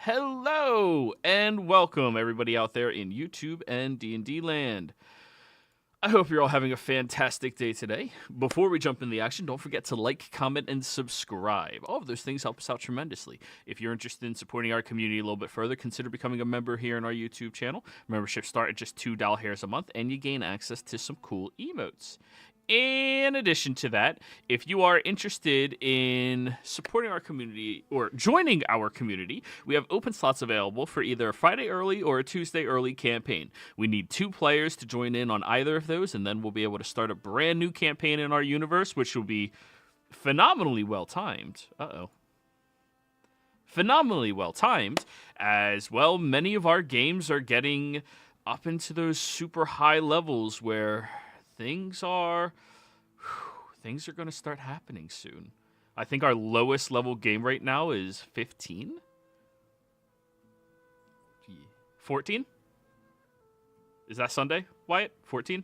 Hello and welcome everybody out there in YouTube and D&D land. I hope you're all having a fantastic day today. Before we jump in the action, don't forget to like, comment, and subscribe. All of those things help us out tremendously. If you're interested in supporting our community a little bit further, consider becoming a member here in our YouTube channel. Memberships start at just $2 a month, and you gain access to some cool emotes. In addition to that, if you are interested in supporting our community or joining our community, we have open slots available for either a Friday early or a Tuesday early campaign. We need 2 players to join in on either of those, and then we'll be able to start a brand new campaign in our universe, which will be phenomenally well timed. Phenomenally well timed, as well. Many of our games are getting up into those super high levels where things are going to start happening soon. I think our lowest level game right now is 15? 14? Is that Sunday, Wyatt? 14?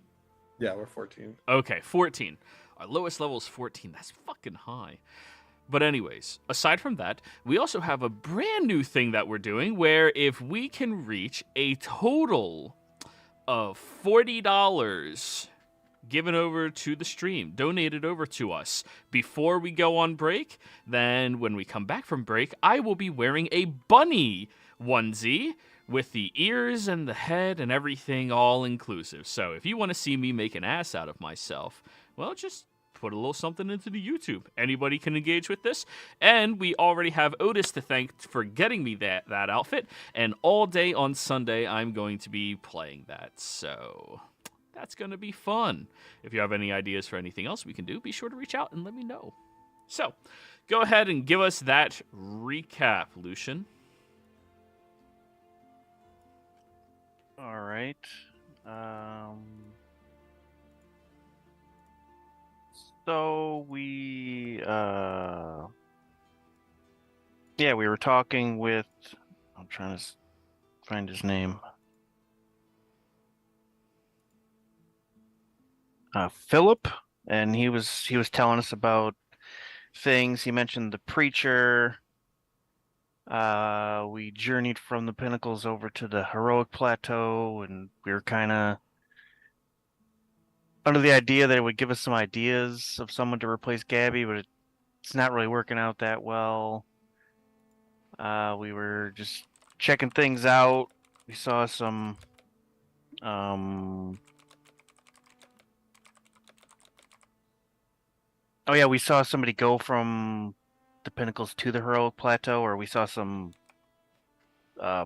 Yeah, we're 14. Okay, 14. Our lowest level is 14. That's fucking high. But anyways, aside from that, we also have a brand new thing that we're doing where if we can reach a total of $40 given over to the stream, donated over to us before we go on break, then when we come back from break, I will be wearing a bunny onesie with the ears and the head and everything all inclusive. So if you want to see me make an ass out of myself, well, just put a little something into the YouTube. Anybody can engage with this. And we already have Otis to thank for getting me that outfit. And all day on Sunday, I'm going to be playing that. So that's going to be fun. If you have any ideas for anything else we can do, be sure to reach out and let me know. So, go ahead and give us that recap, Lucian. All right. So we were talking with, I'm trying to find his name. Philip, and he was telling us about things. He mentioned the preacher. We journeyed from the pinnacles over to the heroic plateau, and we were kind of under the idea that it would give us some ideas of someone to replace Gabby, but it's not really working out that well. We were just checking things out. We saw some we saw somebody go from the pinnacles to the heroic plateau, or we saw some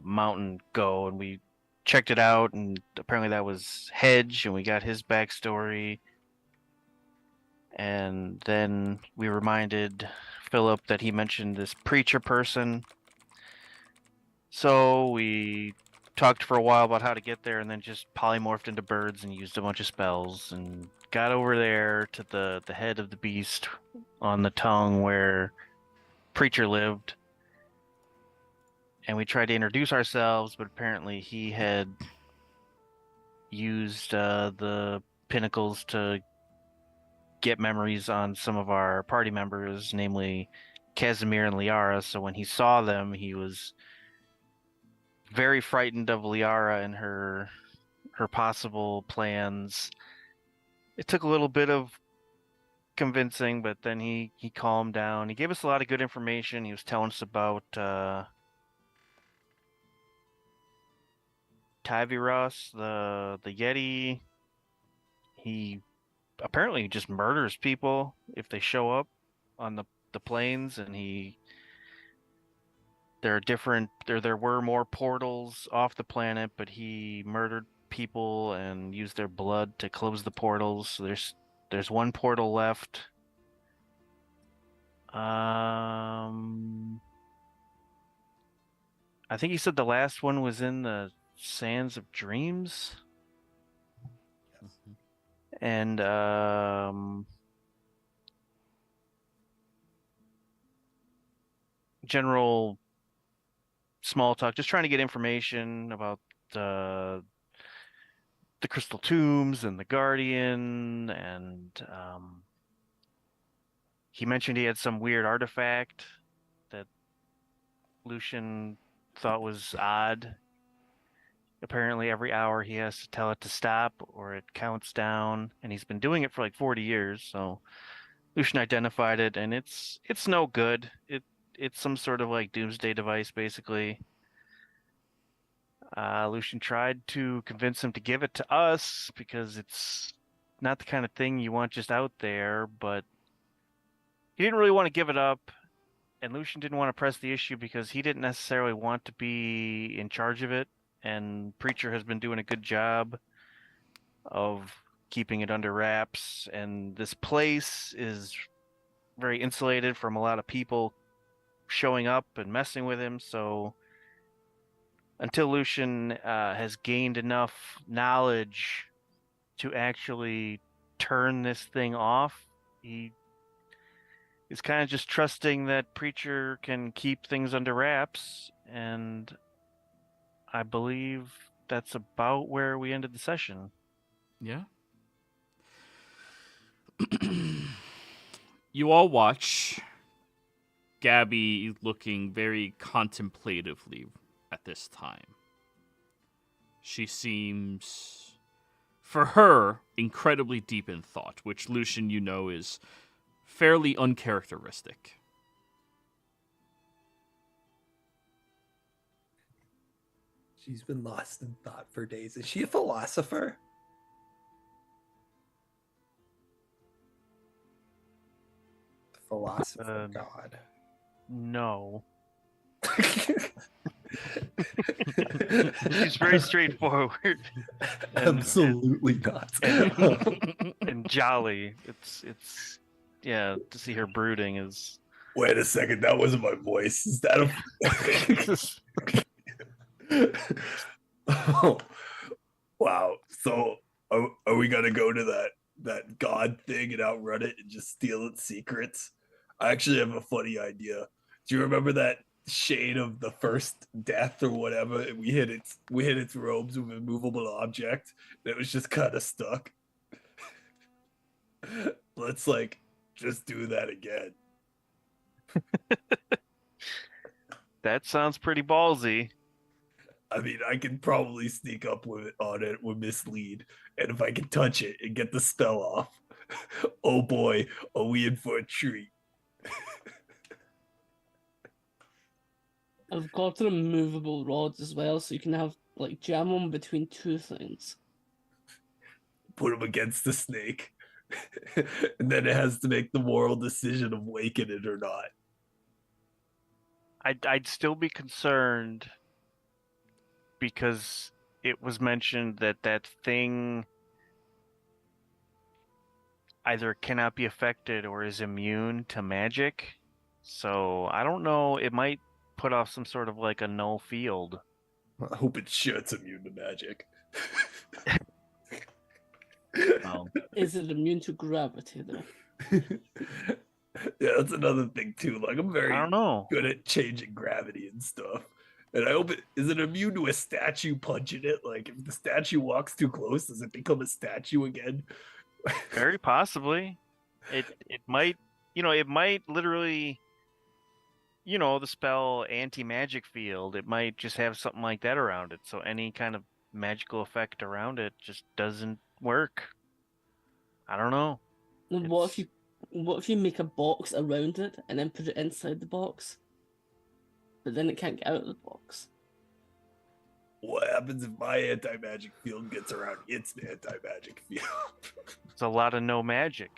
mountain go, and we checked it out, and apparently that was Hedge, and we got his backstory. And then we reminded Philip that he mentioned this preacher person. So we talked for a while about how to get there, and then just polymorphed into birds and used a bunch of spells and got over there to the head of the beast on the tongue where Preacher lived. And we tried to introduce ourselves, but apparently he had used the pinnacles to get memories on some of our party members, namely Casimir and Liara. So when he saw them, he was very frightened of Liara and her possible plans. It took a little bit of convincing, but then he calmed down. He gave us a lot of good information. He was telling us about Tyviros, the Yeti. He apparently just murders people if they show up on the plains, and there were more portals off the planet, but he murdered people and used their blood to close the portals. So there's one portal left. I think he said the last one was in the Sands of Dreams. And general small talk, just trying to get information about the crystal tombs and the Guardian, and he mentioned he had some weird artifact that Lucian thought was odd. Apparently, every hour he has to tell it to stop, or it counts down, and he's been doing it for like 40 years. So Lucian identified it, and it's no good. It's some sort of like doomsday device, basically. Lucian tried to convince him to give it to us because it's not the kind of thing you want just out there, but he didn't really want to give it up, and Lucian didn't want to press the issue because he didn't necessarily want to be in charge of it, and Preacher has been doing a good job of keeping it under wraps, and this place is very insulated from a lot of people showing up and messing with him, so until Lucian has gained enough knowledge to actually turn this thing off, he is kind of just trusting that Preacher can keep things under wraps, and I believe that's about where we ended the session. Yeah. You all watch Gabby looking very contemplatively at this time. She seems, for her, incredibly deep in thought, which Lucian, you know, is fairly uncharacteristic. She's been lost in thought for days. Is she a philosopher? Philosopher god. No. She's very straightforward. Absolutely not. And jolly. It's yeah, to see her brooding is. Wait a second, that wasn't my voice. Is that a oh, wow. So are we gonna go to that god thing and outrun it and just steal its secrets? I actually have a funny idea. Do you remember that shade of the first death or whatever? And we hit its robes with a movable object, and it was just kind of stuck. Let's just do that again. That sounds pretty ballsy. I mean, I can probably sneak up with mislead, and if I can touch it and get the spell off, oh boy, are we in for a treat. I've got a movable rod as well, so you can have jam them between two things. Put them against the snake, and then it has to make the moral decision of waking it or not. I'd still be concerned because it was mentioned that thing either cannot be affected or is immune to magic. So I don't know. It might put off some sort of a null field. I hope it's immune to magic. Is it immune to gravity though? Yeah, that's another thing too. I'm very I don't know. good at changing gravity and stuff. And I hope is it immune to a statue punching it? If the statue walks too close, does it become a statue again? Very possibly. It might, it might literally, the spell anti-magic field, it might just have something like that around it. So any kind of magical effect around it just doesn't work. I don't know. And what if you make a box around it and then put it inside the box? But then it can't get out of the box. What happens if my anti-magic field gets around its anti-magic field? It's a lot of no magic.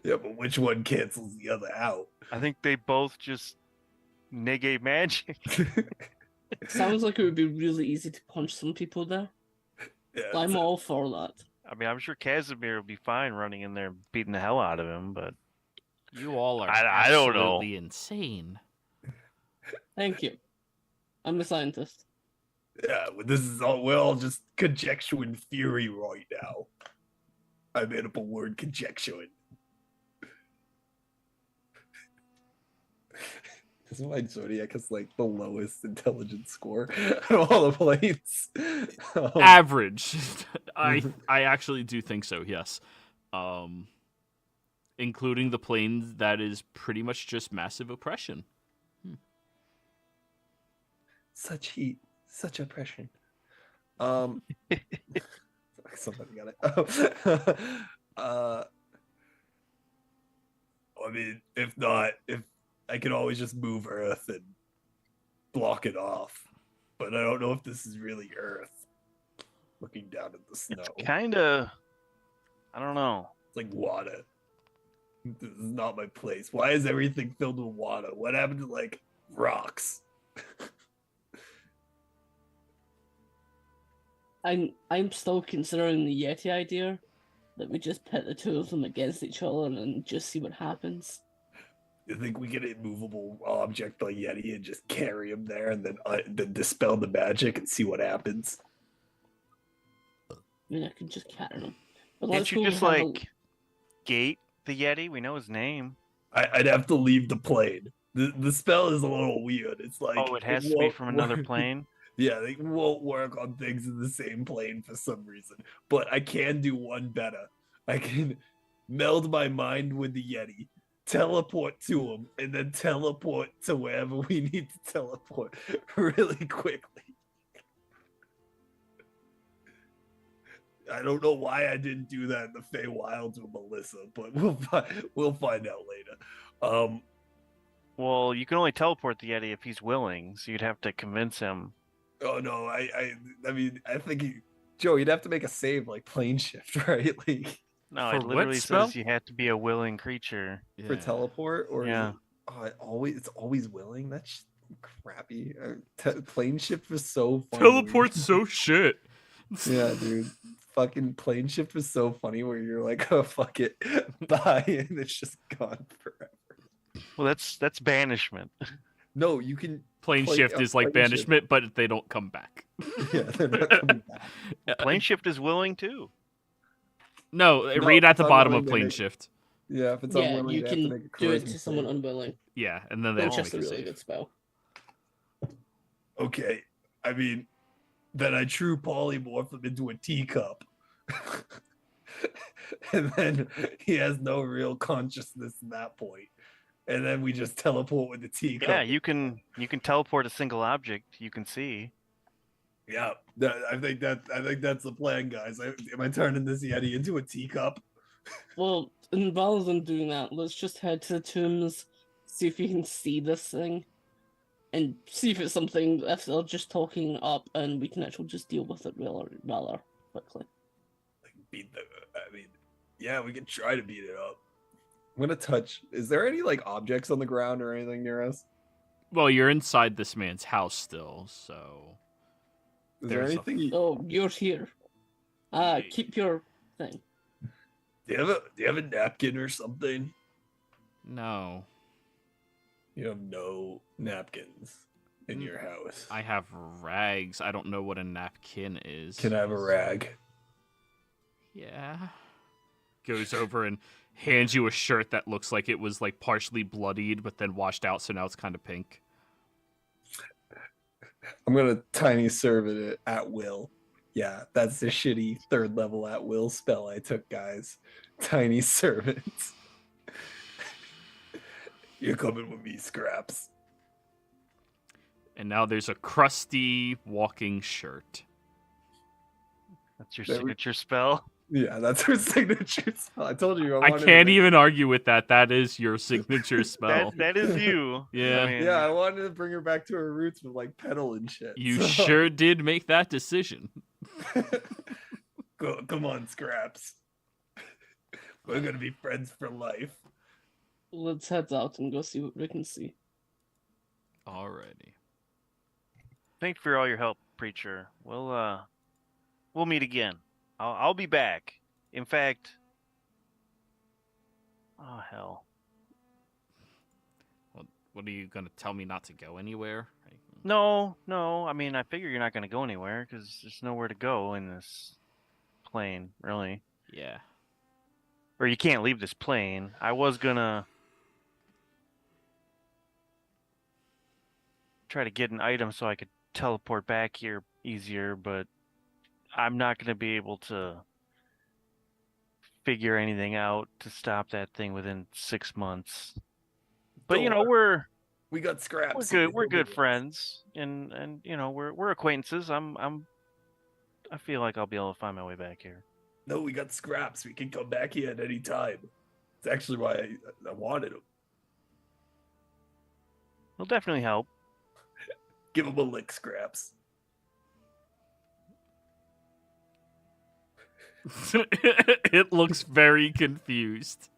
Yeah, but which one cancels the other out? I think they both just negate magic. Sounds like it would be really easy to punch some people there. Yeah, I'm all for that. I mean, I'm sure Casimir would be fine running in there beating the hell out of him, but You all are I don't know. absolutely insane. Thank you. I'm a scientist. Yeah, but this is all, we're all just conjecturing theory right now. I made up a word, conjecturing. This is why Zodiac has the lowest intelligence score out of all the planes. Average. I actually do think so, yes. Including the planes that is pretty much just massive oppression. such heat, such oppression. Somebody got it. I mean, if not, if I could always just move Earth and block it off, but I don't know if this is really Earth. Looking down at the snow, Kind of. I don't know. it's like water. This is not my place. Why is everything filled with water? What happened to like rocks? I'm still considering the Yeti idea that we just pit the two of them against each other and just see what happens. You think we get an immovable object like Yeti and just carry him there and then dispel the magic and see what happens? I mean, I could just carry them. But Can't let's you go just have like gate the Yeti? We know his name. I'd have to leave the plane. The spell is a little weird. It's like Oh, it has to be won't from another work. plane. Yeah, they won't work on things in the same plane for some reason. But I can do one better. I can meld my mind with the Yeti, teleport to him, and then teleport to wherever we need to teleport really quickly. I don't know why I didn't do that in the Feywilds with Melissa, but we'll find out later. Well, you can only teleport the Yeti if he's willing, so you'd have to convince him. Oh no, I mean I think Joe, you'd have to make a save like plane shift, right? Like No, For it what literally spell? says you have to be a willing creature. for teleport, or Yeah. is it, it's always willing. That's crappy. Plane shift was so funny. Teleport's so shit. Yeah, dude. Fucking plane shift was so funny where you're like, oh fuck it, bye, and it's just gone forever. Well, that's banishment. No, you can. Plane shift is like plane shift. banishment, but they don't come back. Yeah, they're not coming back. Plane shift is willing too. No, No, read at it's the bottom unwilling of to plane make- shift. Yeah, if it's yeah, unwilling, you they have to can make a do it charisma to someone save. unwilling. Yeah, and then they have to make Winchester's a a really save. good spell. Okay, I mean, then I true polymorph him into a teacup. And then he has no real consciousness at that point. And then we just teleport with the teacup. Yeah, you can teleport a single object you can see. Yeah, I think that's the plan, guys. Am I turning this Yeti into a teacup? Well, and rather than doing that, let's just head to the tombs, see if we can see this thing, and see if it's something, if they're just talking up, and we can actually just deal with it rather quickly. Like I mean, yeah, we can try to beat it up. I'm gonna touch. Is there any like objects on the ground or anything near us? Well, you're inside this man's house still, so Is there There's a- anything? Oh, you're here. Wait. Keep your thing. Do you have a napkin or something? no. You have no napkins in your house. I have rags. I don't know what a napkin is. Can I have a rag? Yeah. Goes over and hands you a shirt that looks like it was like partially bloodied but then washed out, so now it's kind of pink. I'm gonna tiny serve it at will. Yeah, that's the shitty 3rd level at will spell I took, guys. Tiny servants. You're coming with me, Scraps. And now there's a crusty walking shirt. That's your There we- signature spell. Yeah, that's her signature spell. I told you. I wanted can't to even argue with that. That is your signature spell. That is you. Yeah. I mean, Yeah, I wanted to bring her back to her roots with like pedal and shit. You so- sure did make that decision. Come on, Scraps. We're gonna be friends for life. Let's head out and go see what we can see. Alrighty. Thank you for all your help, preacher. We'll meet again. I'll be back. In fact, oh hell. What are you gonna tell me not to go anywhere? No. I mean, I figure you're not going to go anywhere because there's nowhere to go in this plane, really. Yeah. Or you can't leave this plane. I was gonna try to get an item so I could teleport back here easier, but I'm not gonna be able to figure anything out to stop that thing within 6 months. But Don't you know, we're We got scraps. We're good. We're good friends, and you know we're acquaintances. I feel like I'll be able to find my way back here. No, we got scraps. We can come back here at any time. It's actually why I wanted them. It'll definitely help. Give them a lick, scraps. It looks very confused.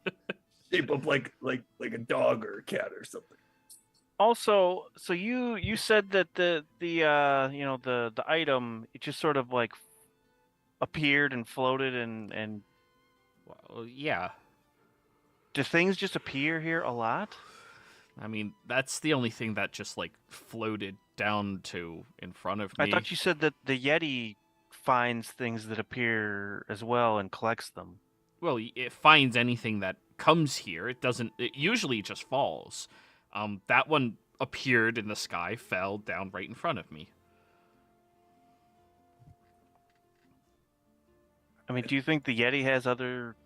Shape up like a dog or a cat or something. Also, so you said that the item, it just sort of like appeared and floated and Well, yeah. do things just appear here a lot? I mean, that's the only thing that just like floated down to in front of me. I thought you said that the Yeti finds things that appear as well and collects them. Well, it finds anything that comes here. It doesn't. It usually just falls. That one appeared in the sky, fell down right in front of me. I mean, do you think the Yeti has other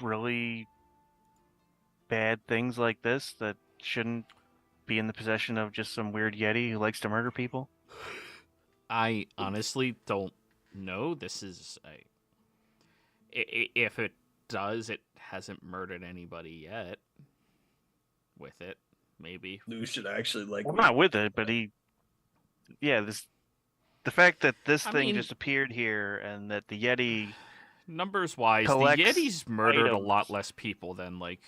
really bad things like this that shouldn't be in the possession of just some weird Yeti who likes to murder people? I honestly don't know. This is if it does, it hasn't murdered anybody yet. With it, maybe. Lucian actually Well, not with it, but the fact that this thing mean, just appeared here and that the Yeti numbers wise, the collects Yeti's murdered a items. lot less people than like.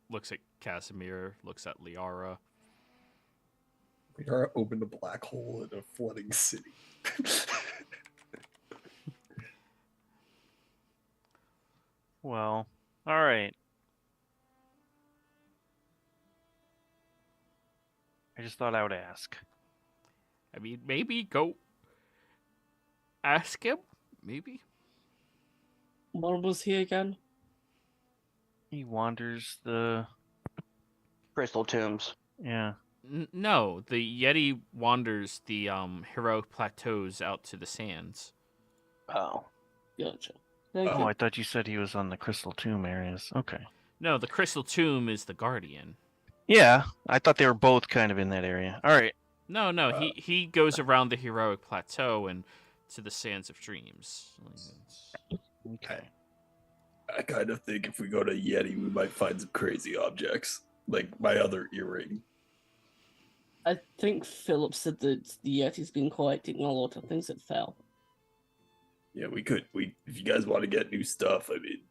Looks at Casimir, looks at Liara. We are opened a black hole in a flooding city. Well, all right. I just thought I would ask. I mean, maybe go ask him. Maybe. What was he again? He wanders the Crystal tombs. yeah. No, the Yeti wanders the heroic plateaus out to the sands. Oh. Gotcha. Thank Oh, you. I thought you said he was on the Crystal Tomb areas. Okay. No, the Crystal Tomb is the Guardian. Yeah, I thought they were both kind of in that area. All right. No, he goes around the heroic plateau and to the sands of dreams. Okay. I kind of think if we go to Yeti, we might find some crazy objects, like my other earring. I think Philip said that the Yeti's been collecting a lot of things that fell. Yeah, we could. If you guys want to get new stuff, I mean,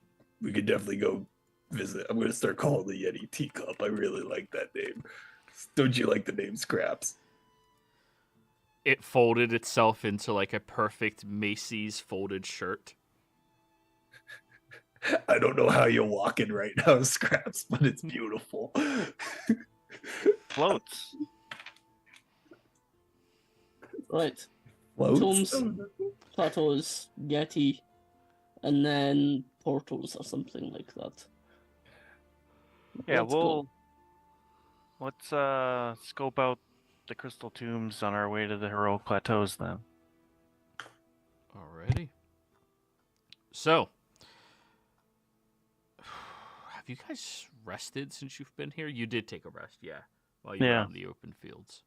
we could definitely go visit. I'm gonna start calling the Yeti Teacup. I really like that name. Don't you like the name Scraps? It folded itself into like a perfect Macy's folded shirt. I don't know how you're walking right now, Scraps, but it's beautiful. Floats. Right. Floats? Tombs, plateaus, Yeti, and then portals or something like that. Yeah, Let's go. let's scope out the Crystal Tombs on our way to the Heroic Plateaus then. Alrighty. So, have you guys rested since you've been here? You did take a rest, yeah, while you were Yeah. out in the open fields.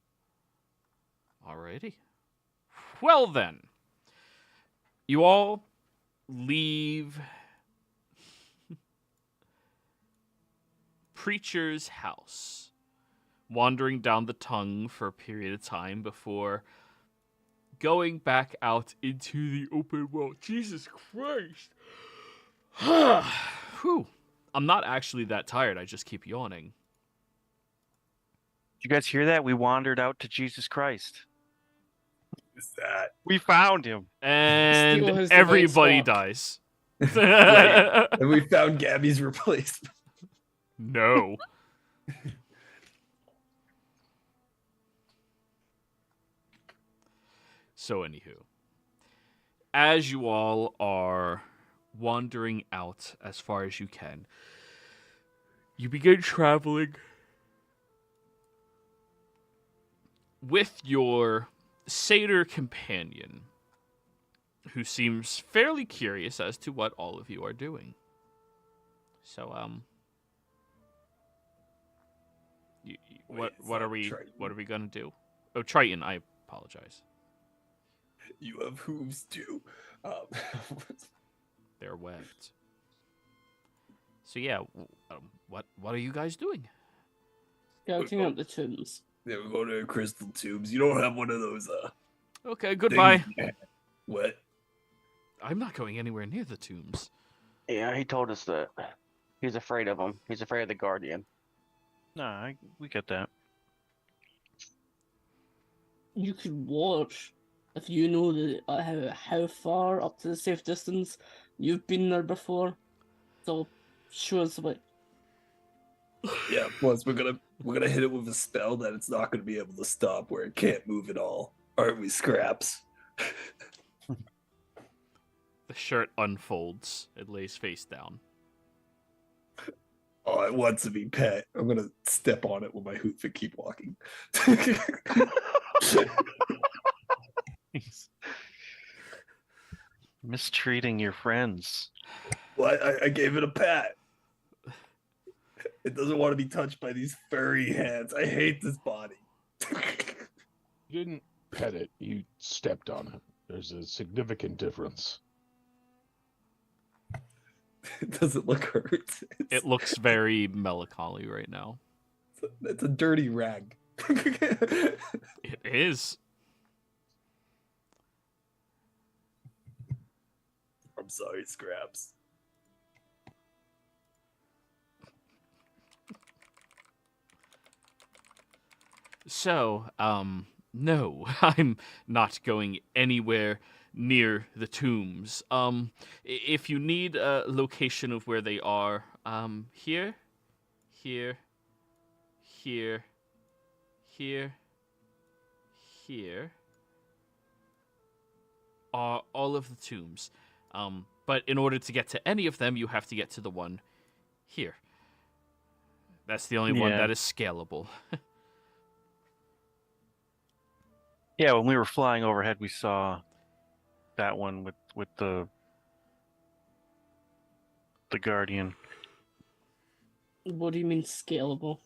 Alrighty. Well then, you all leave Preacher's house, wandering down the tongue for a period of time before going back out into the open world. Jesus Christ. Whew. I'm not actually that tired. I just keep yawning. Did you guys hear that? We wandered out to Jesus Christ. Is that? We found him. And Steal his device everybody swap. dies. And we found Gabby's replacement. No. So, anywho, as you all are wandering out as far as you can, you begin traveling with your satyr companion, who seems fairly curious as to what all of you are doing. So, What are we Triton. what are we gonna do? Oh, Triton, I apologize. You have hooves too. Um, They're webbed. So yeah, what are you guys doing? Scouting out the tombs. yeah, we're going to crystal tubes. You don't have one of those Okay, goodbye. things- What? I'm not going anywhere near the tombs. Yeah, he told us that. He's afraid of him. He's afraid of the Guardian. No, we get that. You could watch if you know how far up to the safe distance you've been there before. So show us the way. Yeah. Plus, we're gonna hit it with a spell that it's not gonna be able to stop, where it can't move at all. Aren't we, Scraps? The shirt unfolds. It lays face down. Oh, it wants to be pet. I'm gonna step on it with my hoof and keep walking. Mistreating your friends. Well, I gave it a pat. It doesn't want to be touched by these furry hands. I hate this body. You didn't pet it, you stepped on it. There's a significant difference. It doesn't look hurt. It looks very melancholy right now. It's a dirty rag. It is. I'm sorry, Scraps. So, no, I'm not going anywhere near the tombs. If you need a location of where they are, here, here, here, here are all of the tombs. But in order to get to any of them, you have to get to the one here. That's the only one Yeah. that is scalable. Yeah, when we were flying overhead, we saw that one with the Guardian. What do you mean scalable?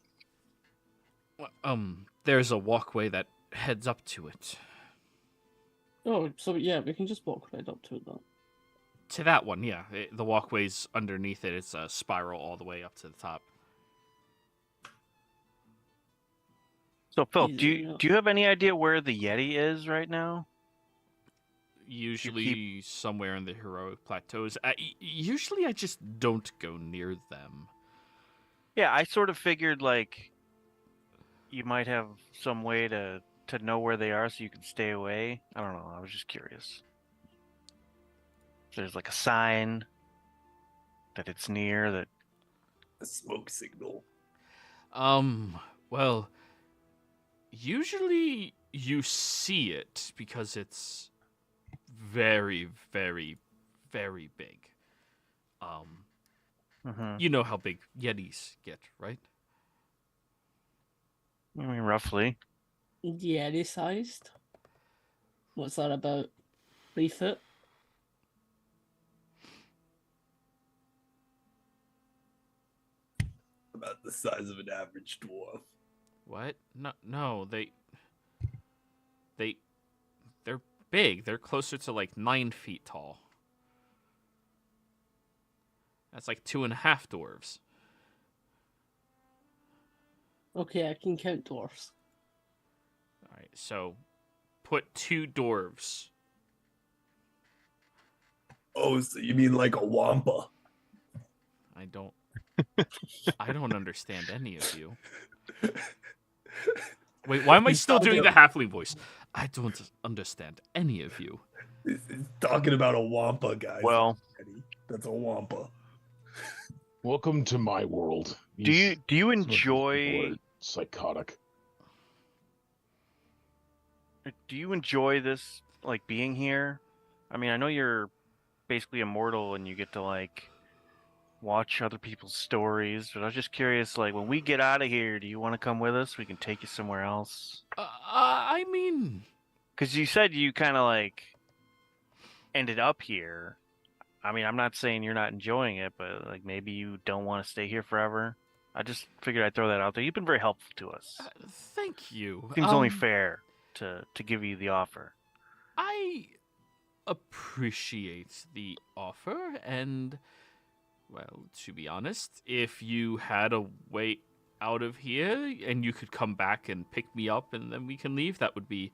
There's a walkway that heads up to it. Oh, so yeah, we can just walk right up to it then. To that one, yeah. The walkway's underneath it. It's a spiral all the way up to the top. So Phil, Easy do enough. you have any idea where the Yeti is right now? Usually somewhere in the heroic plateaus. Usually I just don't go near them. Yeah, I sort of figured like you might have some way to know where they are so you can stay away. I don't know. I was just curious. If there's like a sign that it's near that. A smoke signal. Well, usually you see it because it's very, very, very big. Mhm. You know how big Yetis get, right? I mean, roughly. Yeti sized? What's that about? 3 foot? About the size of an average dwarf. What? No, they're big. They're closer to like 9 feet tall. That's like 2.5 dwarves. Okay, I can count dwarfs. All right, so put 2 dwarves. Oh, so you mean like a wampa? I don't understand any of you. Wait, why am I He's still doing the talking halfling voice? I don't understand any of you. He's talking about a wampa, guys. Well, That's a wampa. Welcome to my world. do you Some of these people enjoy are psychotic? this like being here? I mean, I know you're basically immortal and you get to like watch other people's stories, but I was just curious, like when we get out of here, do you want to come with us? We can take you somewhere else. I mean, Because you said you kind of like ended up here. I mean, I'm not saying you're not enjoying it, but like maybe you don't want to stay here forever. I just figured I'd throw that out there. You've been very helpful to us. Thank you. Seems only fair to give you the offer. I appreciate the offer, and, well, to be honest, if you had a way out of here and you could come back and pick me up and then we can leave, that would be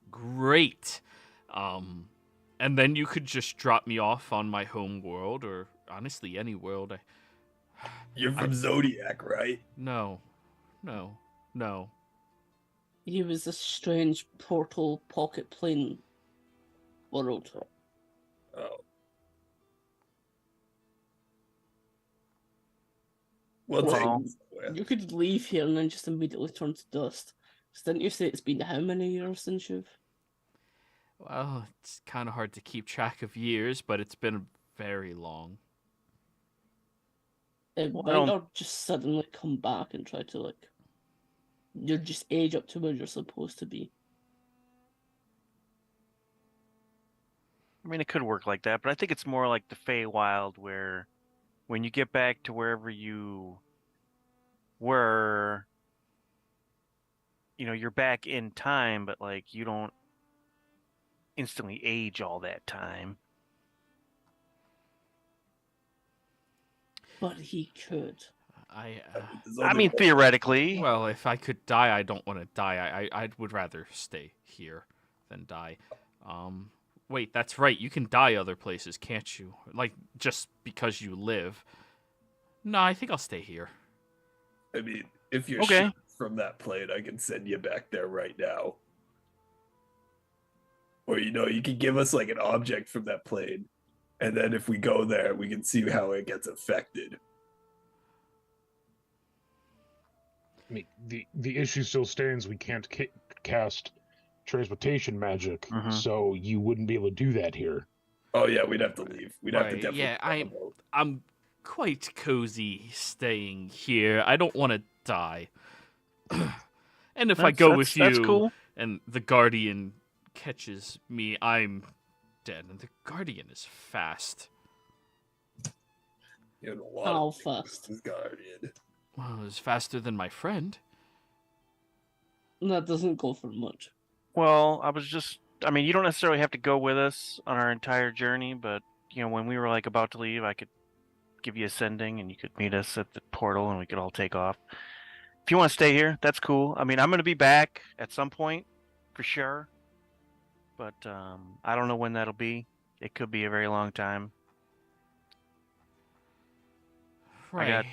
great. And then you could just drop me off on my home world, or honestly any world. You're from Zodiac, right? No. He was a strange portal pocket plane world. Oh. We'll take Well, him somewhere. You could leave here and then just immediately turn to dust. 'Cause didn't you say it's been how many years since you've... Well, it's kind of hard to keep track of years, but it's been very long. Why not just suddenly come back and try to, like... You're just age up to where you're supposed to be. I mean, it could work like that, but I think it's more like the Feywild, where when you get back to wherever you were, you're back in time, but like you don't instantly age all that time. But he could. I mean, theoretically. Well, if I could die, I don't want to die. I would rather stay here than die. Wait, that's right. You can die other places, can't you? Like, just because you live. No, I think I'll stay here. I mean, if you're Okay. from that plane, I can send you back there right now. Or, you can give us like an object from that plane. And then if we go there, we can see how it gets affected. I mean, the issue still stands. We can't cast transportation magic, so you wouldn't be able to do that here. Oh yeah, we'd have to leave. We'd have to Right, definitely. yeah, I'm quite cozy staying here. I don't want to die. And if I go with you, that's cool. and the Guardian catches me, I'm dead. And the Guardian is fast. You know, a lot How of things fast? with this Guardian. Well, it's faster than my friend. That doesn't go for much. Well, I mean, you don't necessarily have to go with us on our entire journey, but, when we were, like, about to leave, I could give you a sending, and you could meet us at the portal, and we could all take off. If you want to stay here, that's cool. I mean, I'm going to be back at some point, for sure. But I don't know when that'll be. It could be a very long time. Right.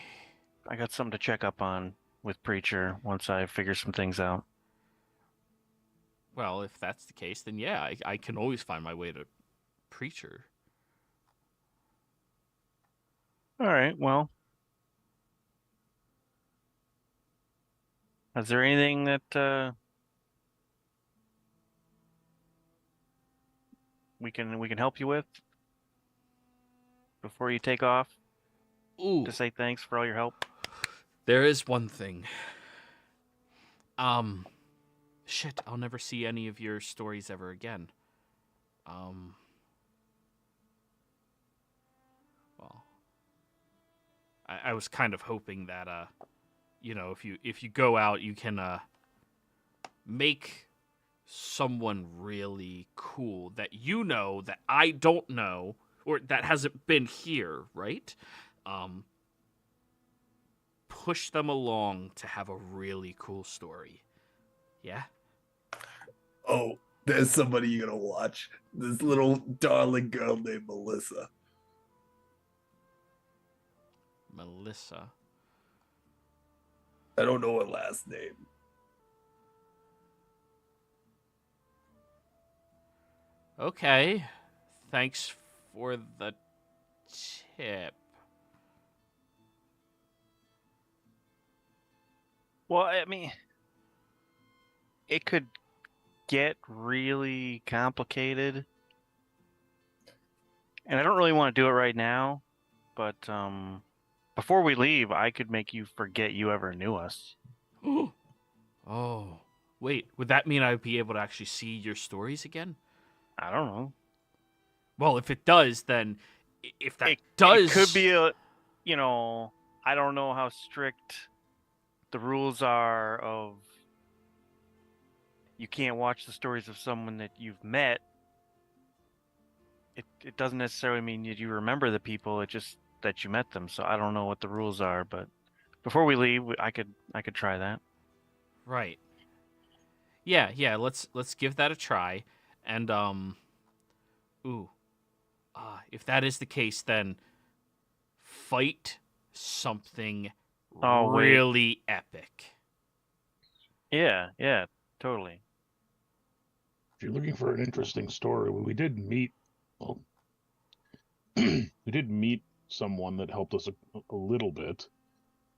I got something to check up on with Preacher once I figure some things out. Well, if that's the case, then yeah, I can always find my way to Preacher. All right, well. Is there anything that we can help you with before you take off? Ooh, To say thanks for all your help? there is one thing. Shit, I'll never see any of your stories ever again. Well, I was kind of hoping that, if you go out, you can, make someone really cool that that I don't know, or that hasn't been here, right? Push them along to have a really cool story. Yeah? Oh, there's somebody you're gonna watch. This little darling girl named Melissa. Melissa. I don't know her last name. Okay. Thanks for the tip. Well, I mean, it could get really complicated. And I don't really want to do it right now, but before we leave, I could make you forget you ever knew us. Oh. Wait, would that mean I'd be able to actually see your stories again? I don't know. Well, if it does, then if that It does could be I don't know how strict the rules are of you can't watch the stories of someone that you've met. It doesn't necessarily mean that you remember the people, it's just that you met them. So I don't know what the rules are, but before we leave, I could try that. Right. Yeah, let's give that a try. And if that is the case, then fight something Oh, wait. really epic. Yeah, totally. If you're looking for an interesting story, we did meet. Well, we did meet someone that helped us a little bit.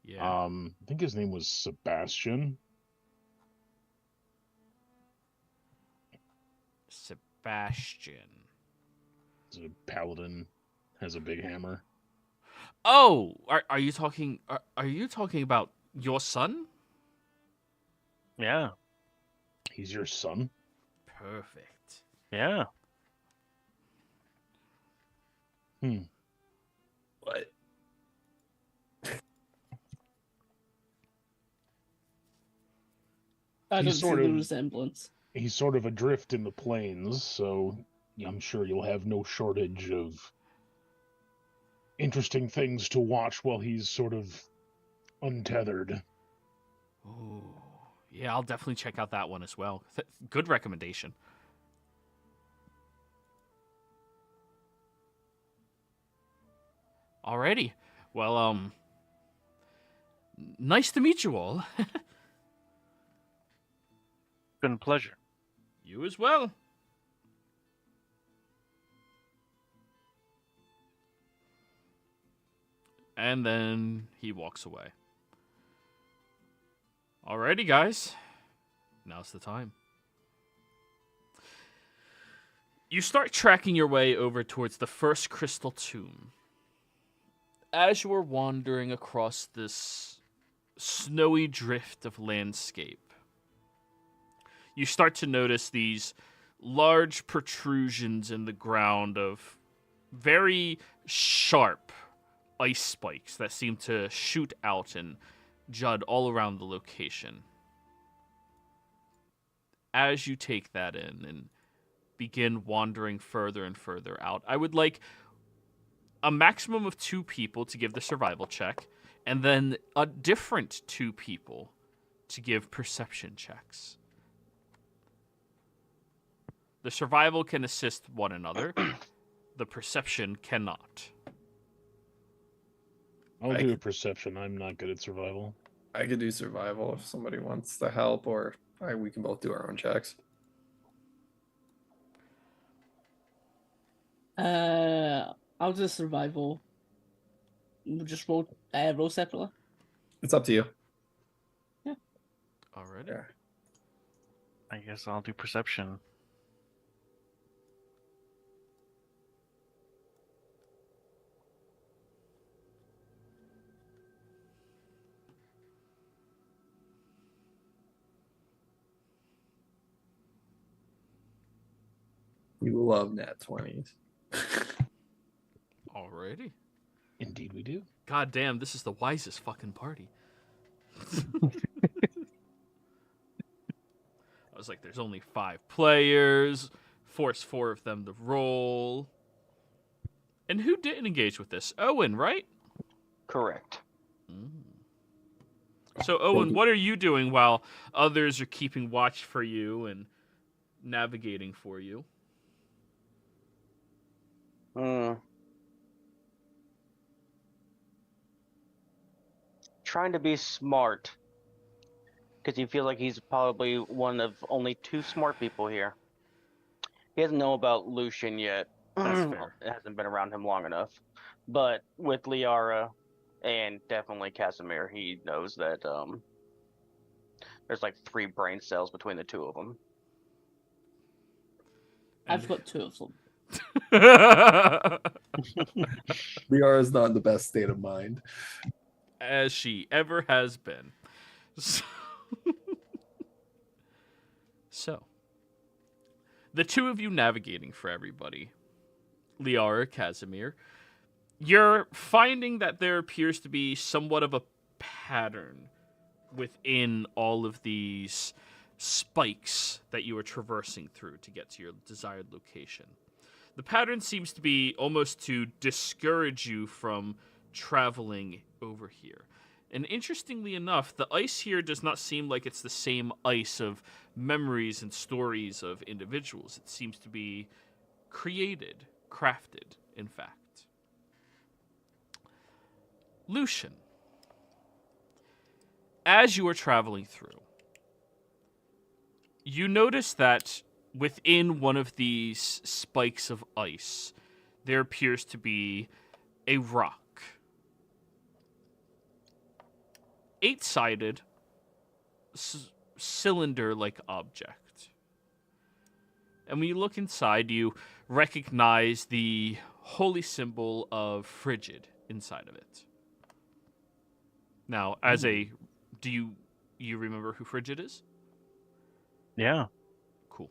Yeah. I think his name was Sebastian. Sebastian. He's a paladin, has a big hammer. Oh, are you talking about your son? Yeah. He's your son? Perfect. Yeah. What? I don't He's see sort the of- resemblance. He's sort of adrift in the plains, so I'm sure you'll have no shortage of interesting things to watch while he's sort of untethered. Ooh. Yeah, I'll definitely check out that one as well. Good recommendation. Alrighty. Well, nice to meet you all. Been a pleasure. You as well. And then he walks away. Alrighty, guys. Now's the time. You start tracking your way over towards the first crystal tomb. As you are wandering across this snowy drift of landscape, you start to notice these large protrusions in the ground of very sharp ice spikes that seem to shoot out and jut all around the location. As you take that in and begin wandering further and further out, I would like a maximum of 2 people to give the survival check, and then a different 2 people to give perception checks. The survival can assist one another. The perception cannot. I'll do a perception. I'm not good at survival. I could do survival if somebody wants to help, or we can both do our own checks. I'll do survival. We'll just roll separately. It's up to you. Alrighty. Yeah. I guess I'll do perception. We love nat 20s. Alrighty. Indeed we do. God damn, this is the wisest fucking party. I was like, there's only 5 players. Force 4 of them to roll. And who didn't engage with this? Owen, right? Correct. So, Owen, what are you doing while others are keeping watch for you and navigating for you? Trying to be smart. Because he feels like he's probably one of only 2 smart people here. He doesn't know about Lucian yet. That's fair. It hasn't been around him long enough. But with Liara and definitely Casimir, he knows that there's like 3 brain cells between the 2 of them. I've got 2 of them. Liara's not in the best state of mind. As she ever has been. So, the 2 of you navigating for everybody, Liara, Casimir, You're finding that there appears to be somewhat of a pattern within all of these spikes that you are traversing through to get to your desired location. The pattern seems to be almost to discourage you from traveling over here. And interestingly enough, the ice here does not seem like it's the same ice of memories and stories of individuals. It seems to be created, crafted, in fact. Lucian, as you are traveling through, you notice that within one of these spikes of ice, there appears to be a rock. 8-sided, cylinder-like object. And when you look inside, you recognize the holy symbol of Frigid inside of it. Now, do you remember who Frigid is? Yeah. Cool.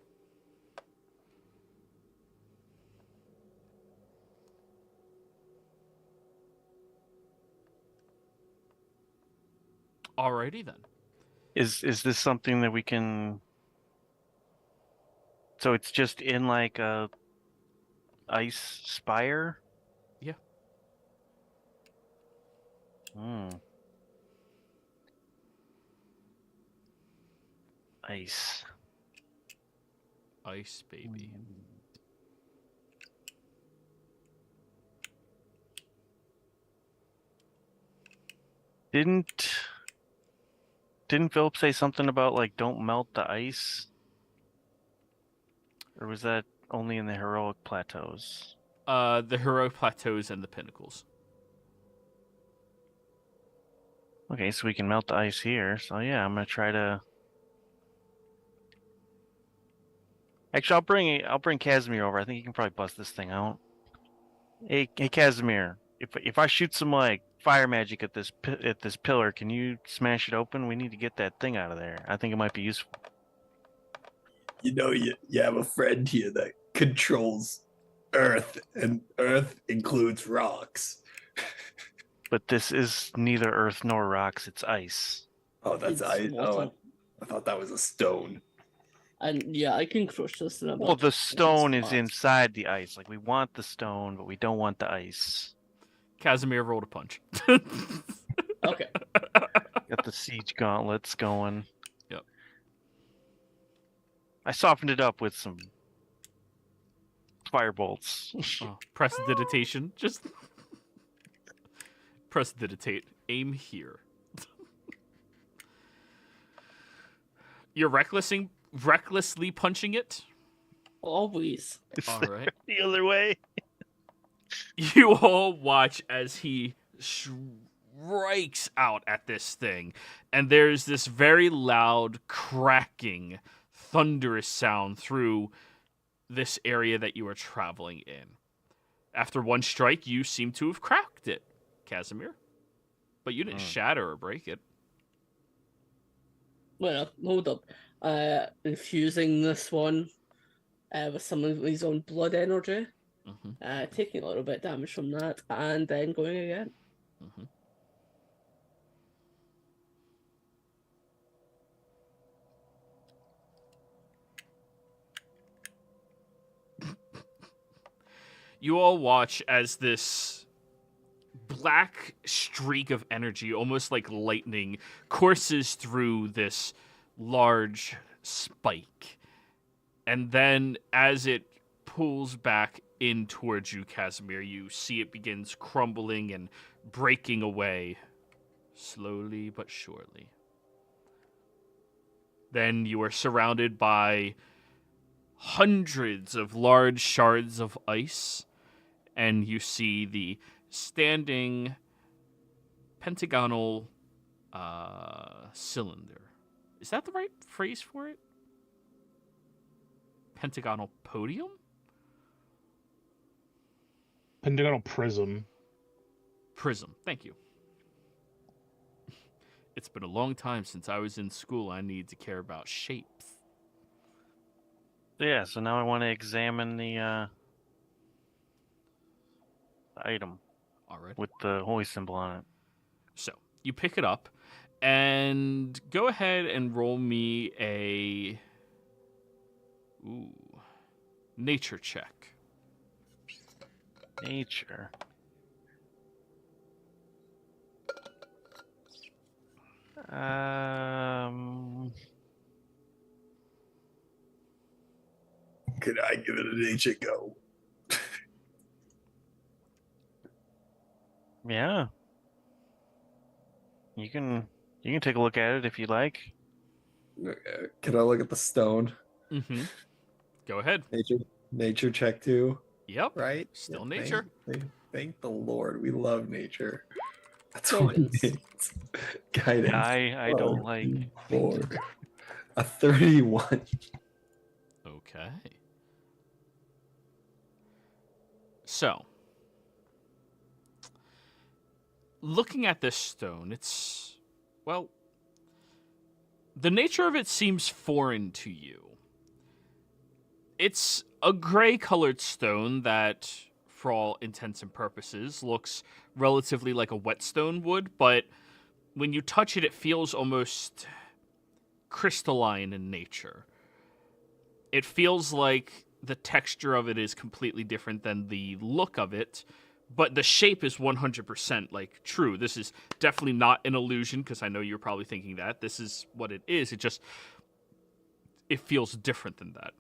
Alrighty then. Is this something that we can? So it's just in like a ice spire? Yeah. Hmm. Ice. Ice baby. Didn't Philip say something about like don't melt the ice? Or was that only in the heroic plateaus? The heroic plateaus and the pinnacles. Okay, so we can melt the ice here. So yeah, I'm gonna try to. Actually, I'll bring Casimir over. I think he can probably bust this thing out. Hey, Casimir. If I shoot some like fire magic at this pillar, can you smash it open? We need to get that thing out of there. I think it might be useful. You know, you have a friend here that controls Earth, and Earth includes rocks. But this is neither earth nor rocks. It's ice. Oh, that's It's ice. Oh, water. I thought that was a stone. And yeah, I can crush this in about Well, the stone is spots. inside the ice. Like we want the stone, but we don't want the ice. Casimir rolled a punch. Okay. Got the siege gauntlets going. Yep. I softened it up with some fire bolts. Oh, prestidigitation. Just prestidigitate. Aim here. You're recklessly punching it? Always. Is All there right. the other way? You all watch as he strikes out at this thing, and there's this very loud, cracking, thunderous sound through this area that you are traveling in. After one strike, you seem to have cracked it, Casimir. But you didn't shatter or break it. Well, hold up. Infusing this one with some of his own blood energy. Mm-hmm. Taking a little bit of damage from that, and then going again. Mm-hmm. You all watch as this black streak of energy, almost like lightning, courses through this large spike. And then as it pulls back in towards you, Casimir, you see it begins crumbling and breaking away, slowly but surely. Then you are surrounded by hundreds of large shards of ice, and you see the standing pentagonal cylinder. Is that the right phrase for it? Pentagonal podium? Pentagonal prism. Prism. Thank you. It's been a long time since I was in school. I need to care about shapes. Yeah, so now I want to examine the item. All right. with the holy symbol on it. So you pick it up, and go ahead and roll me a nature check. Nature. Could I give it a nature go? Yeah. You can take a look at it if you like. Can I look at the stone? Mm-hmm. Go ahead. Nature check too, Yep. right? Still Yeah, nature. Thank the Lord. We love nature. That's So all it it's- needs. Guidance. I don't like. Lord. A 31. Okay. So, looking at this stone, it's, well, the nature of it seems foreign to you. It's a gray-colored stone that, for all intents and purposes, looks relatively like a whetstone would, but when you touch it, it feels almost crystalline in nature. It feels like the texture of it is completely different than the look of it, but the shape is 100% like true. This is definitely not an illusion, because I know you're probably thinking that. This is what it is. It feels different than that.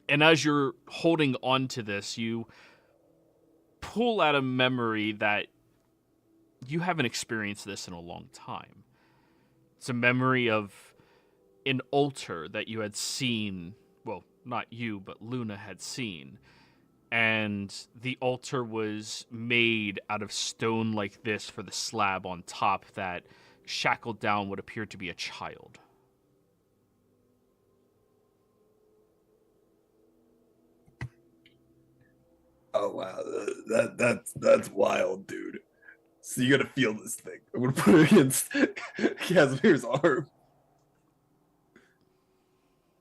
And as you're holding on to this, you pull out a memory that you haven't experienced this in a long time. It's a memory of an altar that you had seen, well, not you, but Luna had seen. And the altar was made out of stone like this for the slab on top that shackled down what appeared to be a child. Oh wow, that's wild, dude. So you gotta feel this thing. I'm gonna put it against Casimir's arm.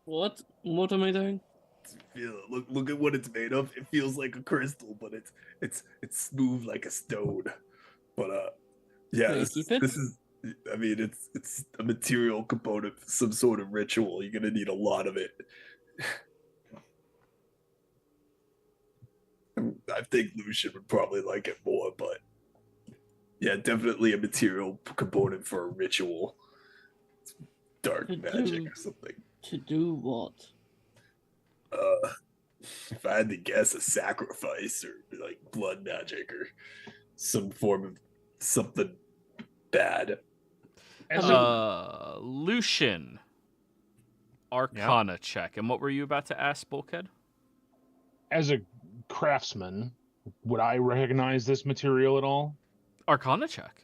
What? What am I doing? Feel it. Look at what it's made of. It feels like a crystal, but it's smooth like a stone. But yeah, Can I keep it? this is. I mean, it's a material component, some sort of ritual. You're gonna need a lot of it. I think Lucian would probably like it more, but yeah, definitely a material component for a ritual. It's dark To magic do- or something. To do what? If I had to guess, a sacrifice or like blood magic or some form of something bad. As Lucian. Arcana check. And what were you about to ask, Bulkhead? a craftsman, would I recognize this material at all? Arcana check.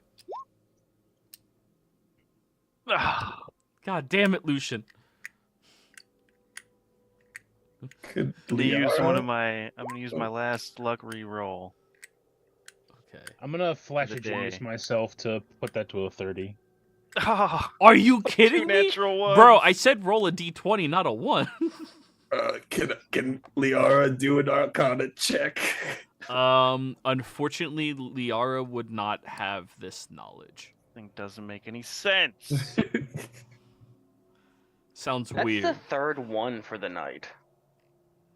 God damn it, Lucian. Could I'm gonna use Liara- I'm gonna use my last luck re-roll. Okay. I'm gonna flash The a genius day. myself to put that to a 30. Oh, Are you two kidding me? natural ones. Bro, I said roll a d20, not a 1. Can Liara do an Arcana check? Unfortunately, Liara would not have this knowledge. Thing doesn't make any sense. Sounds That's weird. the third one for the night.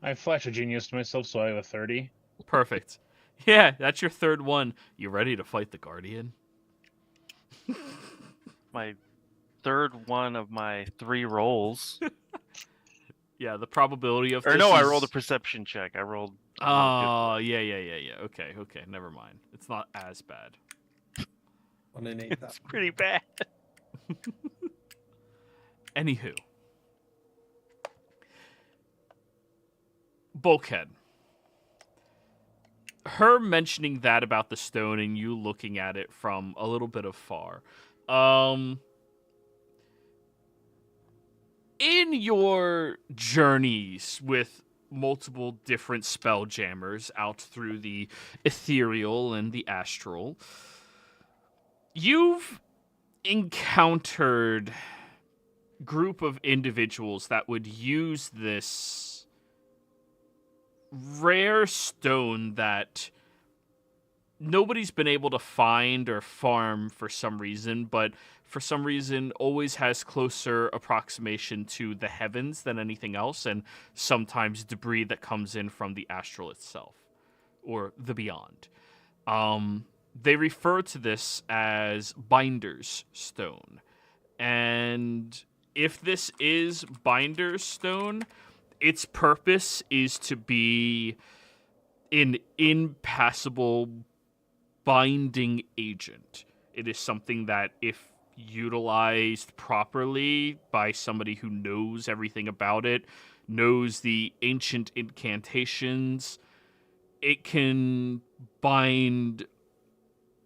I flash a genius to myself, so I have a 30. Perfect. Yeah, that's your third one. You ready to fight the Guardian? My third one of my 3 rolls. Yeah, the probability of Or this no, I is- rolled a perception check. I rolled. Oh, yeah. Okay, never mind. It's not as bad. 1 in 8,000. It's pretty bad. Anywho. Bulkhead. Her mentioning that about the stone and you looking at it from a little bit afar. In your journeys with multiple different spelljammers out through the ethereal and the astral, you've encountered group of individuals that would use this rare stone that nobody's been able to find or farm for some reason, but for some reason always has closer approximation to the heavens than anything else, and sometimes debris that comes in from the astral itself or the beyond. They refer to this as Binder's Stone. And if this is Binder's Stone, its purpose is to be an impassable binding agent. It is something that, if utilized properly by somebody who knows everything about it, knows the ancient incantations, it can bind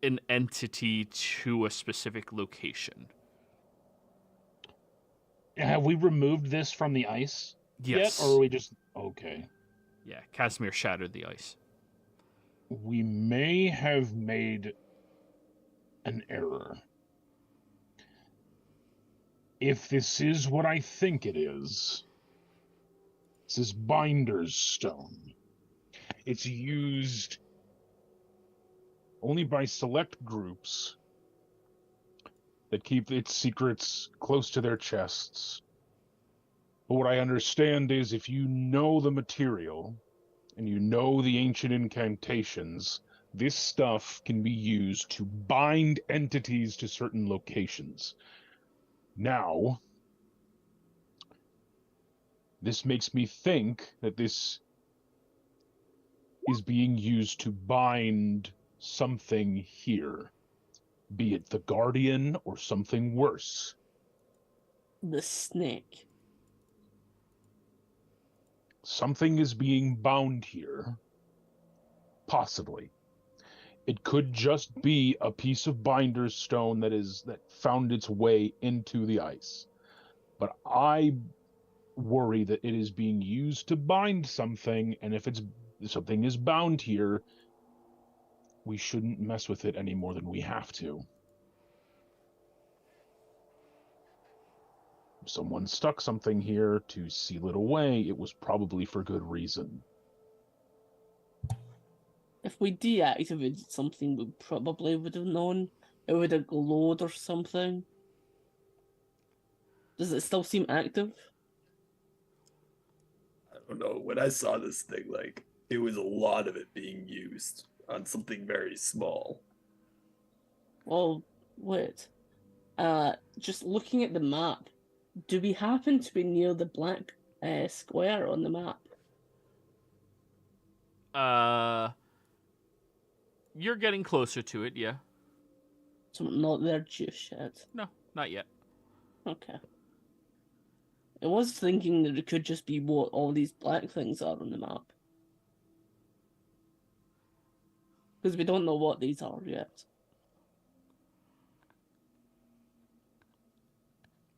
an entity to a specific location. Have we removed this from the ice Yes. yet, or are we just okay? Yeah, Casimir shattered the ice. We may have made an error. If this is what I think it is, this is Binder's Stone. It's used only by select groups that keep its secrets close to their chests. But what I understand is if you know the material and you know the ancient incantations, this stuff can be used to bind entities to certain locations. Now, this makes me think that this is being used to bind something here, be it the Guardian or something worse. The snake. Something is being bound here. Possibly. It could just be a piece of Binder's Stone that found its way into the ice. But I worry that it is being used to bind something, and if something is bound here, we shouldn't mess with it any more than we have to. If someone stuck something here to seal it away, it was probably for good reason. If we deactivated something, we probably would have known. It would have glowed or something. Does it still seem active? I don't know. When I saw this thing, like, it was a lot of it being used on something very small. Well, wait. Just looking at the map, do we happen to be near the black square on the map? You're getting closer to it, yeah. So I'm not there just yet. No, not yet. Okay. I was thinking that it could just be what all these black things are on the map. Because we don't know what these are yet.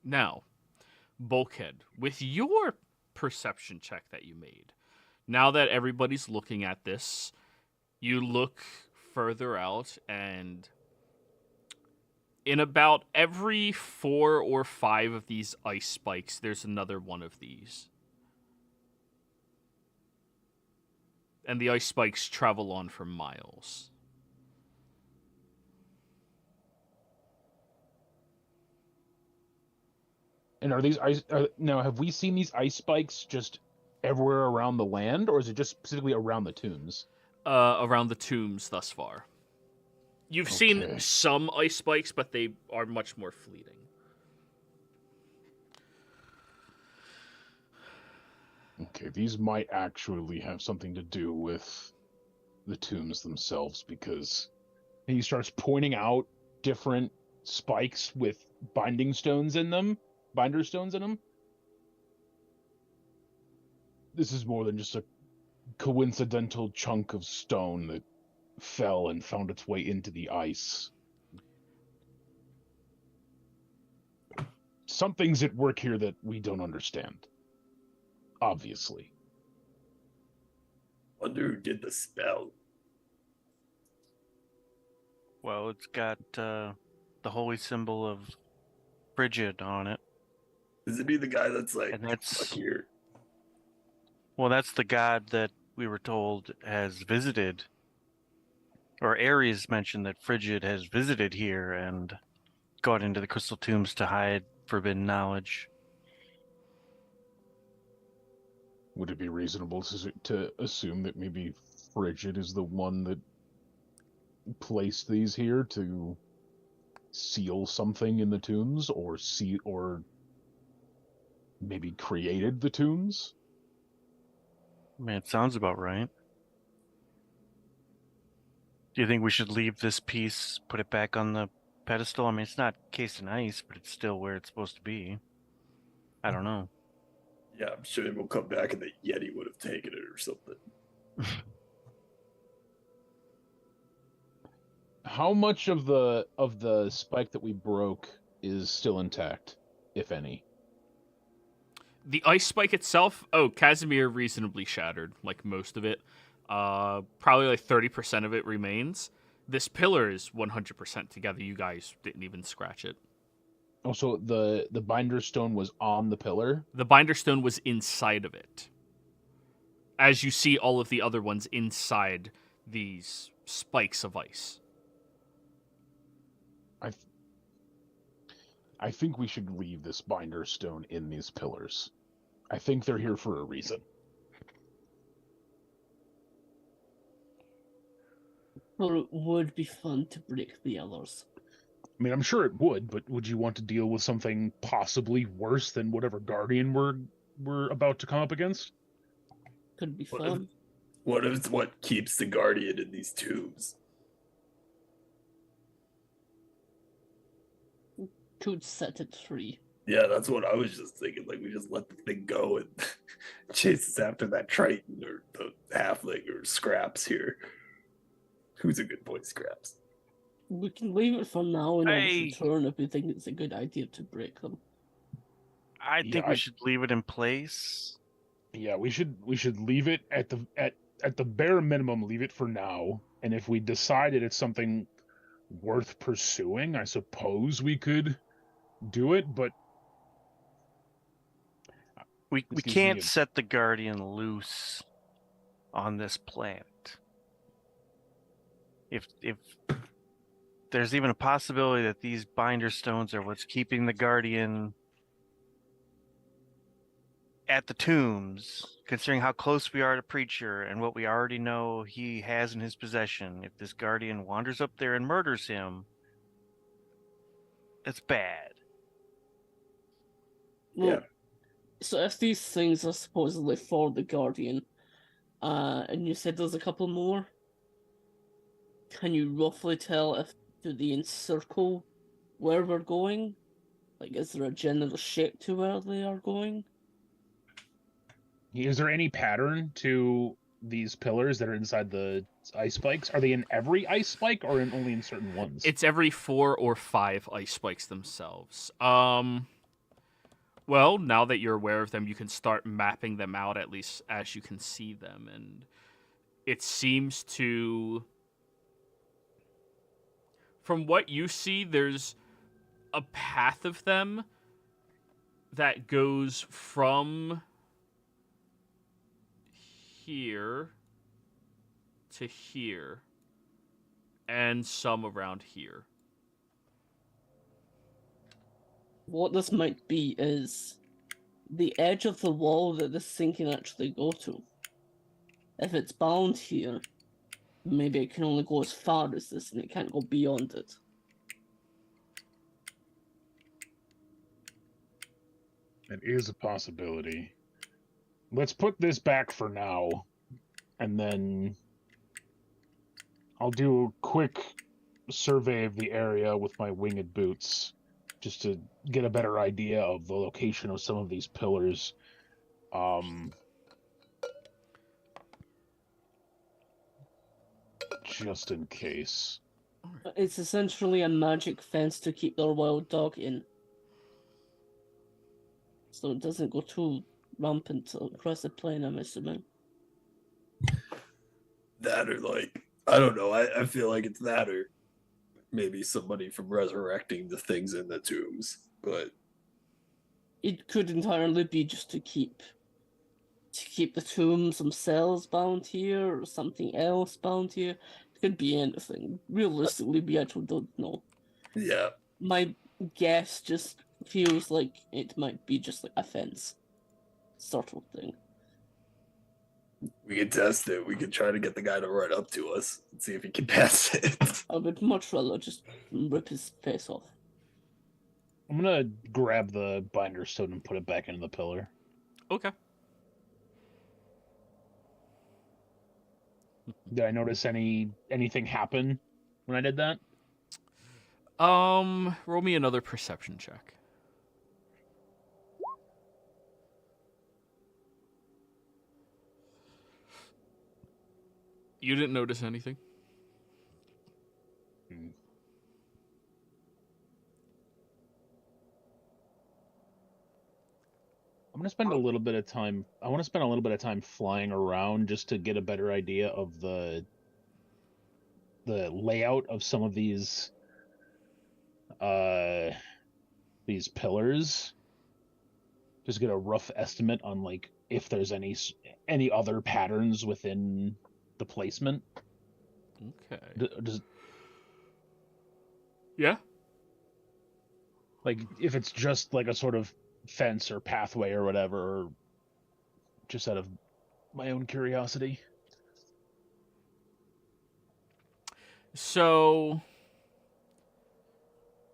Now, Bulkhead, with your perception check that you made, now that everybody's looking at this, you look further out, and in about every 4 or 5 of these ice spikes, there's another one of these. And the ice spikes travel on for miles. And are these ice? Now, have we seen these ice spikes just everywhere around the land, or is it just specifically around the tombs? Around the tombs thus far. You've seen some ice spikes, but they are much more fleeting. Okay, these might actually have something to do with the tombs themselves, because he starts pointing out different spikes with binder stones in them. This is more than just a coincidental chunk of stone that fell and found its way into the ice. Something's at work here that we don't understand. Obviously. Wonder who did the spell. Well, it's got the holy symbol of Frigid on it. Does it be the guy that's like, And that's- fuck here? Well, that's the god that we were told has visited Or Ares mentioned that Frigid has visited here and gone into the crystal tombs to hide forbidden knowledge. Would it be reasonable to assume that maybe Frigid is the one that placed these here to seal something in the tombs, or maybe created the tombs? I mean, it sounds about right. Do you think we should leave this piece, put it back on the pedestal? I mean, it's not cased in ice, but it's still where it's supposed to be. I don't know. Yeah, I'm sure we'll come back and the Yeti would have taken it or something. How much of the spike that we broke is still intact, if any? The ice spike itself, Casimir reasonably shattered, like most of it. Probably like 30% of it remains. This pillar is 100% together. You guys didn't even scratch it. Oh, so the binder stone was on the pillar? The binder stone was inside of it. As you see all of the other ones inside these spikes of ice. I think we should leave this binder stone in these pillars. I think they're here for a reason. Or it would be fun to break the others. I mean, I'm sure it would, but would you want to deal with something possibly worse than whatever guardian we're about to come up against? Could be What fun. What if it's what keeps the guardian in these tombs? Could set it free. Yeah, that's what I was just thinking. Like, we just let the thing go and chase us after that Triton or the halfling or Scraps here. Who's a good boy, Scraps? We can leave it for now and Hey. always return if we think it's a good idea to break them. I think we should leave it in place. Yeah, we should leave it at the bare minimum, leave it for now. And if we decided it's something worth pursuing, I suppose we could do it, but We This needs to can't be a- set the Guardian loose on this planet. If there's even a possibility that these binder stones are what's keeping the Guardian at the tombs, considering how close we are to Preacher and what we already know he has in his possession, if this Guardian wanders up there and murders him, that's bad. Well, Yeah. So if these things are supposedly for the Guardian, and you said there's a couple more, can you roughly tell if do they encircle where we're going? Like, is there a general shape to where they are going? is there any pattern to these pillars that are inside the ice spikes? Are they in every ice spike or only in certain ones? It's every 4 or 5 ice spikes themselves. Well, now that you're aware of them, you can start mapping them out at least as you can see them. And it seems to... From what you see, there's a path of them that goes from here to here and some around here. What this might be is the edge of the wall that this thing can actually go to. If it's bound here, maybe it can only go as far as this and it can't go beyond it. It is a possibility. Let's put this back for now, and then I'll do a quick survey of the area with my winged boots, just to get a better idea of the location of some of these pillars. Just in case. It's essentially a magic fence to keep their wild dog in. So it doesn't go too rampant across the plane, I'm assuming. That or like, I don't know. I feel like it's that or maybe somebody from resurrecting the things in the tombs. But It could entirely be just to keep the tombs themselves bound here or something else bound here. Could be anything. Realistically, we actually don't know. Yeah. My guess just feels like it might be just like a fence sort of thing. We can test it. We can try to get the guy to run up to us and see if he can pass it. I would much rather just rip his face off. I'm gonna grab the binder stone and put it back into the pillar. Okay. Did I notice anything happen when I did that? Roll me another perception check. You didn't notice anything? Hmm. I'm gonna spend a little bit of time. I want to spend a little bit of time flying around just to get a better idea of the layout of some of these pillars. Just get a rough estimate on like if there's any other patterns within the placement. Okay. Does Yeah? like if it's just like a sort of fence or pathway or whatever, or just out of my own curiosity. So,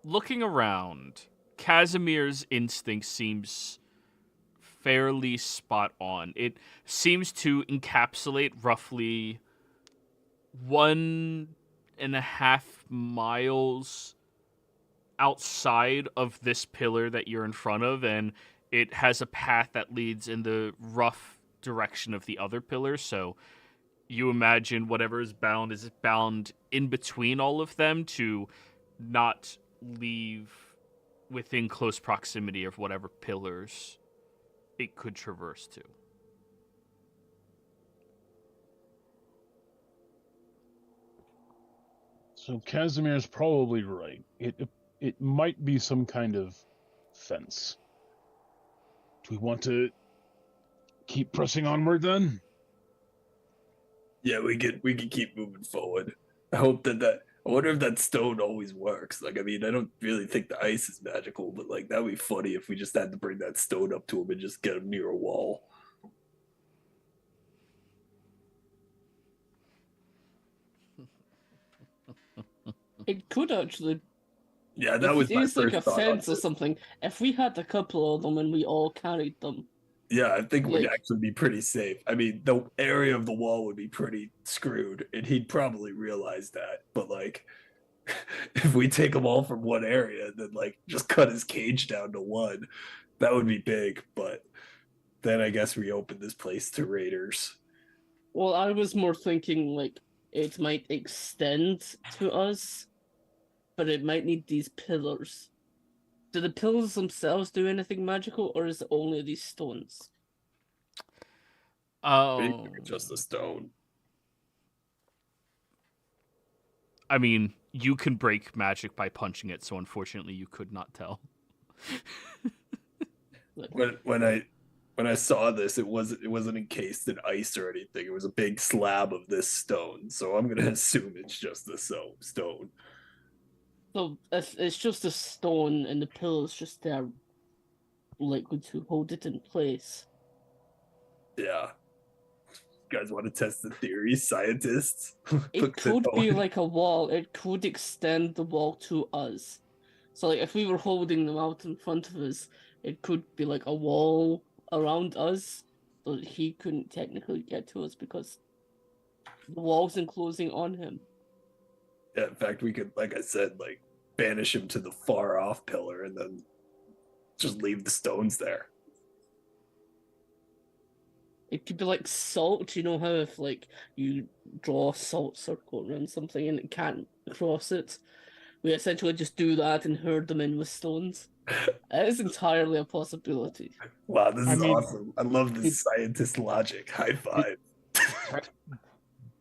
looking around, Casimir's instinct seems fairly spot on. It seems to encapsulate roughly 1.5 miles outside of this pillar that you're in front of, and it has a path that leads in the rough direction of the other pillars. So you imagine whatever is bound in between all of them to not leave within close proximity of whatever pillars it could traverse to. So Casimir's probably right. It might be some kind of fence. Do we want to keep pressing onward then? Yeah, we could keep moving forward. I hope that I wonder if that stone always works. Like, I mean, I don't really think the ice is magical, but like that'd be funny if we just had to bring that stone up to him and just get him near a wall. It could actually. Yeah, that If was it my is like a first thought. fence or something, if we had a couple of them and we all carried them, Yeah, I think we'd Like- actually be pretty safe. I mean, the area of the wall would be pretty screwed, and he'd probably realize that. But like, if we take them all from one area, then like just cut his cage down to one, that would be big. But then I guess we open this place to raiders. well, I was more thinking like it might extend to us, but it might need these pillars. Do the pillars themselves do anything magical, or is it only these stones? Maybe it's just a stone. I mean, you can break magic by punching it, so unfortunately you could not tell. When I saw this, it wasn't encased in ice or anything. It was a big slab of this stone. So I'm gonna assume it's just the stone. So if it's just a stone and the pillars just there, liquid to hold it in place. Yeah. You guys want to test the theory, scientists? It Look at could be Owen. like a wall. It could extend the wall to us. So like if we were holding them out in front of us, it could be like a wall around us, so that he couldn't technically get to us because the wall's enclosing on him. Yeah, in fact, we could, like I said, like banish him to the far off pillar and then just leave the stones there. It could be like salt. You know how if like you draw a salt circle around something and it can't cross it, we essentially just do that and herd them in with stones. It is entirely a possibility. Wow, this I is mean, awesome. I love this scientist logic. High five.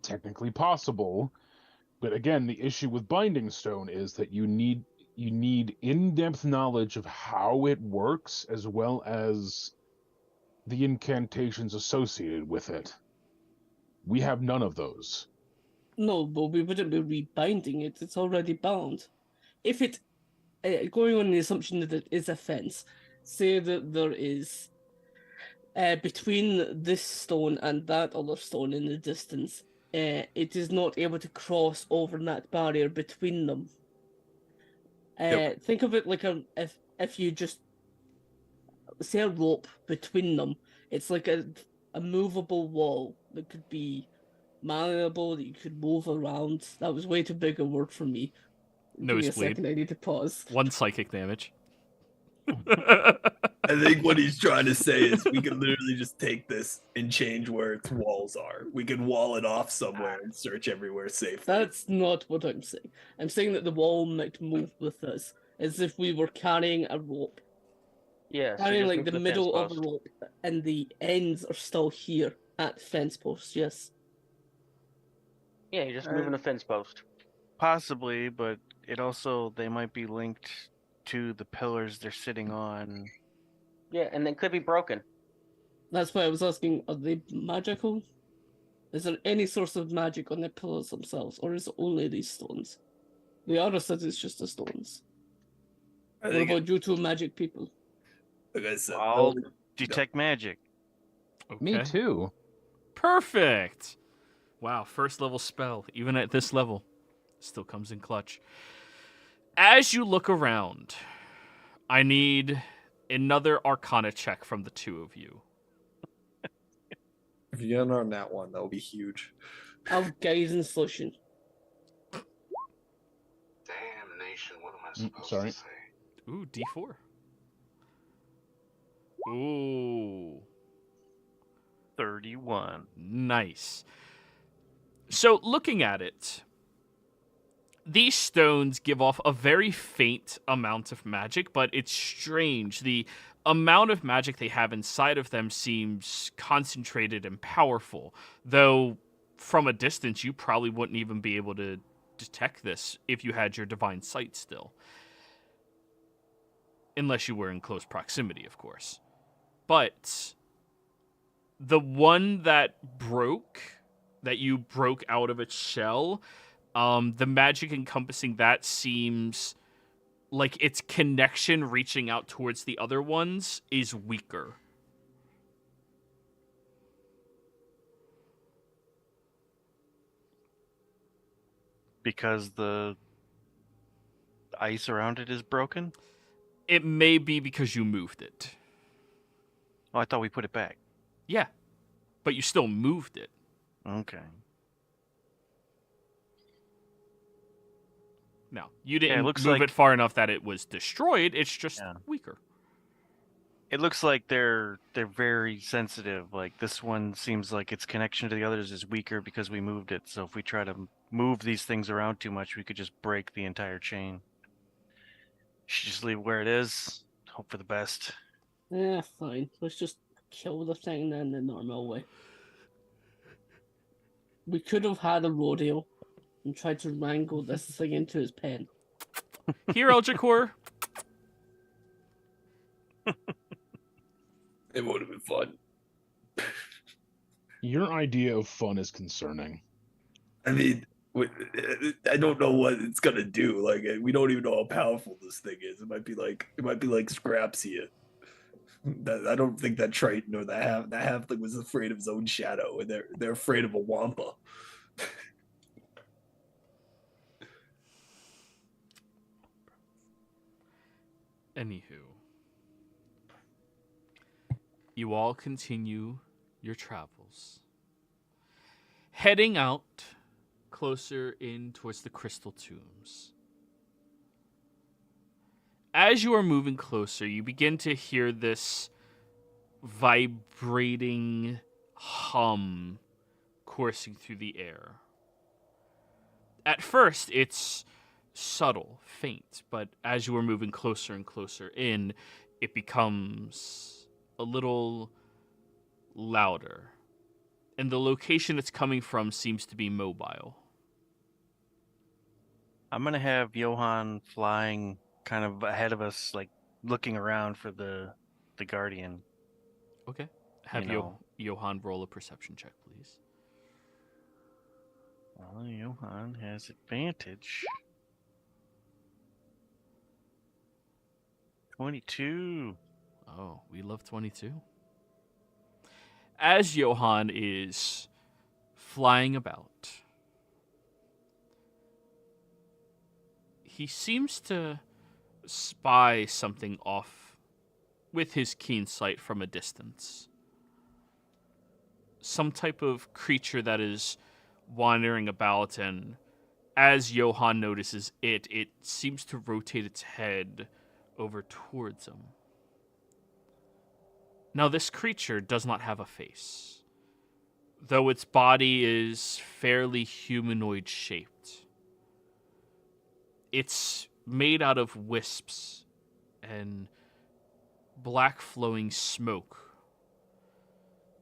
Technically possible, but again, the issue with binding stone is that you need in-depth knowledge of how it works as well as the incantations associated with it. We have none of those. No, but we wouldn't be rebinding it. It's already bound. If it, going on the assumption that it is a fence, say that there is, between this stone and that other stone in the distance, it is not able to cross over that barrier between them. Yep. Think of it like if you just say a rope between them. It's like a movable wall that could be malleable, that you could move around. That was way too big a word for me. Give me a Nosebleed. second, I need to pause. 1 psychic damage. I think what he's trying to say is we can literally just take this and change where its walls are. We can wall it off somewhere and search everywhere safely. That's not what I'm saying. I'm saying that the wall might move with us, as if we were carrying a rope. Yeah, so Carrying just like move the fence middle of a post. rope, and the ends are still here at fence posts, yes. Yeah, you're just moving the fence post. Possibly, but it also they might be linked to the pillars they're sitting on. Yeah, and they could be broken. That's why I was asking, are they magical? Is there any source of magic on the pillars themselves, or is it only these stones? The other says it's just the stones. I What think, about you two magic people? like I said, I'll detect magic. Me Okay. too. Perfect. Wow, first level spell, even at this level, still comes in clutch. As you look around, I need another Arcana check from the two of you. If you get on that one, that'll be huge. I'll guide and solution. Damnation, what am I supposed sorry. to say? Ooh, D4. Ooh, 31. nice. So, looking at it, these stones give off a very faint amount of magic, but it's strange. The amount of magic they have inside of them seems concentrated and powerful, though from a distance you probably wouldn't even be able to detect this if you had your divine sight still. Unless you were in close proximity, of course. But the one that you broke out of its shell, the magic encompassing that seems like its connection reaching out towards the other ones is weaker. Because the ice around it is broken? It may be because you moved it. Oh, I thought we put it back. Yeah, but you still moved it. Okay. No, you didn't looks move like- it far enough that it was destroyed. It's just Yeah. weaker. It looks like they're very sensitive. Like this one seems like its connection to the others is weaker because we moved it. So if we try to move these things around too much, we could just break the entire chain. Should just leave it where it is. Hope for the best. Yeah, fine. Let's just kill the thing then the normal way. We could have had a rodeo and tried to wrangle this thing into his pen. Here, Eljakor. It would have been fun. Your idea of fun is concerning. I mean, I don't know what it's gonna do. Like, we don't even know how powerful this thing is. It might be like Scrapsia. I don't think that Triton or that halfling was afraid of his own shadow, and they're afraid of a Wampa. Anywho, you all continue your travels, heading out closer in towards the crystal tombs. As you are moving closer, you begin to hear this vibrating hum coursing through the air. At first, it's subtle, faint, but as you are moving closer and closer in, it becomes a little louder. And the location it's coming from seems to be mobile. I'm going to have Johan flying kind of ahead of us, like looking around for the Guardian. Okay. Have You know. Johan roll a perception check, please. Well, Johann has advantage. 22. Oh, we love 22. As Johann is flying about, he seems to spy something off with his keen sight from a distance. Some type of creature that is wandering about, and as Johann notices it, it seems to rotate its head over towards him. Now, this creature does not have a face, though its body is fairly humanoid shaped. It's made out of wisps and black flowing smoke.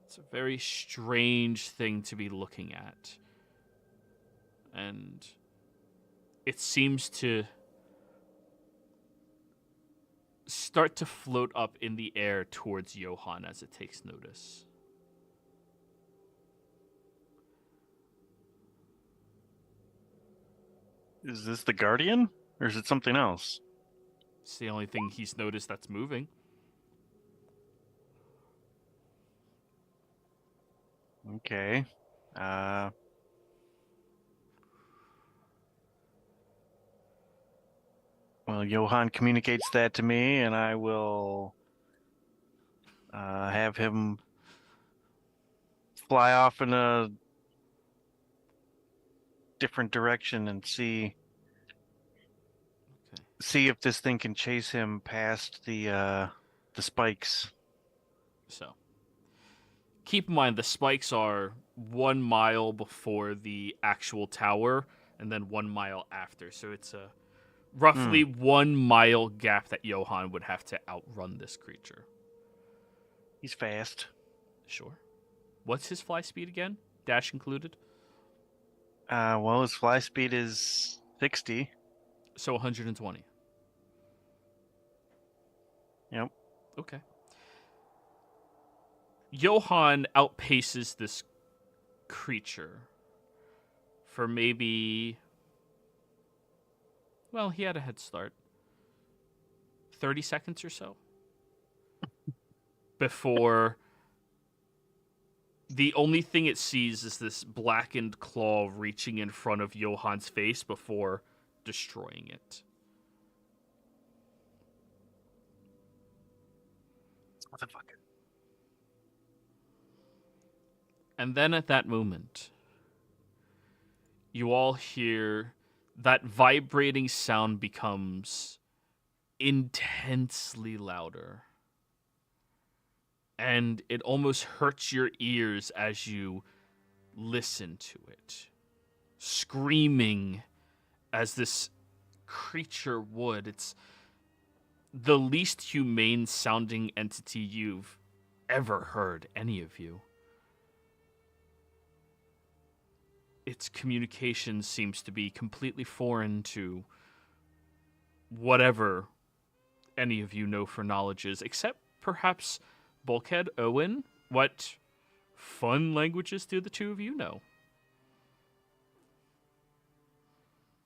It's a very strange thing to be looking at. And it seems to start to float up in the air towards Johann as it takes notice. Is this the Guardian? Or is it something else? It's the only thing he's noticed that's moving. Okay. Well, Johann communicates that to me, and I will have him fly off in a different direction and see if this thing can chase him past the spikes. So, keep in mind the spikes are 1 mile before the actual tower, and then 1 mile after. So it's a roughly 1 mile gap that Johann would have to outrun this creature. He's fast. Sure. What's his fly speed again? Dash included? Well, his fly speed is 60. So 120. Yep. Okay. Johann outpaces this creature for maybe... Well, he had a head start. 30 seconds or so. Before the only thing it sees is this blackened claw reaching in front of Johann's face before destroying it. Motherfucker. And then at that moment, you all hear that vibrating sound becomes intensely louder. And it almost hurts your ears as you listen to it. Screaming as this creature would. It's the least humane sounding entity you've ever heard, any of you. Its communication seems to be completely foreign to whatever any of you know for knowledge is, except perhaps Bulkhead, Owen. What fun languages do the two of you know?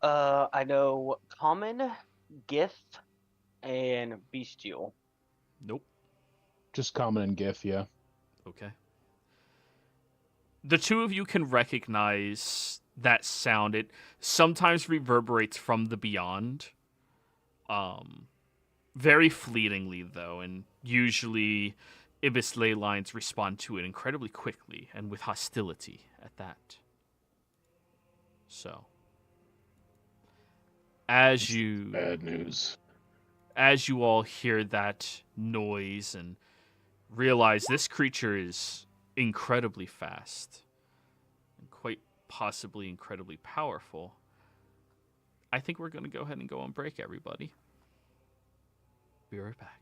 I know Common, Gith, and Bestial. Nope. Just common and GIF, yeah. Okay. The two of you can recognize that sound. It sometimes reverberates from the beyond. Very fleetingly, though, and usually Ibis ley lines respond to it incredibly quickly and with hostility at that. So, as you... Bad news. As you all hear that noise and realize this creature is incredibly fast and quite possibly incredibly powerful, I think we're going to go ahead and go on break, everybody. Be right back.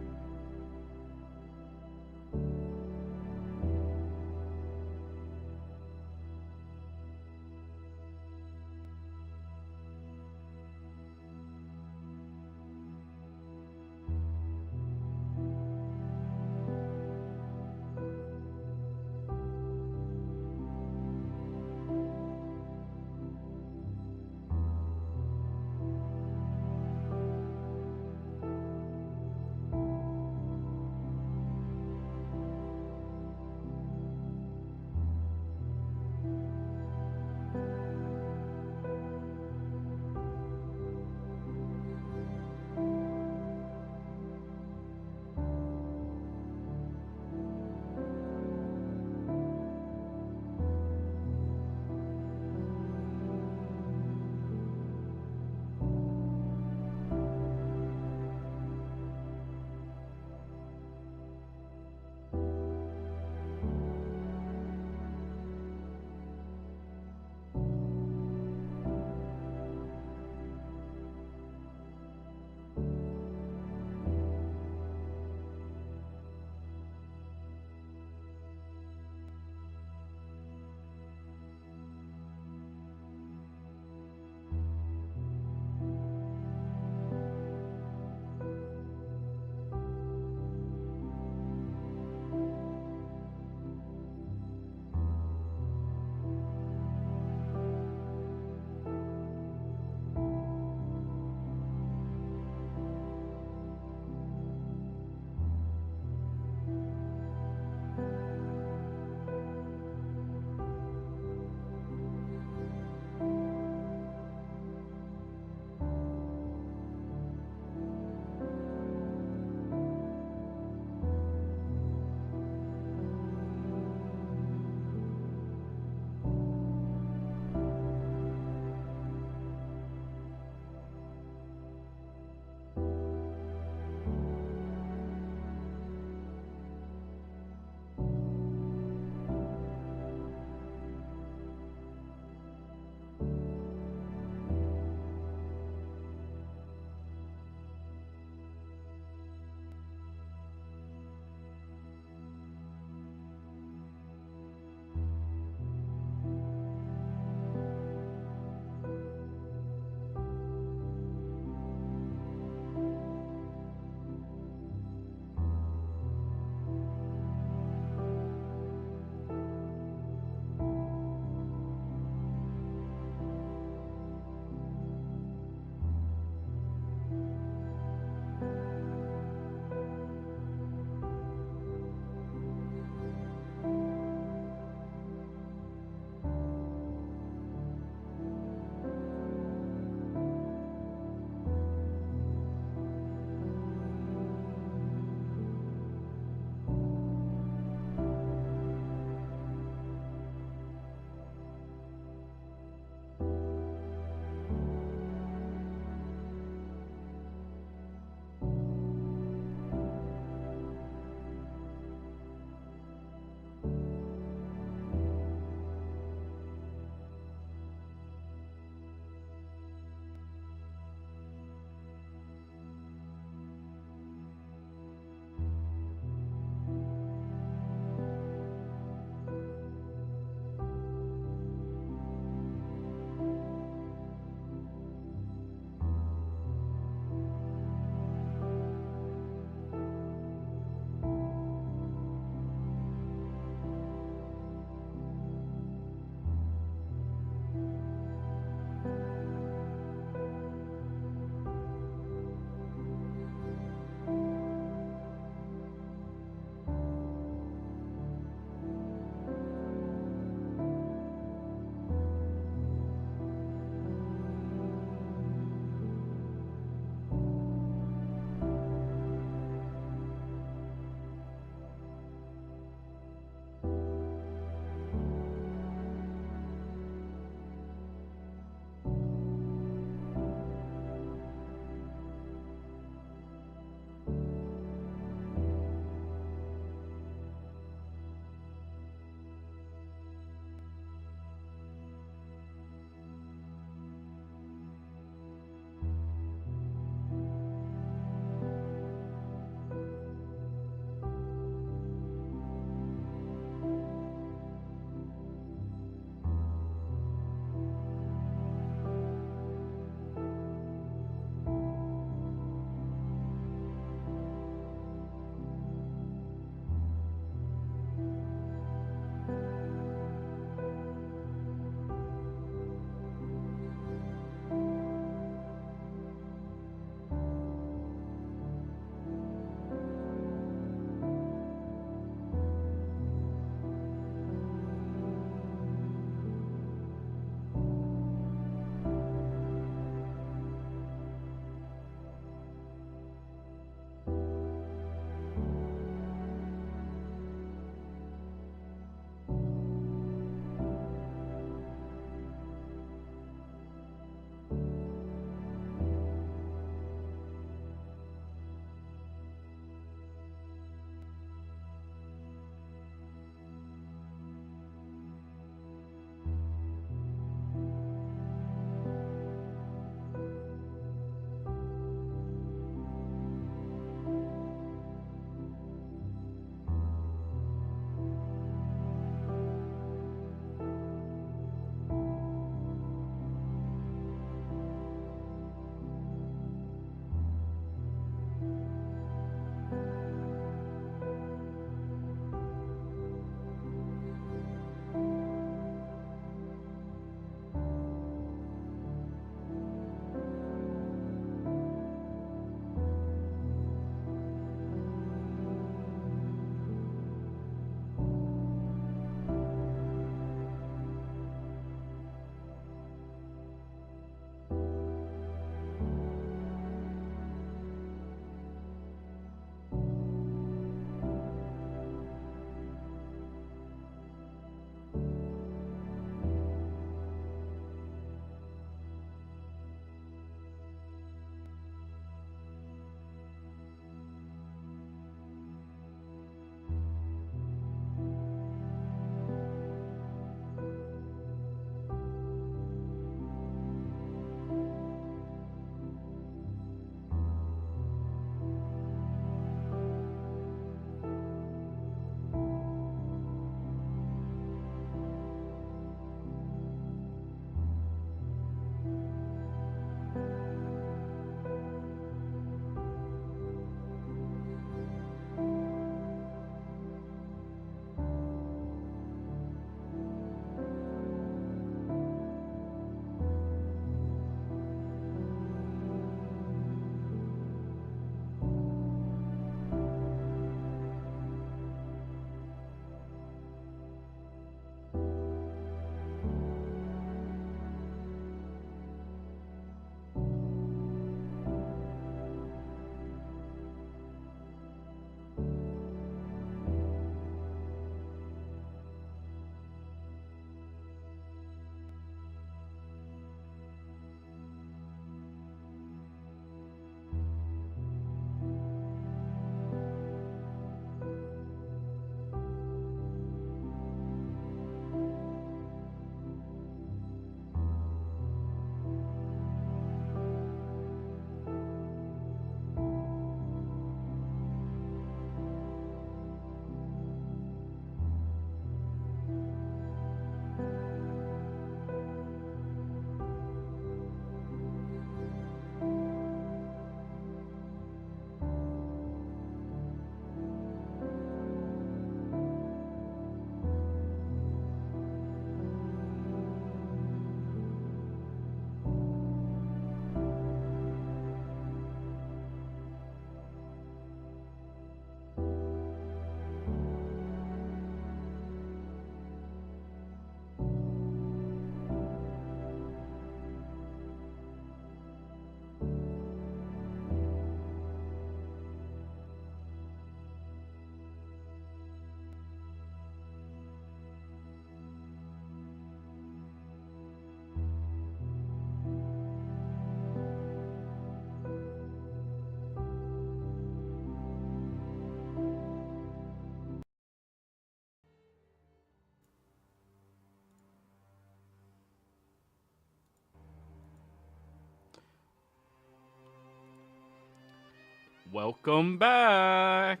Welcome back.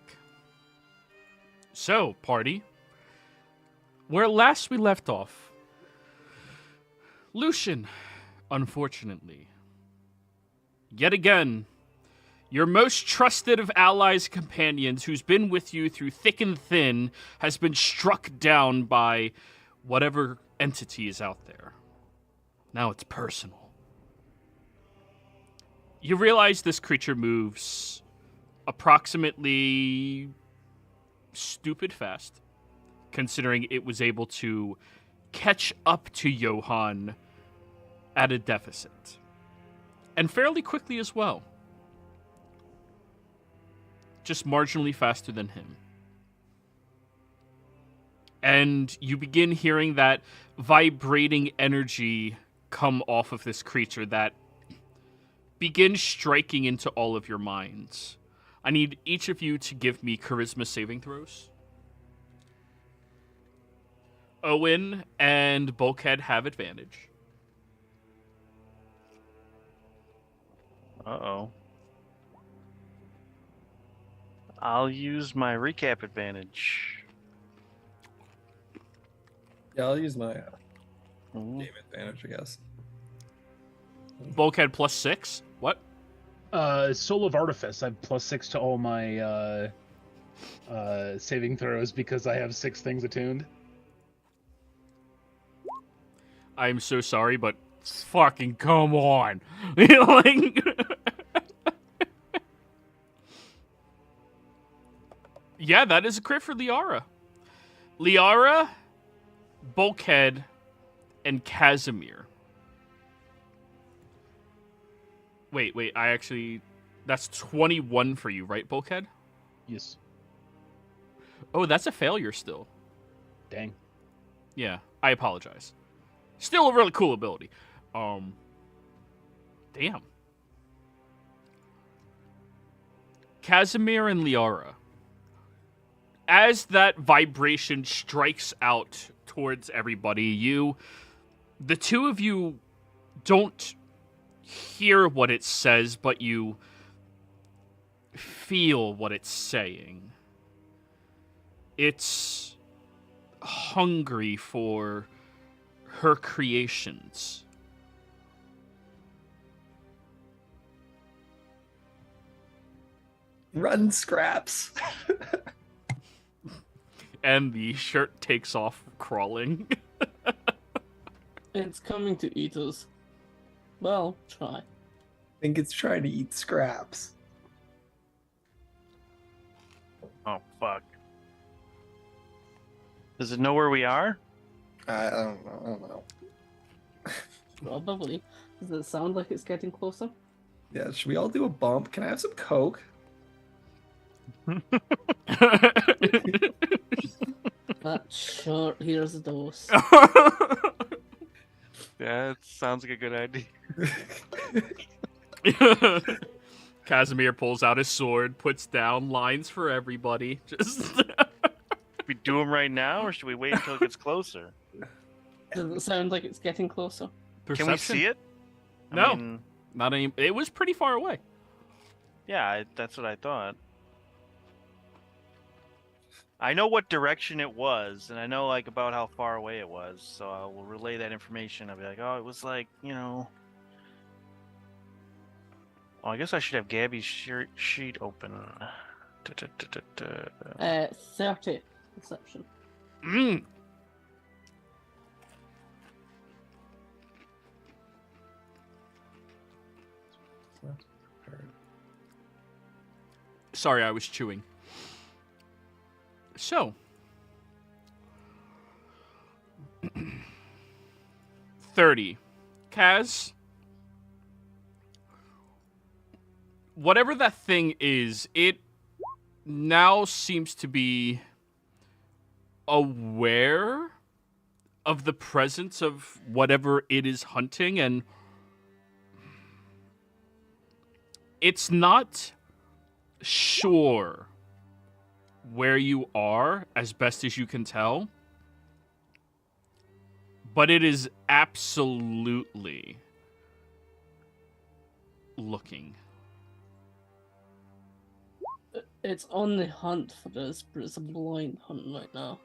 So, party, where last we left off, Lucian, unfortunately, yet again, your most trusted of allies and companions who's been with you through thick and thin has been struck down by whatever entity is out there. Now it's personal. You realize this creature moves approximately stupid fast, considering it was able to catch up to Johann at a deficit. And fairly quickly as well. Just marginally faster than him. And you begin hearing that vibrating energy come off of this creature that begins striking into all of your minds. I need each of you to give me charisma saving throws. Owen and Bulkhead have advantage. Uh-oh. I'll use my recap advantage. Yeah, I'll use my Ooh. game advantage, I guess. Bulkhead +6. What? Soul of Artifice. I have +6 to all my saving throws because I have 6 things attuned. I'm so sorry, but fucking come on. Like, yeah, that is a crit for Liara. Liara, Bulkhead, and Casimir. Wait, that's 21 for you, right, Bulkhead? Yes. Oh, that's a failure still. Dang. Yeah, I apologize. Still a really cool ability. Damn. Casimir and Liara. As that vibration strikes out towards everybody, the two of you don't hear what it says, but you feel what it's saying. It's hungry for her creations. Run, Scraps! And the shirt takes off crawling. It's coming to eat us. Well, try. I think it's trying to eat Scraps. Oh, fuck. Does it know where we are? I don't know. Probably. Does it sound like it's getting closer? Yeah, should we all do a bump? Can I have some Coke? That sure, here's a dose. That sounds like a good idea. Casimir pulls out his sword, puts down lines for everybody. Just Should we do them right now, or should we wait until it gets closer? Does it sound like it's getting closer? Can we see it? No. I mean, Not any. It was pretty far away. yeah, that's what I thought. I know what direction it was, and I know like about how far away it was, so I will relay that information. I'll be like, oh, it was like, Oh, I guess I should have Gabby's sheet open. 30 perception. Mm. Sorry, I was chewing. So, 30. Kaz, whatever that thing is, it now seems to be aware of the presence of whatever it is hunting, and it's not sure where you are as best as you can tell, but it is absolutely looking. It's on the hunt for this, but it's a blind hunt right now.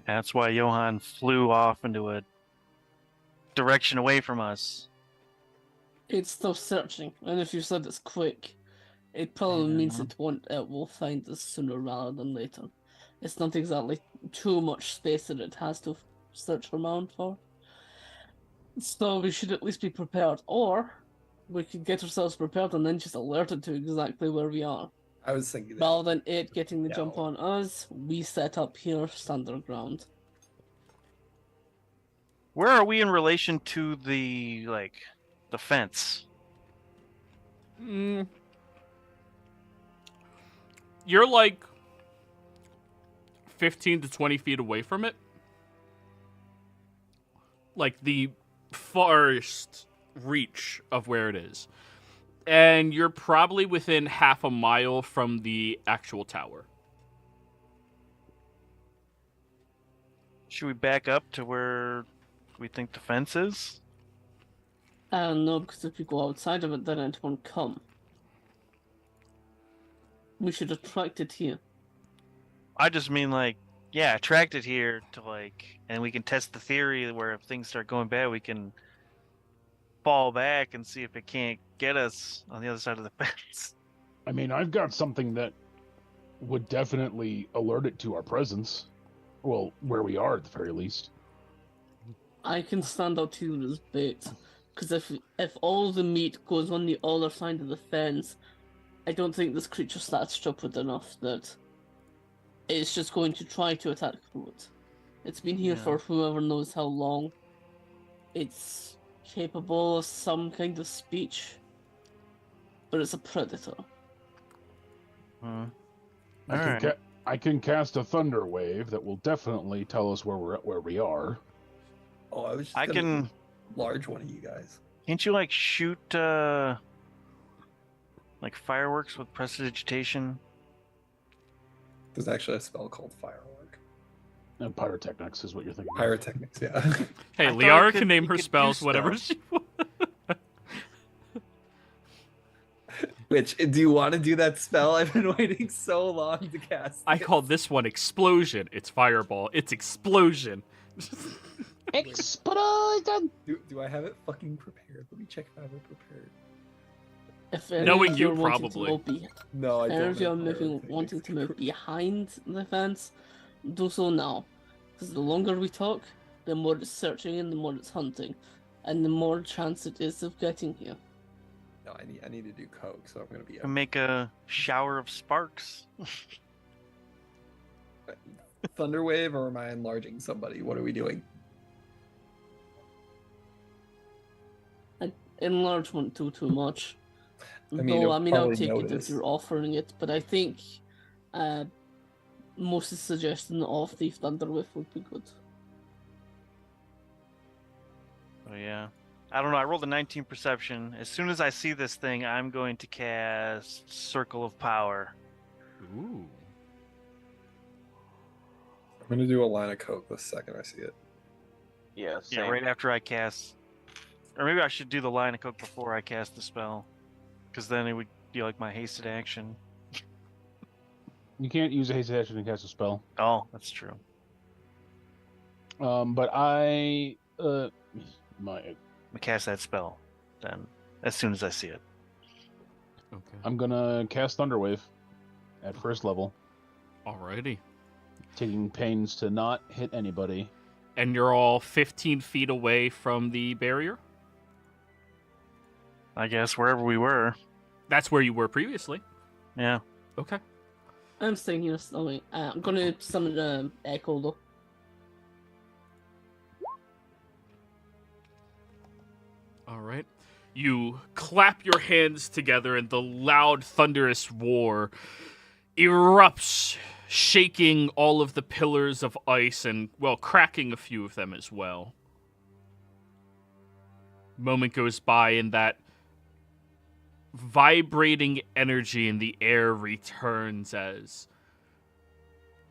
That's why Johann flew off into a direction away from us. It's still searching, and if you said it's quick, it probably means Yeah. it will find us sooner rather than later. It's not exactly too much space that it has to search around for. So we should at least be prepared, or we could get ourselves prepared and then just alert it to exactly where we are. I was thinking that. Rather than it getting the jump No. on us, we set up here, stand our ground. Where are we in relation to the fence? You're like 15 to 20 feet away from it. Like the farthest reach of where it is. And you're probably within half a mile from the actual tower. Should we back up to where we think the fence is? I don't know, because if we go outside of it, then it won't come. We should attract it here. I just mean attract it here to and we can test the theory where if things start going bad, we can fall back and see if it can't get us on the other side of the fence. I mean, I've got something that would definitely alert it to our presence. Well, where we are at the very least. I can stand out here as bait, because if all the meat goes on the other side of the fence, I don't think this creature's that stupid enough that it's just going to try to attack through it. It's been here for whoever knows how long. It's capable of some kind of speech, but it's a predator. I can cast a thunder wave that will definitely tell us where we are. Oh, I was just I gonna can. large one of you guys. Can't you shoot fireworks with prestidigitation? There's actually a spell called Firework. And pyrotechnics is what you're thinking. Pyrotechnics, yeah. Hey, I thought Liara you can could- name you her could do spells whatever stuff. she wants. Which, do you want to do that spell? I've been waiting so long to cast I it. call this one Explosion. It's Fireball. It's Explosion. Explosion! Do I have it fucking prepared? Let me check if I have it prepared. If any Knowing of you, are wanting to probably. move No, I any don't. of you are have moving, wanting to move behind the fence, do so now. Because the longer we talk, the more it's searching and the more it's hunting. And the more chance it is of getting here. No, I need to do coke, so I'm gonna be. And make a shower of sparks. Thunderwave, or am I enlarging somebody? What are we doing? Enlarge won't do too much. I mean, Though, it'll I'll probably take it notice. if you're offering it, but I think most suggestion of the Thunderwave would be good. Oh yeah. I don't know. I rolled a 19 perception. As soon as I see this thing, I'm going to cast Circle of Power. Ooh. I'm gonna do a line of coke the second I see it. Yeah, same. Yeah, right after I cast. Or maybe I should do the line of coke before I cast the spell. Because then it would be like my hasted action. You can't use a haste action to cast a spell. Oh, that's true. But I Cast that spell then as soon as I see it. Okay. I'm gonna cast Thunderwave at first level, Alrighty. taking pains to not hit anybody. And you're all 15 feet away from the barrier? I guess wherever we were. That's where you were previously. Yeah. Okay. I'm staying here slowly. I'm gonna summon Echo though. All right. You clap your hands together, and the loud, thunderous roar erupts, shaking all of the pillars of ice and, well, cracking a few of them as well. Moment goes by, and that vibrating energy in the air returns as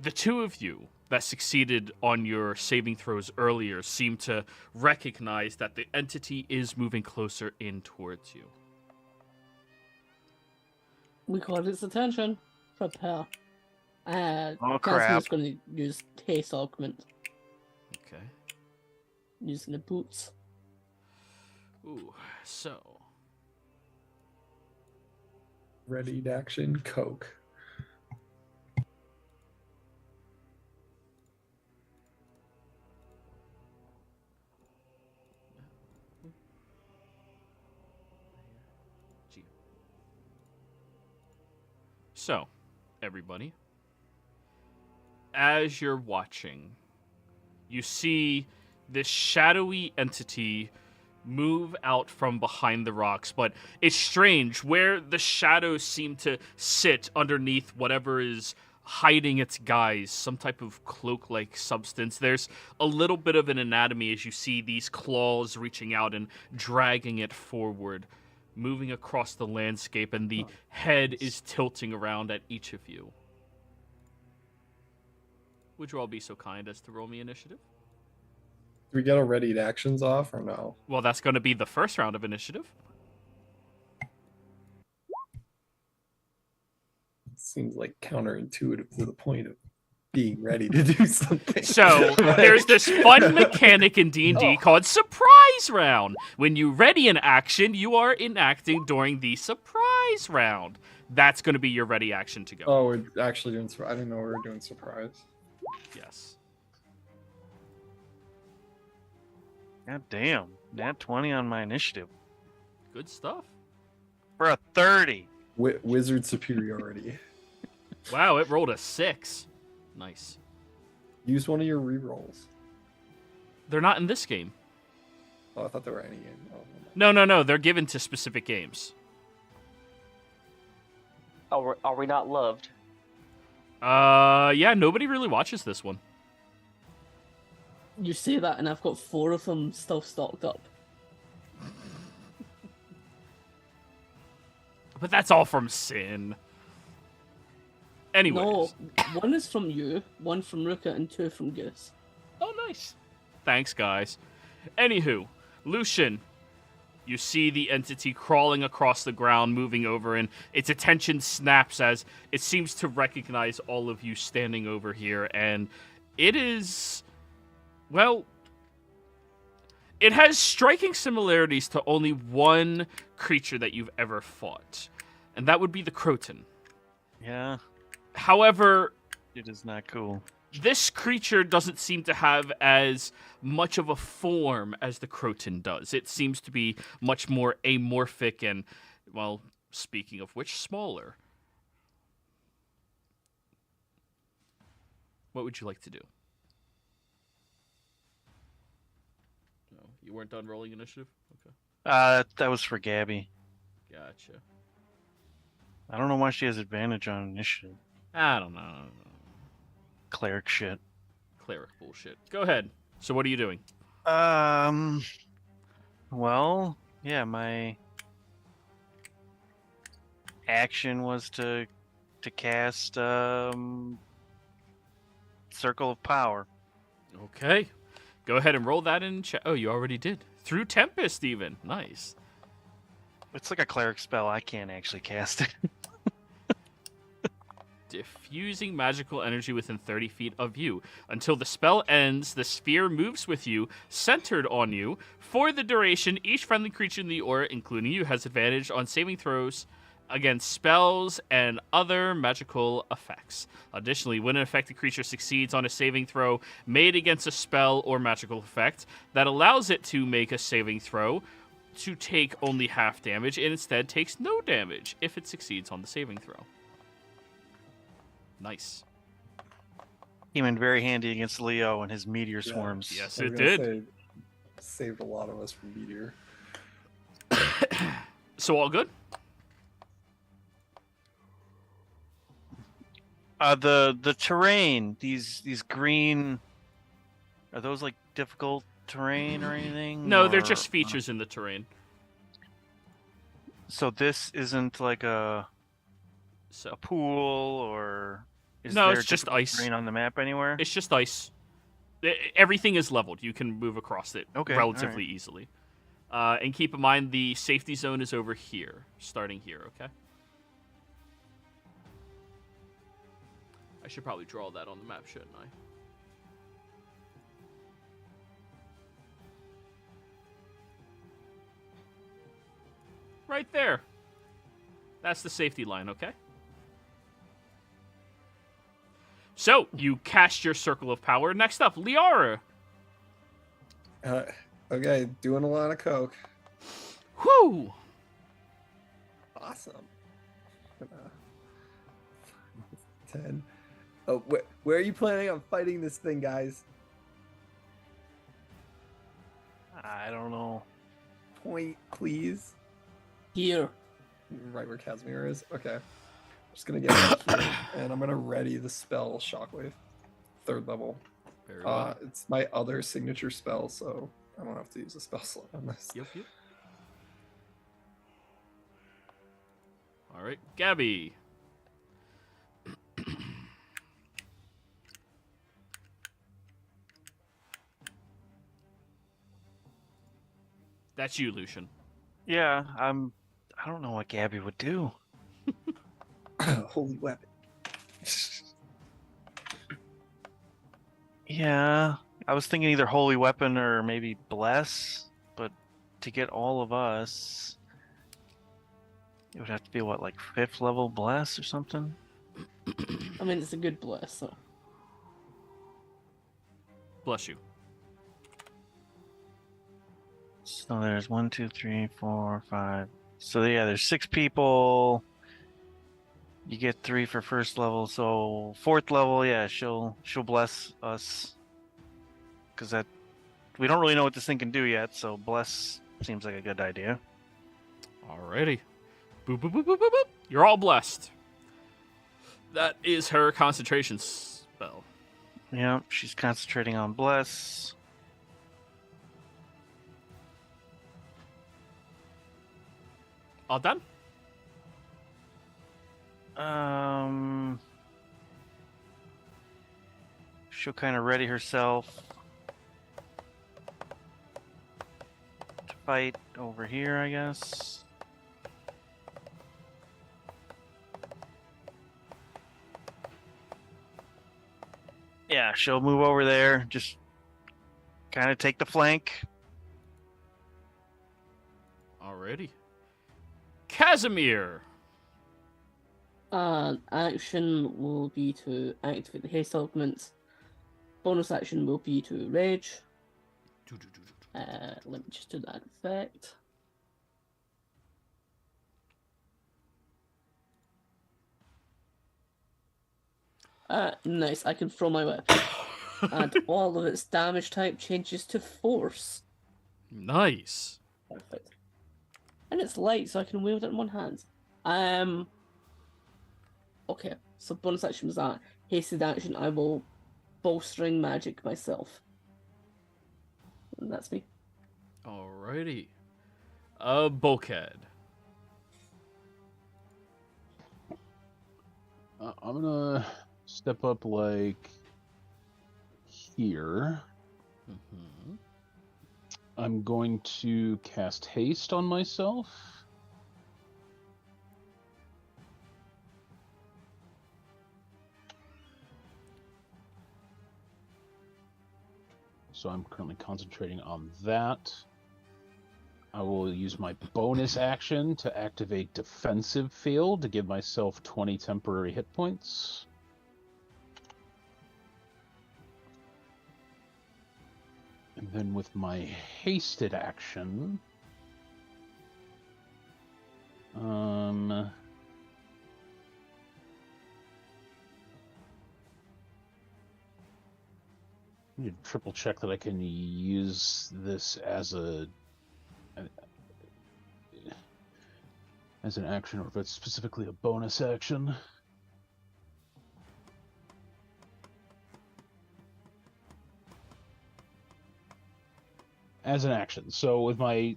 the two of you that succeeded on your saving throws earlier seem to recognize that the entity is moving closer in towards you. We caught its attention. Prepare. Oh, Casimir's crap. going to use haste augment Okay. using the boots. Ooh, so. Ready to action, Coke. So, everybody, as you're watching, you see this shadowy entity move out from behind the rocks, but it's strange where the shadows seem to sit underneath whatever is hiding its guise, some type of cloak-like substance. There's a little bit of an anatomy as you see these claws reaching out and dragging it forward, moving across the landscape, and the head is tilting around at each of you. Would you all be so kind as to roll me initiative? Do we get our ready to actions off or no? Well, that's going to be the first round of initiative. Seems like counterintuitive to the point of being ready to do something. So, there's this fun mechanic in D&D called Surprise Round. When you ready an action, you are enacting during the Surprise Round. That's going to be your ready action to go. Oh, we're actually doing. I didn't know we were doing surprise. Yes. God damn. Nat 20 on my initiative. Good stuff. For a 30. Wizard superiority. Wow, it rolled a 6. Nice. Use one of your rerolls. They're not in this game. Oh, I thought they were any game. Oh, No. They're given to specific games. Are we not loved? Yeah, nobody really watches this one. You say that, and I've got 4 of them still stocked up. But that's all from Sin. Anyways. No, 1 is from you, 1 from Ruka, and 2 from Goose. Oh, nice. Thanks, guys. Anywho, Lucian, you see the entity crawling across the ground, moving over, and its attention snaps as it seems to recognize all of you standing over here, and it is, well, it has striking similarities to only one creature that you've ever fought, and that would be the Croton. Yeah, However, it is not cool. this creature doesn't seem to have as much of a form as the Croton does. It seems to be much more amorphic and, well, speaking of which, smaller. What would you like to do? No, you weren't done rolling initiative? Okay. That was for Gabby. Gotcha. I don't know why she has advantage on initiative. I don't know. Cleric shit. Cleric bullshit. Go ahead. So what are you doing? Well, yeah, my action was to cast Circle of Power. Okay. Go ahead and roll that in chat. Oh, you already did. Through Tempest, even. Nice. It's like a cleric spell. I can't actually cast it. Diffusing magical energy within 30 feet of you. Until the spell ends, the sphere moves with you, centered on you. For the duration, each friendly creature in the aura, including you, has advantage on saving throws against spells and other magical effects. Additionally, when an affected creature succeeds on a saving throw made against a spell or magical effect that allows it to make a saving throw to take only half damage, it instead takes no damage if it succeeds on the saving throw. Nice. Came in very handy against Leo and his meteor swarms. Yes, I was it gonna did. say, saved a lot of us from meteor. So all good? The terrain, these green, are those like difficult terrain or anything? No, they're or- just features in the terrain. So this isn't like a So pool or is No, there it's just difficult ice. terrain on the map anywhere? it's just ice. Everything is leveled. You can move across it Okay, relatively easily. And keep in mind the safety zone is over here, starting here, okay? I should probably draw that on the map, shouldn't I? Right there. That's the safety line, okay? So, you cast your circle of power. Next up, Liara. Okay, doing a lot of coke. Whew! Awesome. 10. Oh, where are you planning on fighting this thing, guys? I don't know. Point, please. Here. Right where Casimir is. Okay. I'm just gonna get back here, and I'm gonna ready the spell Shockwave, 3rd level. Very well. It's my other signature spell, so I don't have to use a spell slot on this. Yep. All right, Gabby. That's you, Lucian. Yeah, I don't know what Gabby would do. Holy weapon. Yeah, I was thinking either Holy Weapon or maybe Bless, but to get all of us, it would have to be what, like 5th level Bless or something? I mean, it's a good bless, so. Bless you. So there's 1, 2, 3, 4, 5. So yeah, there's 6 people. You get 3 for 1st level, so 4th level, yeah, she'll bless us. Because that we don't really know what this thing can do yet, so bless seems like a good idea. Alrighty. Boop, boop, boop, boop, boop, boop. You're all blessed. That is her concentration spell. Yeah, she's concentrating on bless. All done? She'll kind of ready herself to fight over here, I guess. Yeah, she'll move over there, just kind of take the flank. Alrighty. Casimir. Action will be to activate the haste elements. Bonus action will be to rage. Let me just do that effect. Nice. I can throw my weapon. And all of its damage type changes to force. Nice. Perfect. And it's light, so I can wield it in one hand. Okay, so bonus action was that. Hasted action, I will bolstering magic myself. And that's me. Alrighty. Bulkhead. I'm gonna step up like here. Mm-hmm. I'm going to cast haste on myself. So I'm currently concentrating on that. I will use my bonus action to activate defensive field to give myself 20 temporary hit points. And then with my hasted action, I need to triple check that I can use this as an action, or if it's specifically a bonus action. As an action. So with my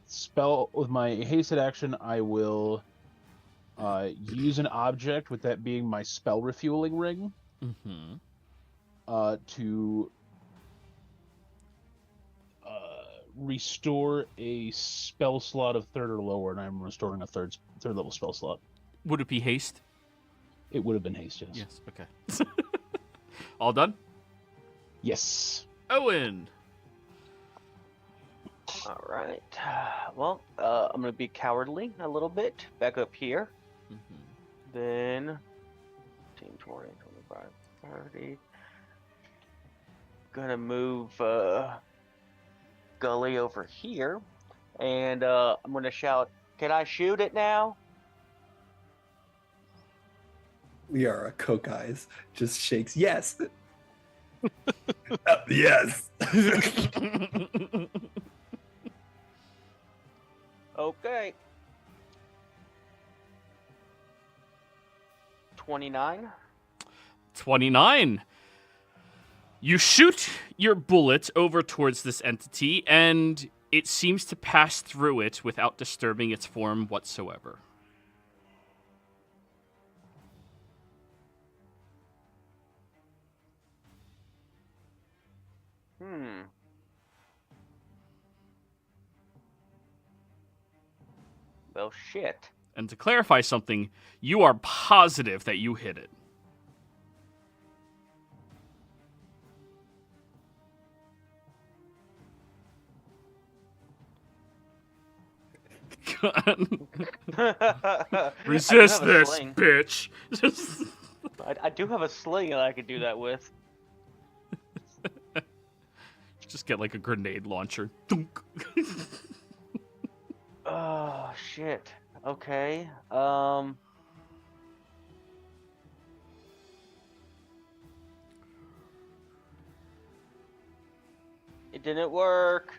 hasted action, I will use an object, with that being my spell refueling ring, to restore a spell slot of 3rd or lower, and I'm restoring a third level spell slot. Would it be haste? It would have been haste, yes. Yes, okay. All done? Yes. Owen. All right. Well, I'm gonna be cowardly a little bit. Back up here. Then 15, 20, 25, 30. Gonna move Gully over here. And I'm gonna shout, "Can I shoot it now?" Liara, Coke Eyes, just shakes. Yes. Yes. Okay. 29. 29. You shoot your bullet over towards this entity, and it seems to pass through it without disturbing its form whatsoever. Well, shit. And to clarify something, you are positive that you hit it. Resist this, sling. bitch. I do have a sling that I could do that with. Just get like a grenade launcher. Dunk. Oh, shit. Okay. It didn't work.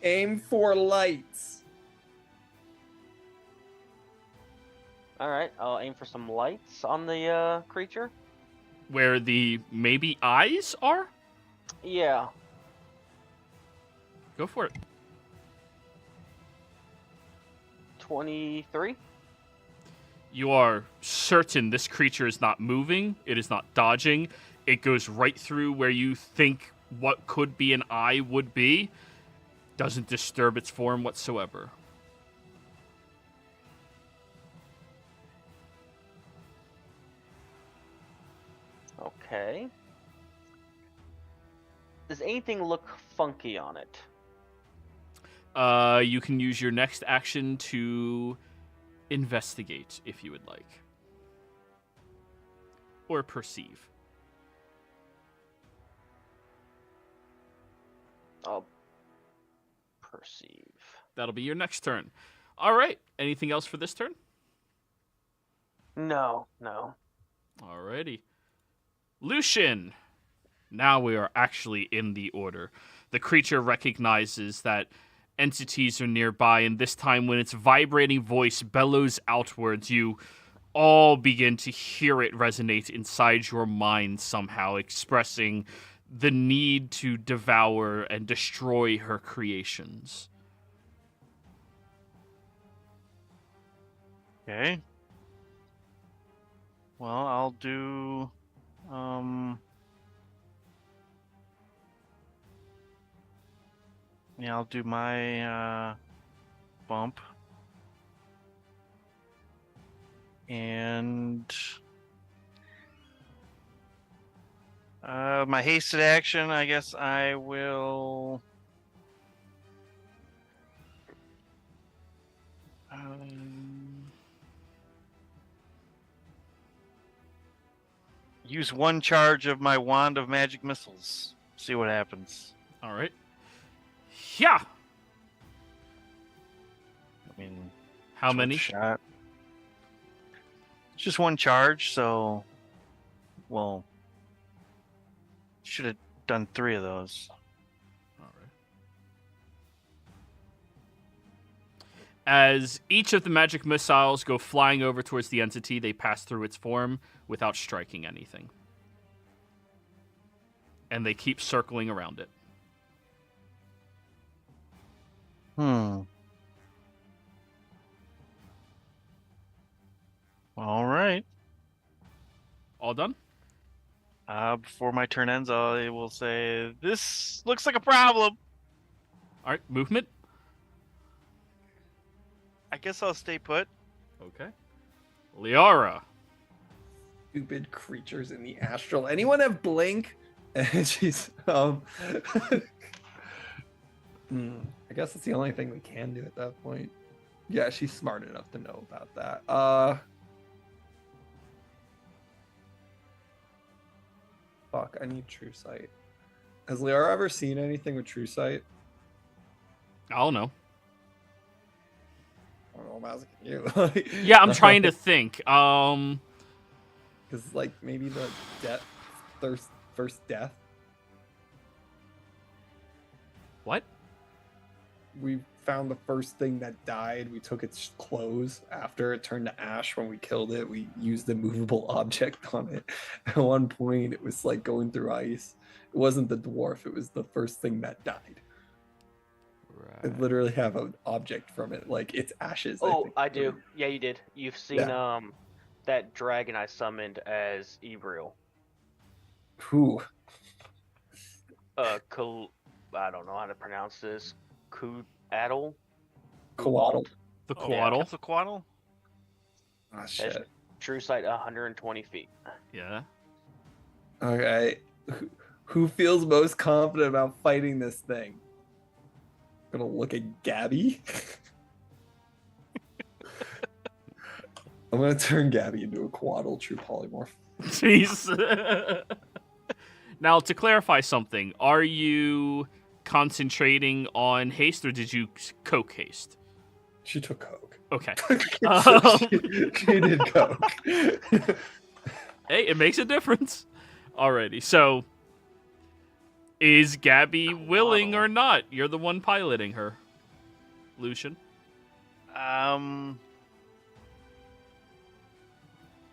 Aim for lights. All right, I'll aim for some lights on the creature. Where the maybe eyes are? Yeah. Go for it. 23. You are certain this creature is not moving. It is not dodging. It goes right through where you think what could be an eye would be. Doesn't disturb its form whatsoever. Okay. Does anything look funky on it? You can use your next action to investigate if you would like. Or perceive. I'll perceive. That'll be your next turn. All right. Anything else for this turn? No. Alrighty. Lucian. Now we are actually in the order. The creature recognizes that entities are nearby, and this time when its vibrating voice bellows outwards, you all begin to hear it resonate inside your mind somehow, expressing the need to devour and destroy her creations. Okay. Well, I'll do yeah, I'll do my bump. And my hasted action, I guess I will use one charge of my wand of magic missiles. See what happens. All right. Yeah. I mean, How it's one many? shot. It's just one charge, so well, should have done 3 of those. All right. As each of the magic missiles go flying over towards the entity, they pass through its form without striking anything. And they keep circling around it. All right. All done? Before my turn ends, I will say, this looks like a problem. All right, movement. I guess I'll stay put. Okay. Liara. stupid creatures in the astral. Anyone have blink? And she's I guess it's the only thing we can do at that point. Yeah, she's smart enough to know about that. Fuck, I need true sight. Has Liara ever seen anything with true sight? I don't know. I don't know, I'm asking you. Yeah, I'm trying to think. Because, like, maybe the first death. What? We found the first thing that died. We took its clothes after it turned to ash. When we killed it, we used a movable object on it. At one point, it was like going through ice. It wasn't the dwarf. It was the first thing that died. I Right. literally have an object from it, like its ashes. Oh, think. I do. Yeah, you did. You've seen that dragon I summoned as Ebriel. Who? I don't know how to pronounce this. Kuadal? Coatl. The Oh, Quaddle. Quetzalcoatl? Ah, shit. True sight 120 feet. Yeah. Okay. Who feels most confident about fighting this thing? Gonna look at Gabby. I'm gonna turn Gabby into a Quaddle true polymorph. Jeez. Now, to clarify something, are you concentrating on haste or did you coke haste? She took coke. Okay. She did coke. Hey, it makes a difference. Alrighty, so is Gabby willing or not? You're the one piloting her, Lucian.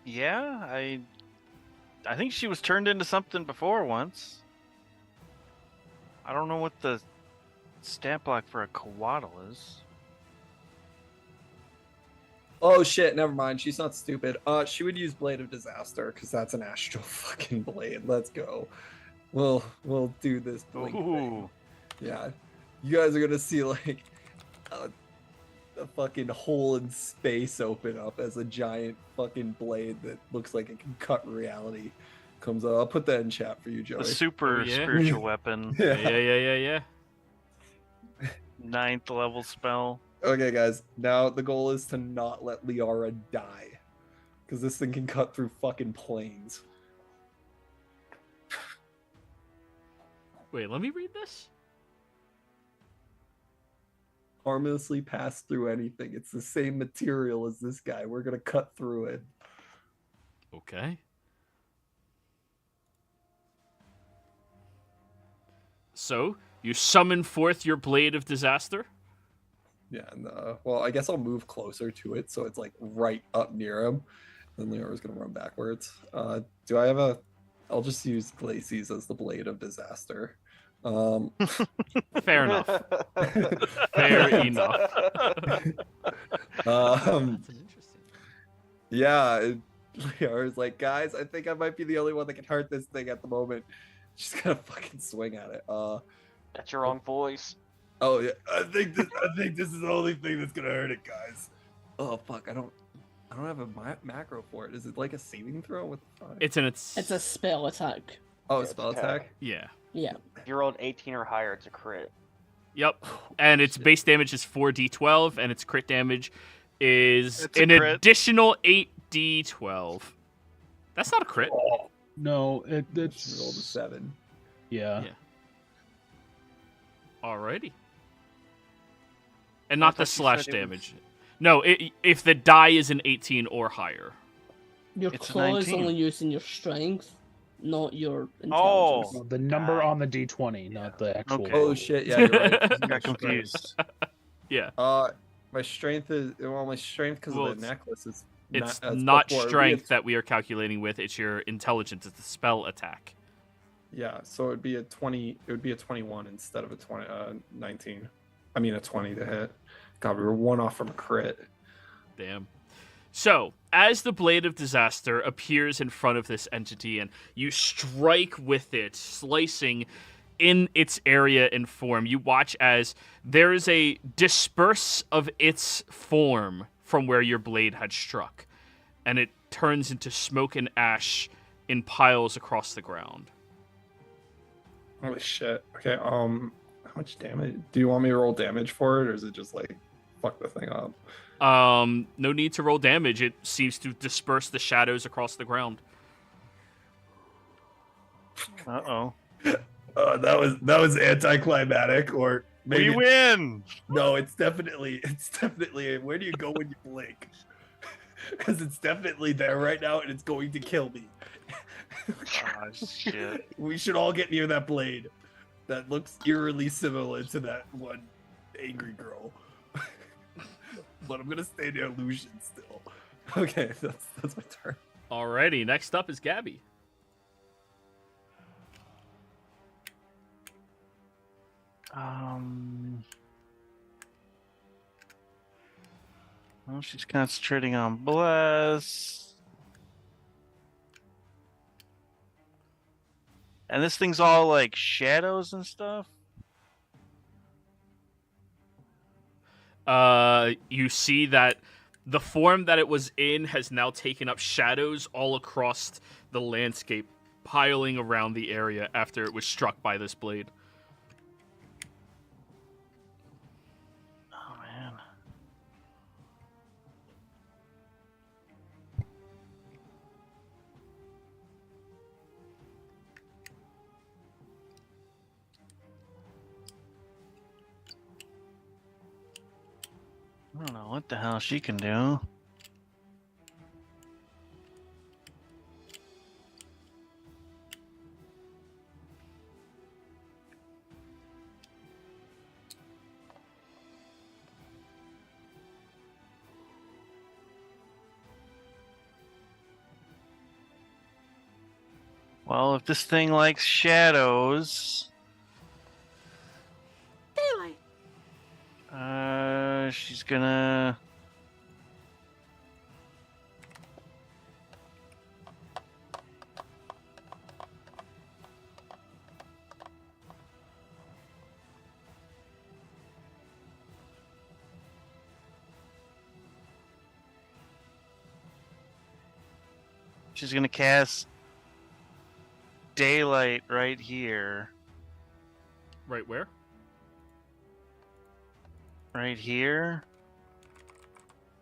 Yeah, I think she was turned into something before once. I don't know what the stat block for a Coatl is. Oh shit, never mind. She's not stupid. She would use Blade of Disaster because that's an astral fucking blade. Let's go. We'll do this blink thing. Yeah. You guys are gonna see like a fucking hole in space open up as a giant fucking blade that looks like it can cut reality comes out. I'll put that in chat for you, Joey. The super Oh, yeah? spiritual weapon. Yeah. 9th level spell. Okay, guys. Now the goal is to not let Liara die, because this thing can cut through fucking planes. Wait, let me read this. Harmlessly pass through anything. It's the same material as this guy. We're gonna cut through it. Okay. So, you summon forth your Blade of Disaster? Yeah, and well, I guess I'll move closer to it so it's like right up near him. Then Liara's gonna run backwards. Do I have a? I'll just use Glacies as the Blade of Disaster. Fair enough. Fair enough. That's an interesting. Yeah, Liara's like, guys, I think I might be the only one that can hurt this thing at the moment. She's gonna fucking swing at it. That's your wrong voice. Oh yeah, I think this is the only thing that's gonna hurt it, guys. Oh fuck, I don't have a macro for it. Is it like a saving throw? What the fuck? It's It's a spell attack. Oh, it's spell attack. attack. Yeah. Yeah. If you rolled 18 or higher, it's a crit. Yep. And its base damage is 4d12, and its crit damage is It's a an crit. additional 8d12. That's not a crit. No, She rolled a it's 7. yeah. Yeah. Alrighty. And not the thought you slash said it was- damage. No, if the die is an 18 or higher. Your It's a claw is 19. only using your strength, not your Oh. intelligence. Well, the number on the D20, not the actual. Okay. Oh shit, yeah, you're right. Got confused. Yeah. My strength is my strength because Well, of the necklace is. It's as not before. strength that we are calculating with, it's your intelligence. It's the spell attack. Yeah, so it'd be a 20. It would be a 21 instead of a 19. I mean a 20 to hit. God, we were one off from a crit. Damn. So, as the Blade of Disaster appears in front of this entity and you strike with it, slicing in its area and form, you watch as there is a disperse of its form from where your blade had struck. And it turns into smoke and ash in piles across the ground. Holy shit. Okay, how much damage? Do you want me to roll damage for it, or is it just like fuck the thing up? No need to roll damage. It seems to disperse the shadows across the ground. Uh-oh. That was anticlimactic, or maybe We win! no. It's definitely where do you go when you blink? Because it's definitely there right now, and it's going to kill me. Oh, shit. We should all get near that blade. That looks eerily similar to that one angry girl. But I'm gonna stay near Lucian still. Okay, that's my turn. Alrighty, next up is Gabby. Well, she's concentrating on Bless. And this thing's all like shadows and stuff? You see that the form that it was in has now taken up shadows all across the landscape, piling around the area after it was struck by this blade. Oh, man. I don't know what the hell she can do. Well, if this thing likes shadows, Daylight. she's gonna. She's gonna cast Daylight right here. Right where? Right here.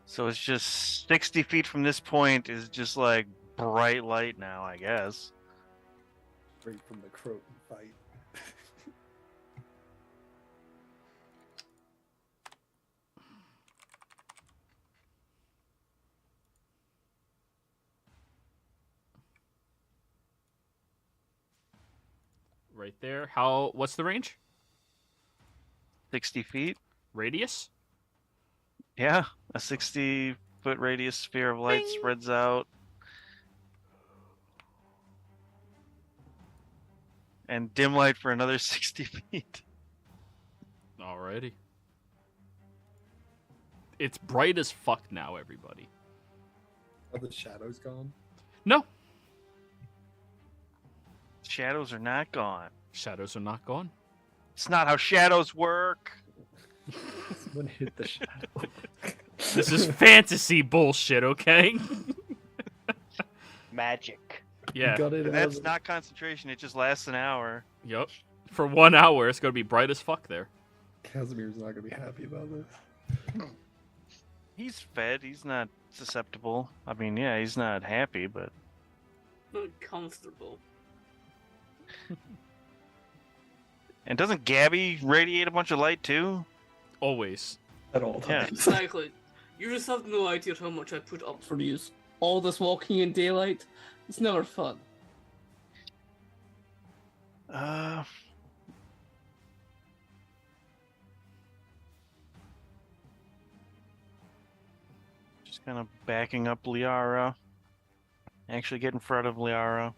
So it's just 60 feet from this point is just like bright light now, I guess. Straight from the Croton fight. Right there. What's the range? 60 feet? Radius? Yeah, a 60-foot radius sphere of light Bing. spreads out. And dim light for another 60 feet. Alrighty. It's bright as fuck now, everybody. Are the shadows gone? No, Shadows are not gone. shadows are not gone. It's not how shadows work. Someone hit the shadow. This is fantasy bullshit, okay? Magic. Yeah. Got it And out that's of- not concentration, it just lasts an hour. Yup. For 1 hour, it's gonna be bright as fuck there. Casimir's not gonna be happy about this. He's fed, he's not susceptible. I mean, yeah, he's not happy, but Not comfortable. and doesn't Gabby radiate a bunch of light too? Always. At all Yeah. times. Exactly. You just have no idea how much I put up for you. All this walking in daylight, it's never fun. Just kind of backing up Liara. Actually get in front of Liara.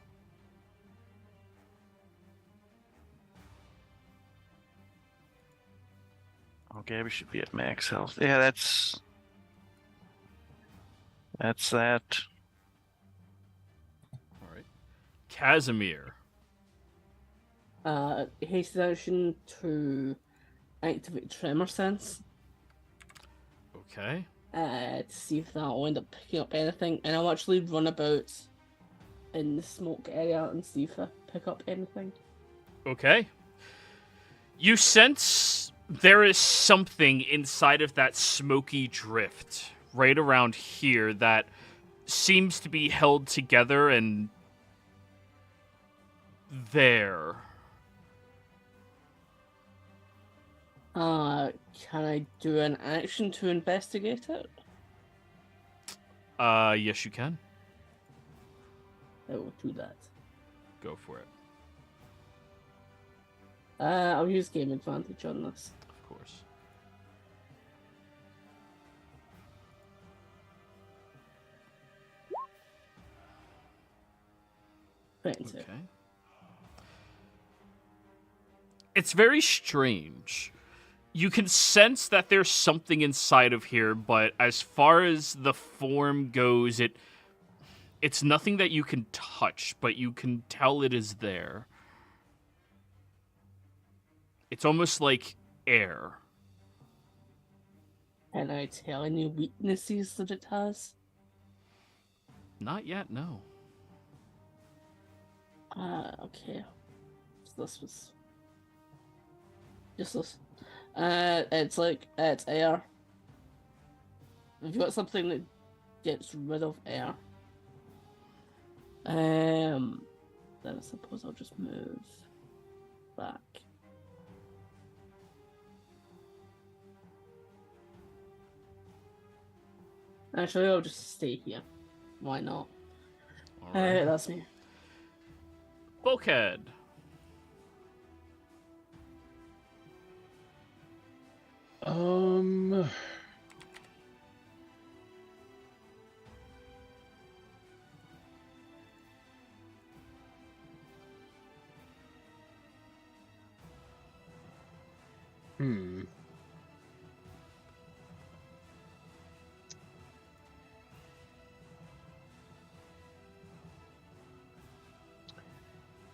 Oh, Gabby should be at max health. Yeah, that's that. Alright. Casimir. Haste action to activate Tremor Sense. Okay. to see if that'll end up picking up anything, and I'll actually run about in the smoke area and see if I pick up anything. Okay. You sense there is something inside of that smoky drift right around here that seems to be held together and there. Can I do an action to investigate it? Yes you can. I will do that. Go for it. I'll use game advantage on this. Of course. Right. Okay. It's very strange. You can sense that there's something inside of here, but as far as the form goes, it's nothing that you can touch, but you can tell it is there. It's almost like air. Can I tell any weaknesses that it has? Not yet, no. Okay. So this was just this. It's air. If you got something that gets rid of air, then I suppose I'll just move back. Actually, I'll just stay here. Why not? Alright. That's me. Bulkhead.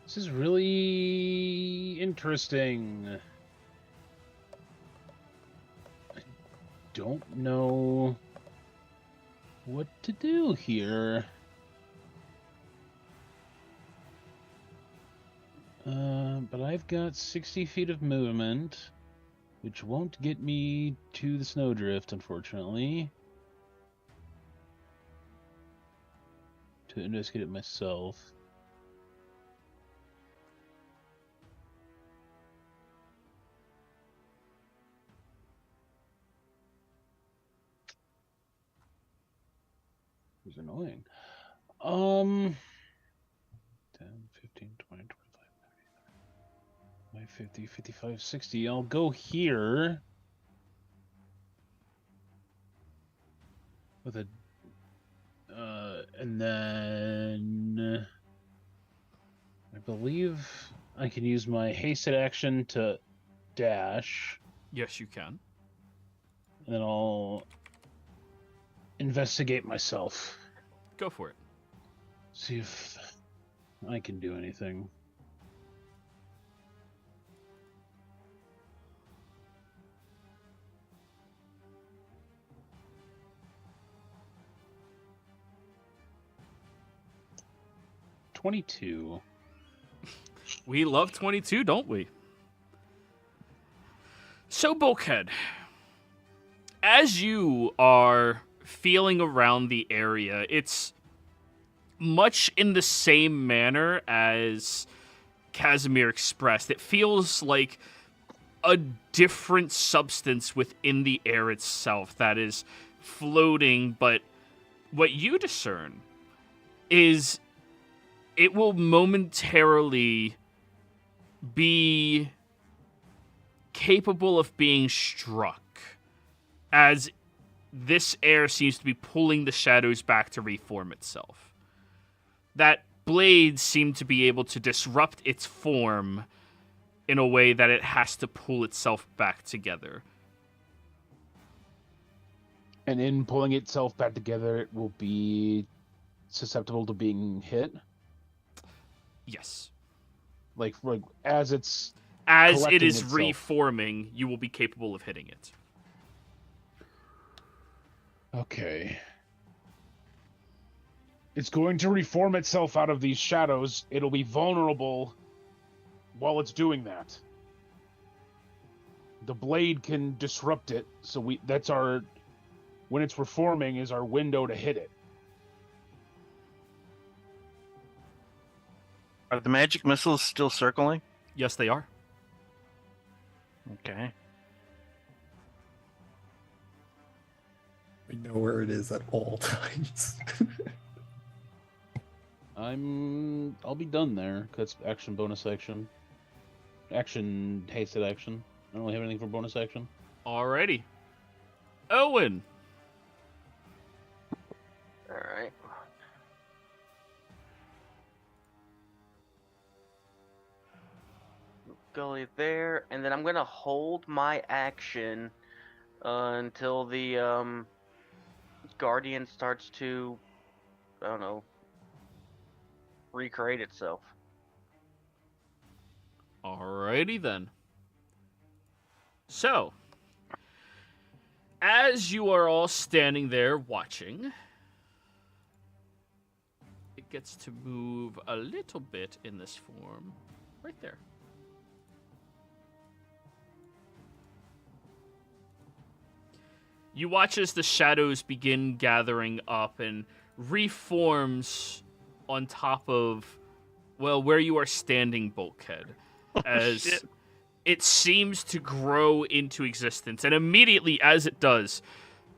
This is really interesting. I don't know what to do here. But I've got 60 feet of movement, which won't get me to the snowdrift, unfortunately. To investigate it myself. It was annoying. 10, 15, 20, 25, 30, 50, 55, 60. I'll go here with a and then I believe I can use my hasted action to dash, Yes, you can. and then I'll investigate myself. Go for it. See if I can do anything. $22. We love 22, don't we? So, Bulkhead, as you are feeling around the area, it's much in the same manner as Casimir expressed. It feels like a different substance within the air itself that is floating, but what you discern is it will momentarily be capable of being struck as this air seems to be pulling the shadows back to reform itself. That blade seemed to be able to disrupt its form in a way that it has to pull itself back together. And in pulling itself back together, it will be susceptible to being hit. Yes. Like as it's As it collecting is itself. reforming, you will be capable of hitting it. Okay. It's going to reform itself out of these shadows. It'll be vulnerable while it's doing that. The blade can disrupt it, so when it's reforming is our window to hit it. Are the magic missiles still circling? Yes, they are. Okay. We know where it is at all times. I'll be done there. That's action, bonus action. Action, hasted action. I don't really have anything for bonus action. Alrighty. Owen. Alright. Gully there, and then I'm gonna hold my action until the Guardian starts to, I don't know, recreate itself. Alrighty then. So, as you are all standing there watching, it gets to move a little bit in this form. Right there. You watch as the shadows begin gathering up and reforms on top of, well, where you are standing, Bulkhead. As shit. it seems to grow into existence. And immediately as it does,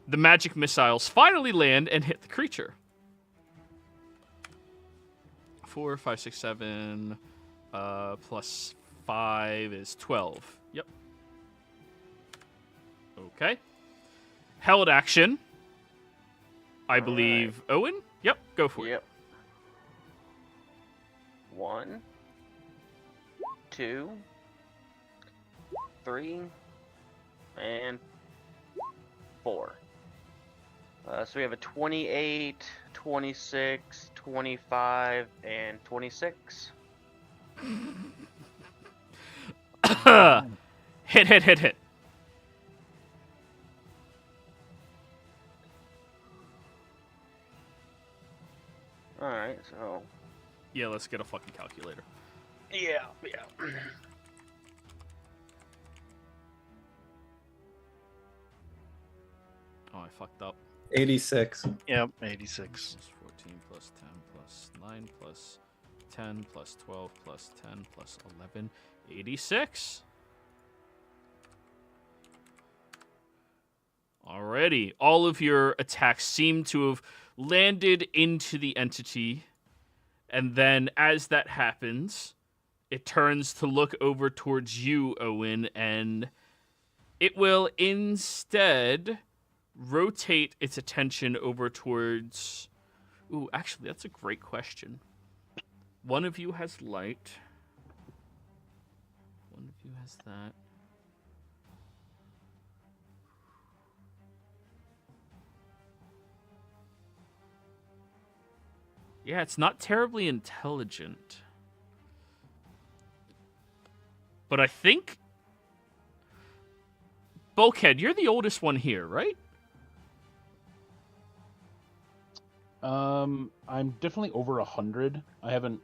the magic missiles finally land and hit the creature. 4, 5, 6, 7, plus 5 is 12. Yep. Okay. Held action. I believe Owen? Yep, go for it. Yep. 1, 2, 3, and 4. So we have a 28, 26, 25, and 26. Hit. Alright, so... Yeah, let's get a fucking calculator. Yeah. Oh, I fucked up. 86. Yep, 86. Plus 14 plus 10 plus 9 plus 10 plus 12 plus 10 plus 11. 86. Alrighty. All of your attacks seem to have landed into the entity. And then as that happens, it turns to look over towards you, Owen, and it will instead rotate its attention over towards... Ooh, actually, that's a great question. One of you has light. One of you has that. Yeah, it's not terribly intelligent. But I think... Bulkhead, you're the oldest one here, right? I'm definitely over 100. I'm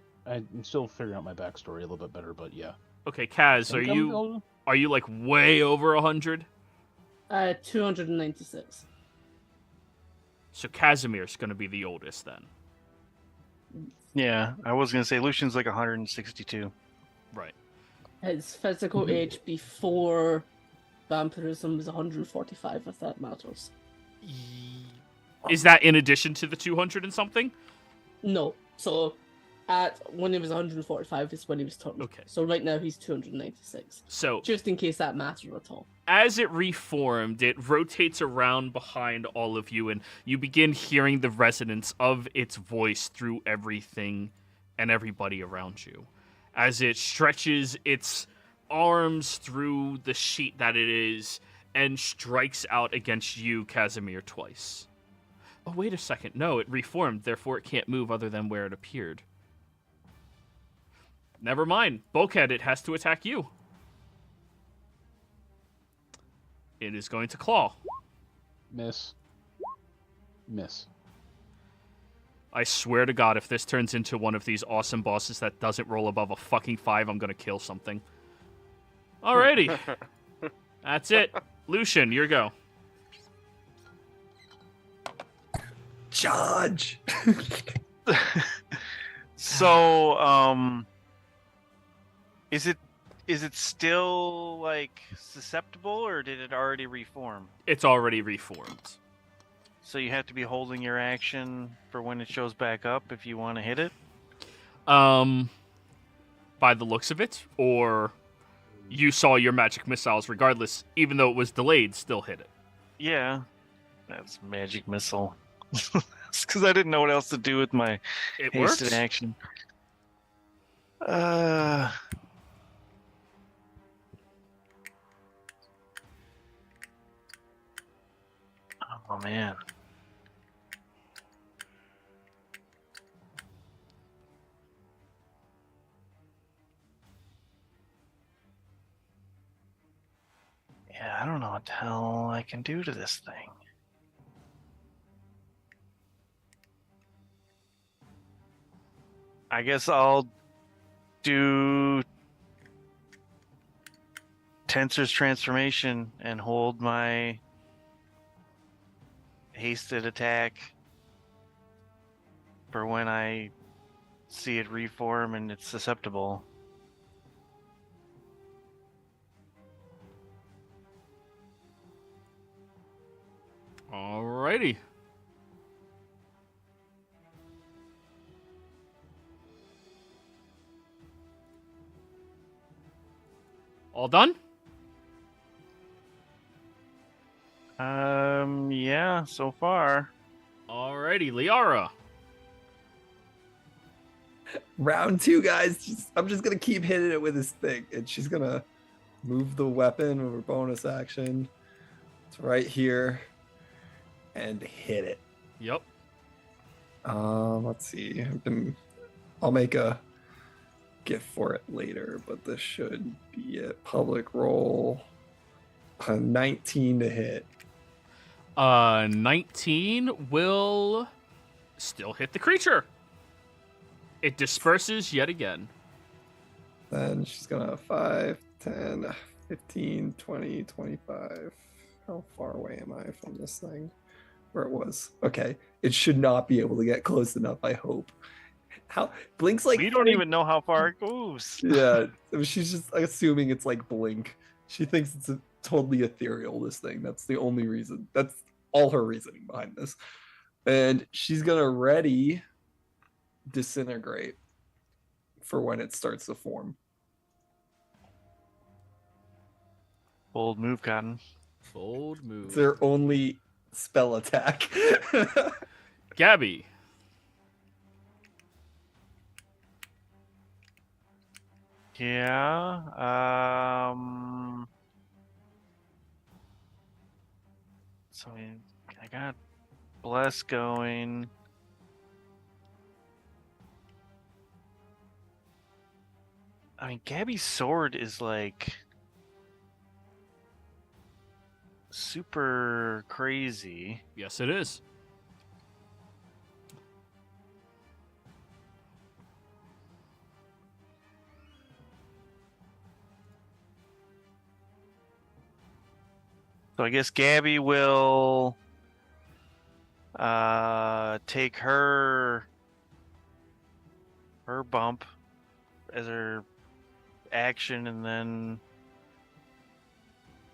still figuring out my backstory a little bit better, but yeah. Okay, Kaz, Think are you like way over 100? 296. So Casimir's gonna be the oldest then. Yeah, I was gonna say Lucian's like 162. Right. His physical age before vampirism was 145, if that matters. Is that in addition to the 200 and something? No. So, when he was 145 is when he was turned. Okay. So right now he's 296. So, Just in case that matters at all. as it reformed, it rotates around behind all of you, and you begin hearing the resonance of its voice through everything and everybody around you. As it stretches its arms through the sheet that it is and strikes out against you, Casimir, twice. Oh, wait a second. No, it reformed, therefore it can't move other than where it appeared. Never mind. Bulkhead, it has to attack you. It is going to claw. Miss. Miss. I swear to God, if this turns into one of these awesome bosses that doesn't roll above a fucking 5, I'm gonna kill something. Alrighty. That's it. Lucian, your go. Charge. So, is it still like susceptible, or did it already reform? It's already reformed. So you have to be holding your action for when it shows back up if you want to hit it? By the looks of it, or you saw your magic missiles regardless, even though it was delayed, still hit it. Yeah. That's magic missile. It's because I didn't know what else to do with my It hasted works. action. Oh man. Yeah, I don't know what the hell I can do to this thing. I guess I'll do Tensor's transformation and hold my hasted attack for when I see it reform and it's susceptible. Alrighty. All done? Yeah, so far. Alrighty, Liara. Round 2, guys. I'm just gonna keep hitting it with this thing, and she's gonna move the weapon with her bonus action. It's right here, and hit it. Yep. Let's see. I'll make a gift for it later, but this should be a public roll. 19 to hit. 19 will still hit the creature. It disperses yet again. Then she's gonna 5, 10, 15, 20, 25. How far away am I from this thing? Where it was. Okay. It should not be able to get close enough, I hope. How Blink's like We don't even know how far it goes. Yeah. I mean, she's just assuming it's like Blink. She thinks it's totally ethereal, this thing. That's the only reason. That's all her reasoning behind this. And she's gonna ready disintegrate for when it starts to form. Bold move, Cotton. Bold It's move. their only spell attack. Gabby. Yeah. So I got Bless going. I mean, Gabby's sword is like super crazy. Yes, it is. So I guess Gabby will take her bump as her action, and then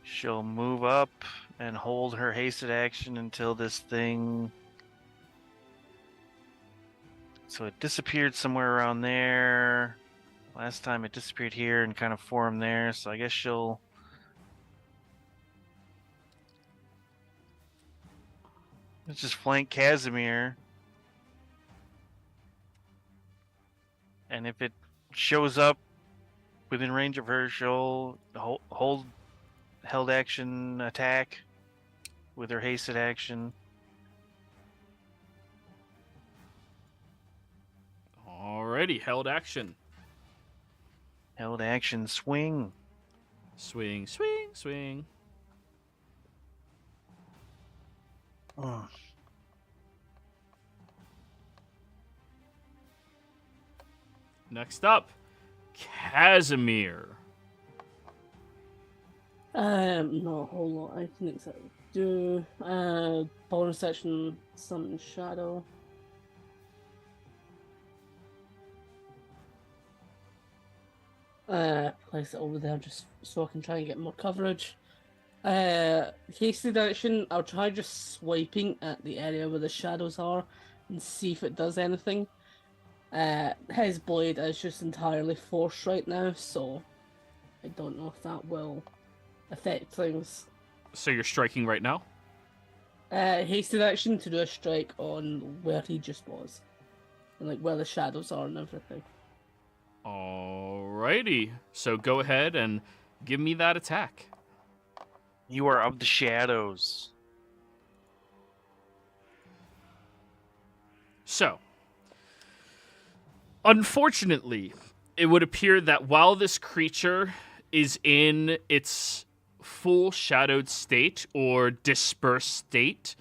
she'll move up and hold her hasted action until this thing. So it disappeared somewhere around there. Last time it disappeared here and kind of formed there. So I guess she'll. Let's just flank Casimir. And if it shows up within range of her, she'll hold held action attack with her hasted action. Alrighty, held action. Held action swing. Swing, swing, swing. Next up, Casimir. Not a whole lot I can exactly do. Bonus action, summon shadow. Place it over there just so I can try and get more coverage. Hasted action, I'll try just swiping at the area where the shadows are and see if it does anything. His blade is just entirely force right now, so I don't know if that will affect things. So you're striking right now? Hasted action to do a strike on where he just was. And like where the shadows are and everything. Alrighty. So go ahead and give me that attack. You are of the shadows. So, unfortunately, it would appear that while this creature is in its full shadowed state or dispersed state,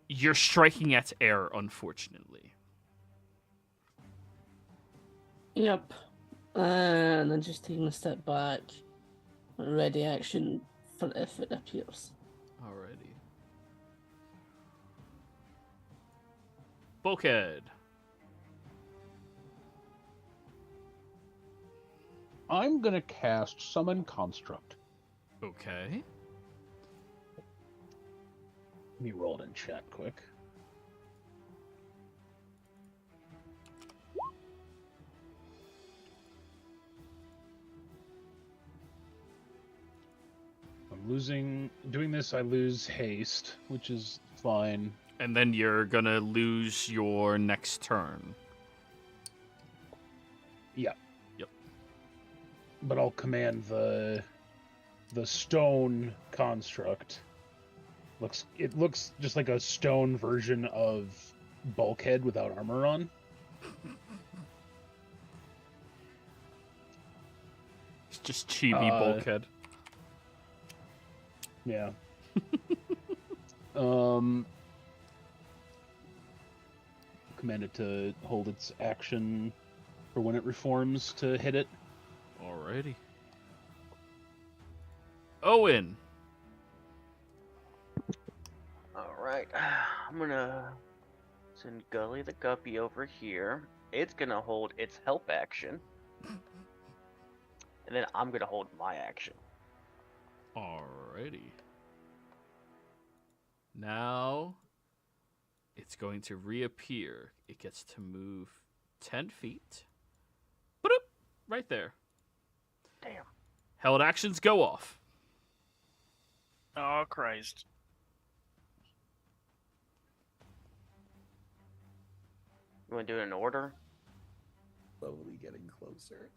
you're striking at air, unfortunately. Yep. And then just taking a step back. Ready action for if it appears. Alrighty. Bulkhead. I'm gonna cast Summon Construct. Okay. Let me roll it in chat quick. Doing this, I lose haste, which is fine. And then you're gonna lose your next turn. Yeah. Yep. But I'll command the stone construct. It looks just like a stone version of Bulkhead without armor on. It's just chibi Bulkhead. Yeah. Command it to hold its action for when it reforms to hit it. Alrighty. Owen. Alright. I'm gonna send Gully the Guppy over here. It's gonna hold its help action. And then I'm gonna hold my action. Alrighty. Now it's going to reappear. It gets to move 10 feet. Boop, right there. Damn. Held actions go off. Oh, Christ. You wanna do it in order? Slowly getting closer.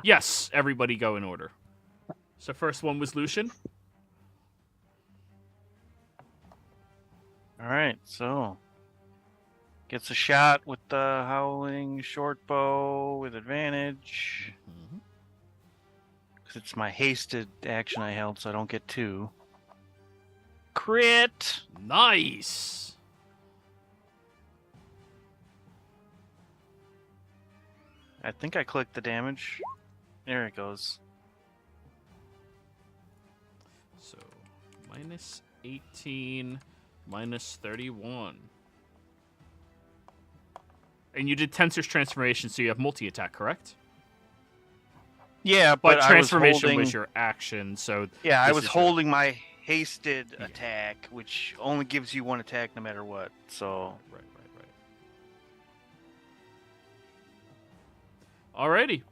Yes, everybody go in order. So first one was Lucian. All right, so gets a shot with the howling short bow with advantage. Because it's my hasted action I held, so I don't get 2. Crit! Nice. I think I clicked the damage. There it goes. So minus 18, minus 31. And you did Tensor's transformation, so you have multi-attack, correct? Yeah, But but transformation was your action, so Yeah, I this was is your- holding my hasted attack, which only gives you 1 attack no matter what. So Right. Alrighty.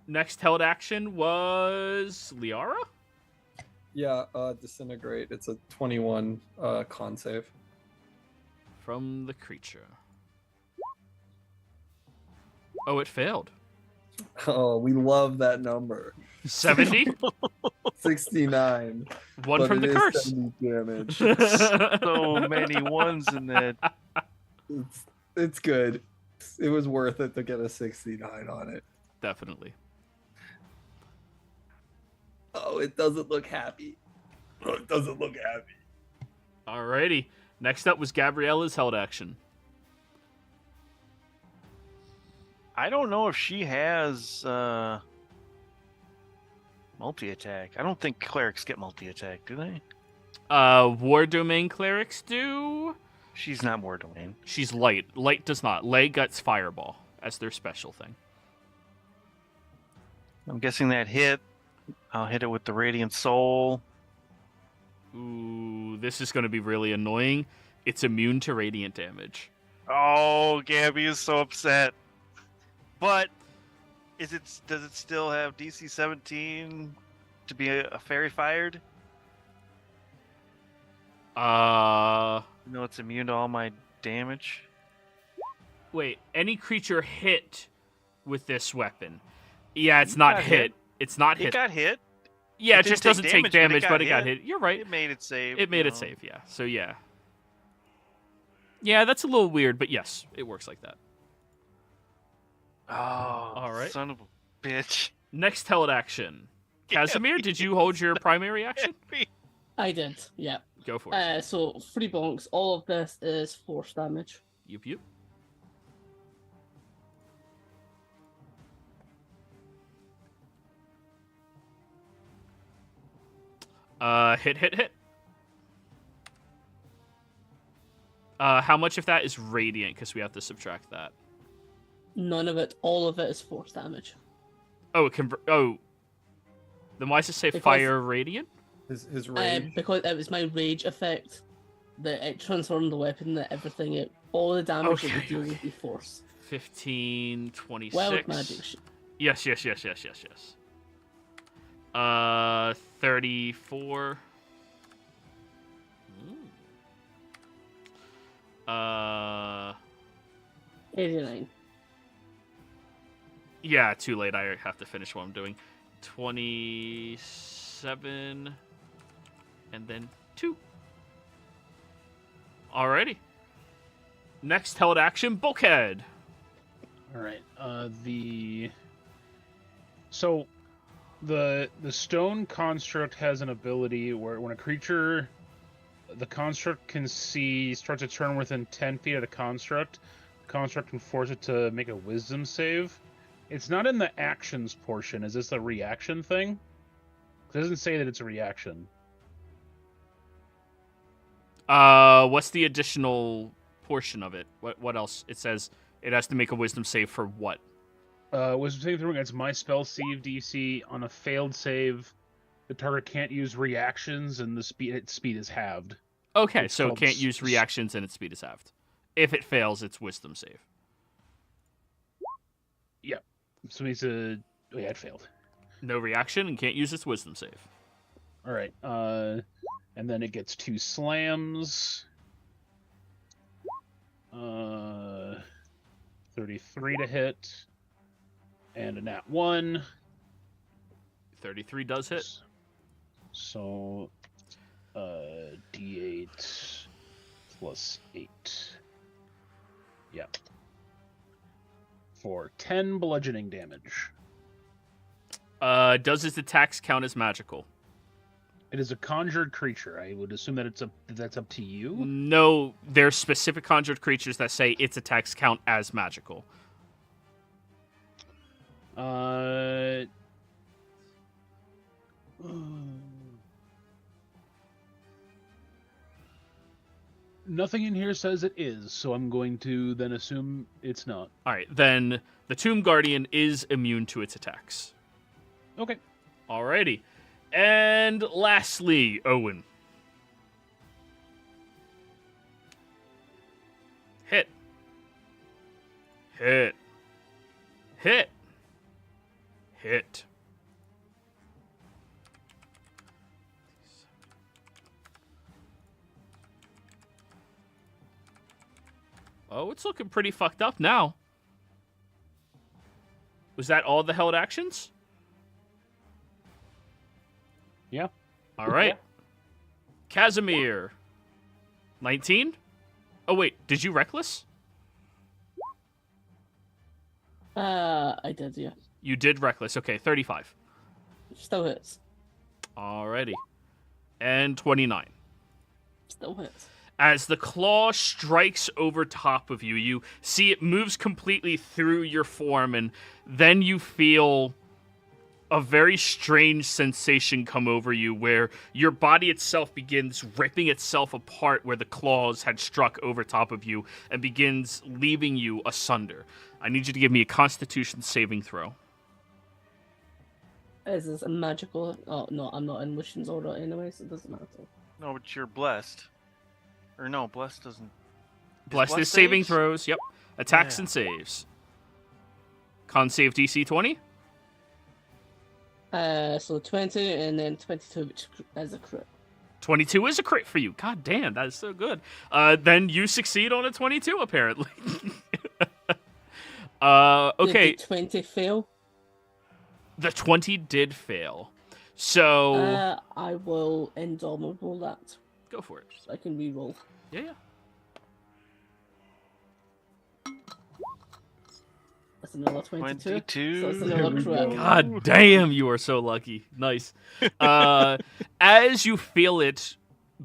Next held action was Liara? Yeah, disintegrate. It's a 21 con save. From the creature. Oh, it failed. Oh, we love that number. 70? 69. One but from it the is curse. 70 damage. so many ones in that. It's good. It was worth it to get a 69 on it. Definitely. Oh, it doesn't look happy. Oh, it doesn't look happy. Alrighty. Next up was Gabriella's held action. I don't know if she has multi-attack. I don't think clerics get multi-attack, do they? War Domain clerics do. She's not War Domain. She's light. Light does not. Light gets Fireball as their special thing. I'm guessing that hit. I'll hit it with the Radiant Soul. Ooh, this is going to be really annoying. It's immune to radiant damage. Oh, Gabby is so upset. But does it still have DC 17 to be a fairy fired? It's immune to all my damage. Wait, any creature hit with this weapon? Yeah, it's not hit. It's not hit. It got hit. Yeah, It it just didn't doesn't take damage, but it got hit. hit. You're right. It made it save. It made it save, yeah. So, yeah. Yeah, that's a little weird, but yes, it works like that. Oh, all right. Son of a bitch. Next held action. Casimir, did you hold your primary action? I did, yeah. Go for it. So 3 bonks. All of this is force damage. Yup. Hit. How much of that is radiant? Because we have to subtract that. None of it. All of it is force damage. Oh, then why does it say fire radiant? His rage. Because it was my rage effect that it transformed the weapon, that everything, all the damage it would deal would be force. 15, 26. Wild magic. Yes. 34. 89. Yeah, too late. I have to finish what I'm doing. 27, and then 2. Alrighty. Next held action, Bulkhead. All right. So the stone construct has an ability where when a creature, the construct can starts a turn within 10 feet of the construct can force it to make a wisdom save. It's not in the actions portion. Is this a reaction thing? It doesn't say that it's a reaction. What's the additional portion of it? What else? It says it has to make a wisdom save for what? Wisdom save throw against my spell save DC. On a failed save, the target can't use reactions and its speed is halved. Okay, It's so it called can't use reactions and its speed is halved. If it fails, it's wisdom save. Yeah. So it failed. No reaction and can't use its wisdom save. All right. And then it gets 2 slams. 33 to hit. And a nat 1. 33 does hit. So, D8 plus 8. Yep. For 10 bludgeoning damage. Does its attacks count as magical? It is a conjured creature. I would assume that that's up to you. No, there's specific conjured creatures that say its attacks count as magical. Nothing in here says it is, so I'm going to then assume it's not. All right, then the Tomb Guardian is immune to its attacks. Okay. Alrighty. And lastly, Owen. Hit. Oh, it's looking pretty fucked up now. Was that all the held actions? Yeah. All right. Casimir. 19? Oh, wait. Did you reckless? I did, yeah. You did reckless. Okay, 35. Still hits. Alrighty. And 29. Still hits. As the claw strikes over top of you, you see it moves completely through your form, and then you feel a very strange sensation come over you where your body itself begins ripping itself apart where the claws had struck over top of you and begins leaving you asunder. I need you to give me a Constitution saving throw. Is this a magical? Oh no, I'm not in Lucian's order anyway, so it doesn't matter. No, but you're blessed. Or no, blessed doesn't. Blessed is saving saves? throws. Yep. Attacks Yeah. and saves. Con save DC 20. So 20 and then 22, which is a crit. 22 is a crit for you. God damn, that is so good. Then you succeed on a 22, apparently. Okay. Did the 20 fail? The 20 did fail. So I will indomitable that. go for it. So I can reroll. Yeah. That's another 22. 22. So that's another crit. God damn, you are so lucky. Nice. As you feel it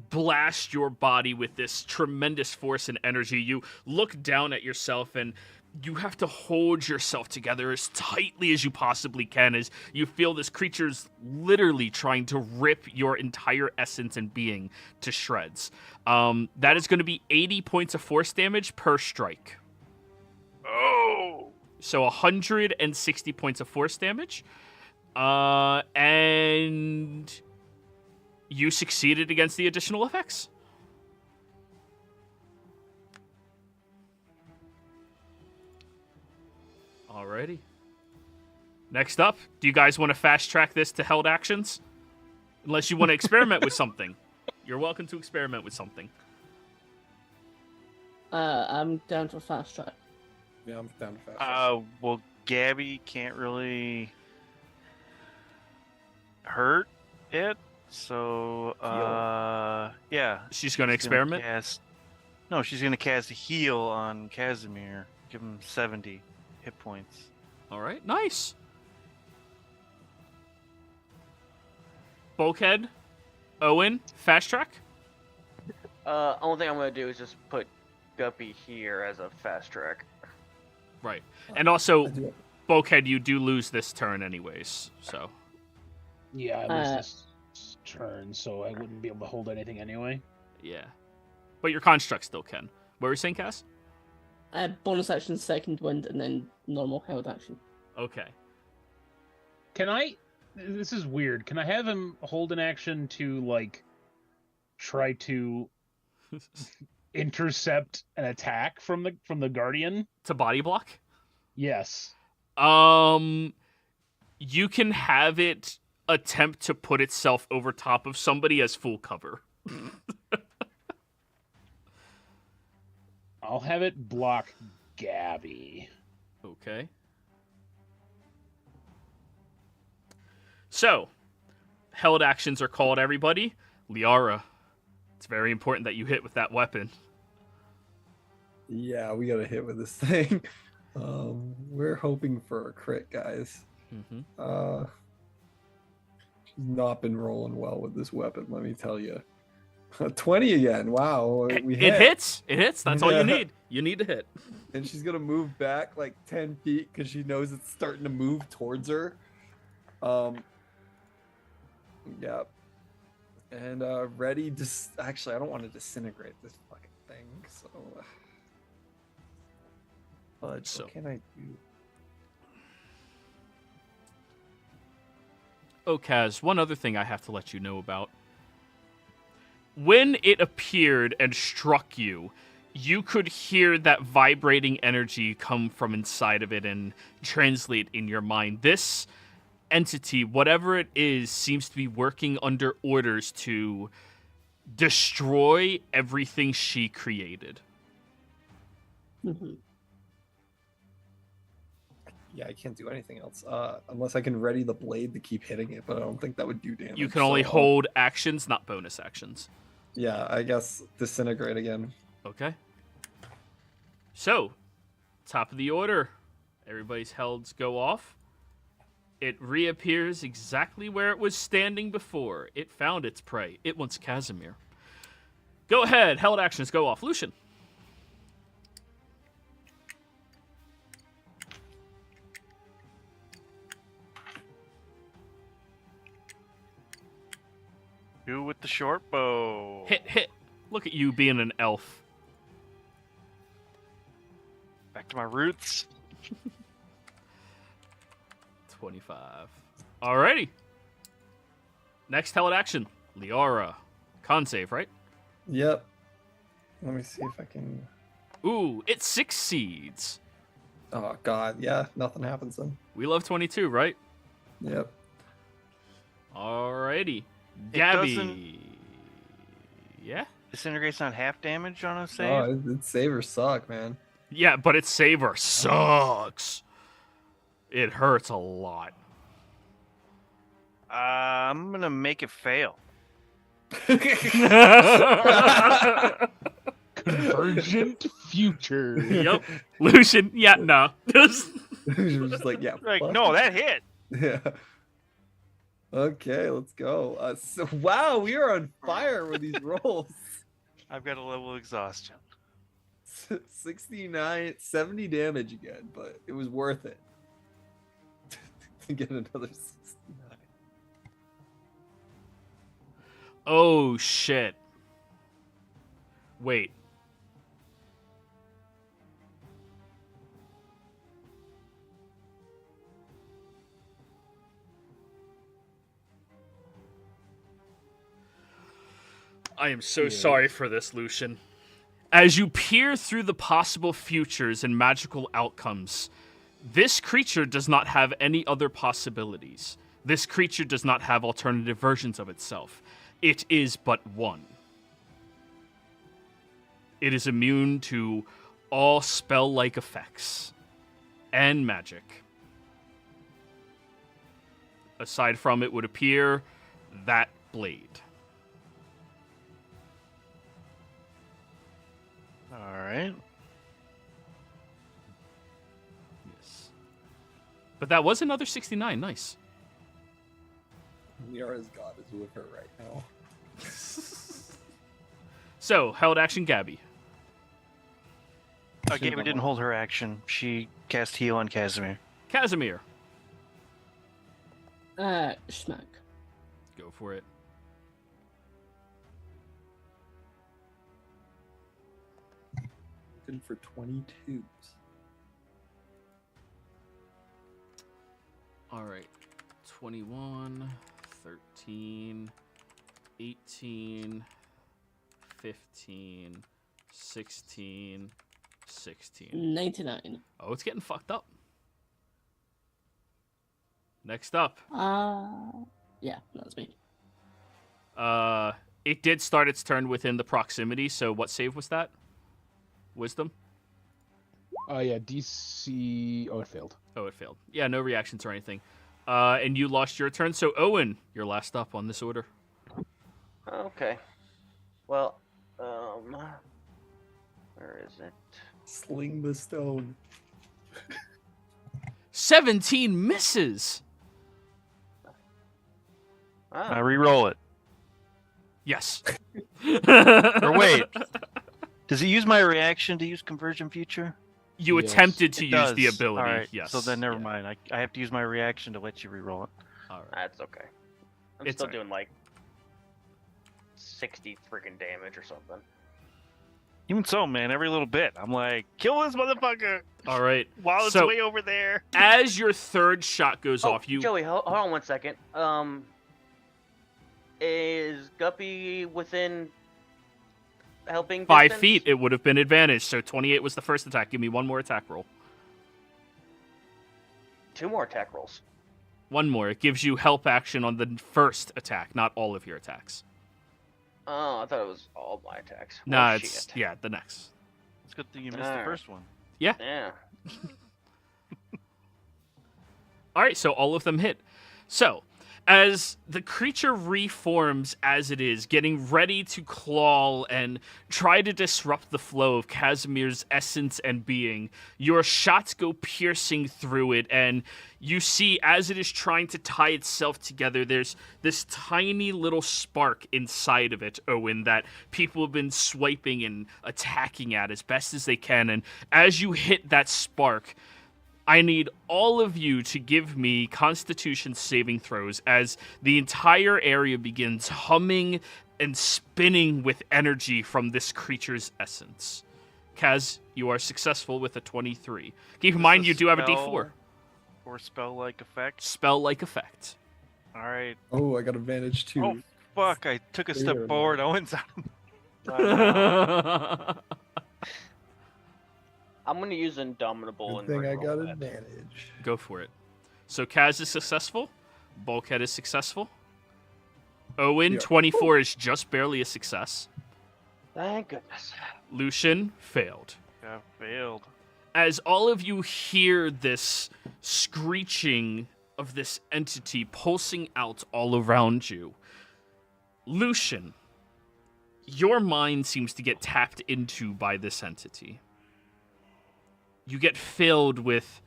blast your body with this tremendous force and energy, you look down at yourself and you have to hold yourself together as tightly as you possibly can as you feel this creature's literally trying to rip your entire essence and being to shreds. That is going to be 80 points of force damage per strike. Oh! So 160 points of force damage. And you succeeded against the additional effects. Alrighty. Next up, do you guys want to fast track this to held actions? Unless you want to experiment with something. You're welcome to experiment with something. I'm down for fast track. Yeah, I'm down to fast. Well, Gabby can't really hurt it, so yeah. She's going to She's gonna experiment? No, she's gonna cast a heal on Casimir. Give him 70 hit points. Alright, nice. Bulkhead, Owen, fast track? Only thing I'm gonna do is just put Guppy here as a fast track. Right. And also, I do- Bulkhead, you do lose this turn anyways, so. Yeah, I lose this turn, so I wouldn't be able to hold anything anyway. Yeah. But your construct still can. What were you saying, Cass? Bonus action, second wind, and then normal held action. Okay. Can I? This is weird. Can I have him hold an action to like try to intercept an attack from the Guardian? To body block? Yes. You can have it attempt to put itself over top of somebody as full cover. I'll have it block Gabby. Okay. So, held actions are called, everybody. Liara, it's very important that you hit with that weapon. Yeah, we gotta hit with this thing. We're hoping for a crit, guys. Mm-hmm. She's not been rolling well with this weapon, let me tell you. 20 again. Wow, we It hits. It hits. That's all Yeah. you need. You need to hit. And she's gonna move back like 10 feet because she knows it's starting to move towards her. Yeah. And ready to actually I don't want to disintegrate this fucking thing, so but So- what can I do? Oh, Kaz, one other thing I have to let you know about. When it appeared and struck you, you could hear that vibrating energy come from inside of it and translate in your mind. This entity, whatever it is, seems to be working under orders to destroy everything she created. Mm-hmm. Yeah, I can't do anything else unless I can ready the blade to keep hitting it, but I don't think that would do damage. You can only so- hold actions, not bonus actions. Yeah, I guess disintegrate again. Okay. So, top of the order. Everybody's helds go off. It reappears exactly where it was standing before. It found its prey. It wants Casimir. Go ahead. Held actions go off. Lucian. Who with the short bow? Hit. Look at you being an elf. Back to my roots. 25. Alrighty. Next held action. Liara. Con save, right? Yep. Let me see if I can. Ooh, it succeeds. Oh God, yeah, nothing happens then. We love 22, right? Yep. Alrighty. It Gabby. doesn't- Yeah? Disintegrate's not half damage on a save. Oh, its savers suck, man. Yeah, but its saver sucks. It hurts a lot. I'm gonna make it fail. Convergent future. Yep. Lucian, yeah, no. You're just like, yeah. Like, fuck. no, that hit. Yeah. Okay, let's go. Wow, we are on fire with these rolls. I've got a level exhaustion. 69, 70 damage again, but it was worth it to get another 69. Oh, shit. Wait. I am so sorry for this, Lucian. As you peer through the possible futures and magical outcomes, this creature does not have any other possibilities. This creature does not have alternative versions of itself. It is but one. It is immune to all spell-like effects and magic. Aside from, it would appear, that blade. All right. Yes. But that was another 69. Nice. Liara's god is with her right now. So, held action Gabby. Gaby didn't hold her action. She cast heal on Casimir. Casimir. Schmack. Go for it. Looking for 22s. All right. 21, 13, 18, 15, 16, 16. 99. Oh, it's getting fucked up. Next up. Yeah, that's me. It did start its turn within the proximity, so what save was that? Wisdom? Yeah, DC. Oh, it failed. Oh, it failed. Yeah, no reactions or anything. And you lost your turn, so Owen, you're last up on this order. Okay. Well, where is it? Sling the stone. 17 misses! I Ah, re-roll it. Yes. Or wait. Does it use my reaction to use Conversion Future? You Yes. attempted to It use the does. ability, All right, yes. So then never Yeah. mind. I have to use my reaction to let you re-roll it. All right. that's okay. I'm It's still alright. doing like 60 freaking damage or something. Even so, man, every little bit. I'm like, kill this motherfucker All right. while it's So- way over there. As your third shot goes off, you Joey, hold on 1 second. Is Guppy within helping 5 distance? feet, it would have been advantage. So 28 was the first attack. Give me one more attack roll. 2 more attack rolls. One more. It gives you help action on the first attack, not all of your attacks. Oh, I thought it was all my attacks. Nah, Oh, it's shit. yeah, the next. It's a good thing you missed the Alright. first one. Yeah. All right, so all of them hit. So, As the creature reforms as it is, getting ready to claw and try to disrupt the flow of Casimir's essence and being, your shots go piercing through it, and you see as it is trying to tie itself together, there's this tiny little spark inside of it, Owen, that people have been swiping and attacking at as best as they can, and as you hit that spark, I need all of you to give me Constitution saving throws as the entire area begins humming and spinning with energy from this creature's essence. Kaz, you are successful with a 23. Keep in mind you do have a D4. Or spell-like effect? Spell-like effect. All right. Oh, I got advantage too. Oh, fuck. I took a step Weird. forward. Owen's out. I'm gonna use Indomitable Good and thing I got reroll that. advantage. Go for it. So Kaz is successful. Bulkhead is successful. Owen, Yeah. 24 is just barely a success. Thank goodness. Lucian failed. I failed. As all of you hear this screeching of this entity pulsing out all around you, Lucian, your mind seems to get tapped into by this entity. You get filled with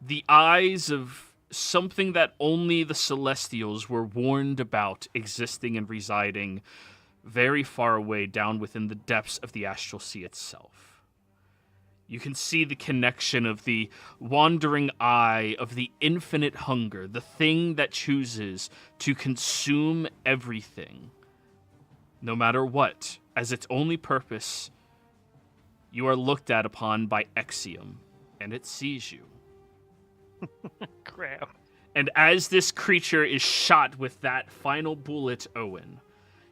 the eyes of something that only the Celestials were warned about existing and residing very far away down within the depths of the Astral Sea itself. You can see the connection of the wandering eye of the infinite hunger, the thing that chooses to consume everything, no matter what, as its only purpose. You are looked at upon by Exium, and it sees you. Crap. And as this creature is shot with that final bullet, Owen,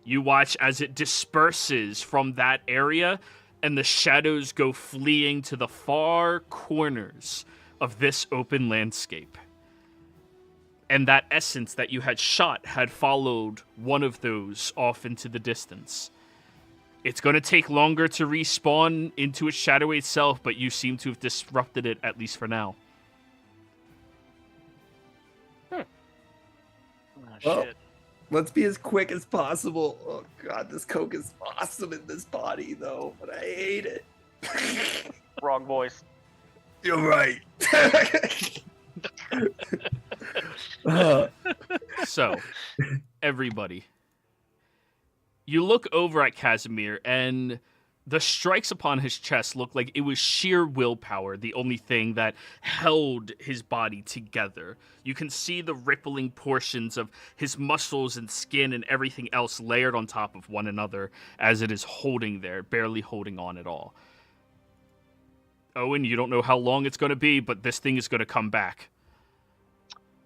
you watch as it disperses from that area, and the shadows go fleeing to the far corners of this open landscape. And that essence that you had shot had followed one of those off into the distance. It's going to take longer to respawn into its shadow itself, but you seem to have disrupted it, at least for now. Oh, Well, shit. let's be as quick as possible. Oh god, this coke is awesome in this body though, but I hate it. Wrong voice. You're right. So, everybody, you look over at Casimir, and the strikes upon his chest look like it was sheer willpower, the only thing that held his body together. You can see the rippling portions of his muscles and skin and everything else layered on top of one another as it is holding there, barely holding on at all. Owen, you don't know how long it's going to be, but this thing is going to come back.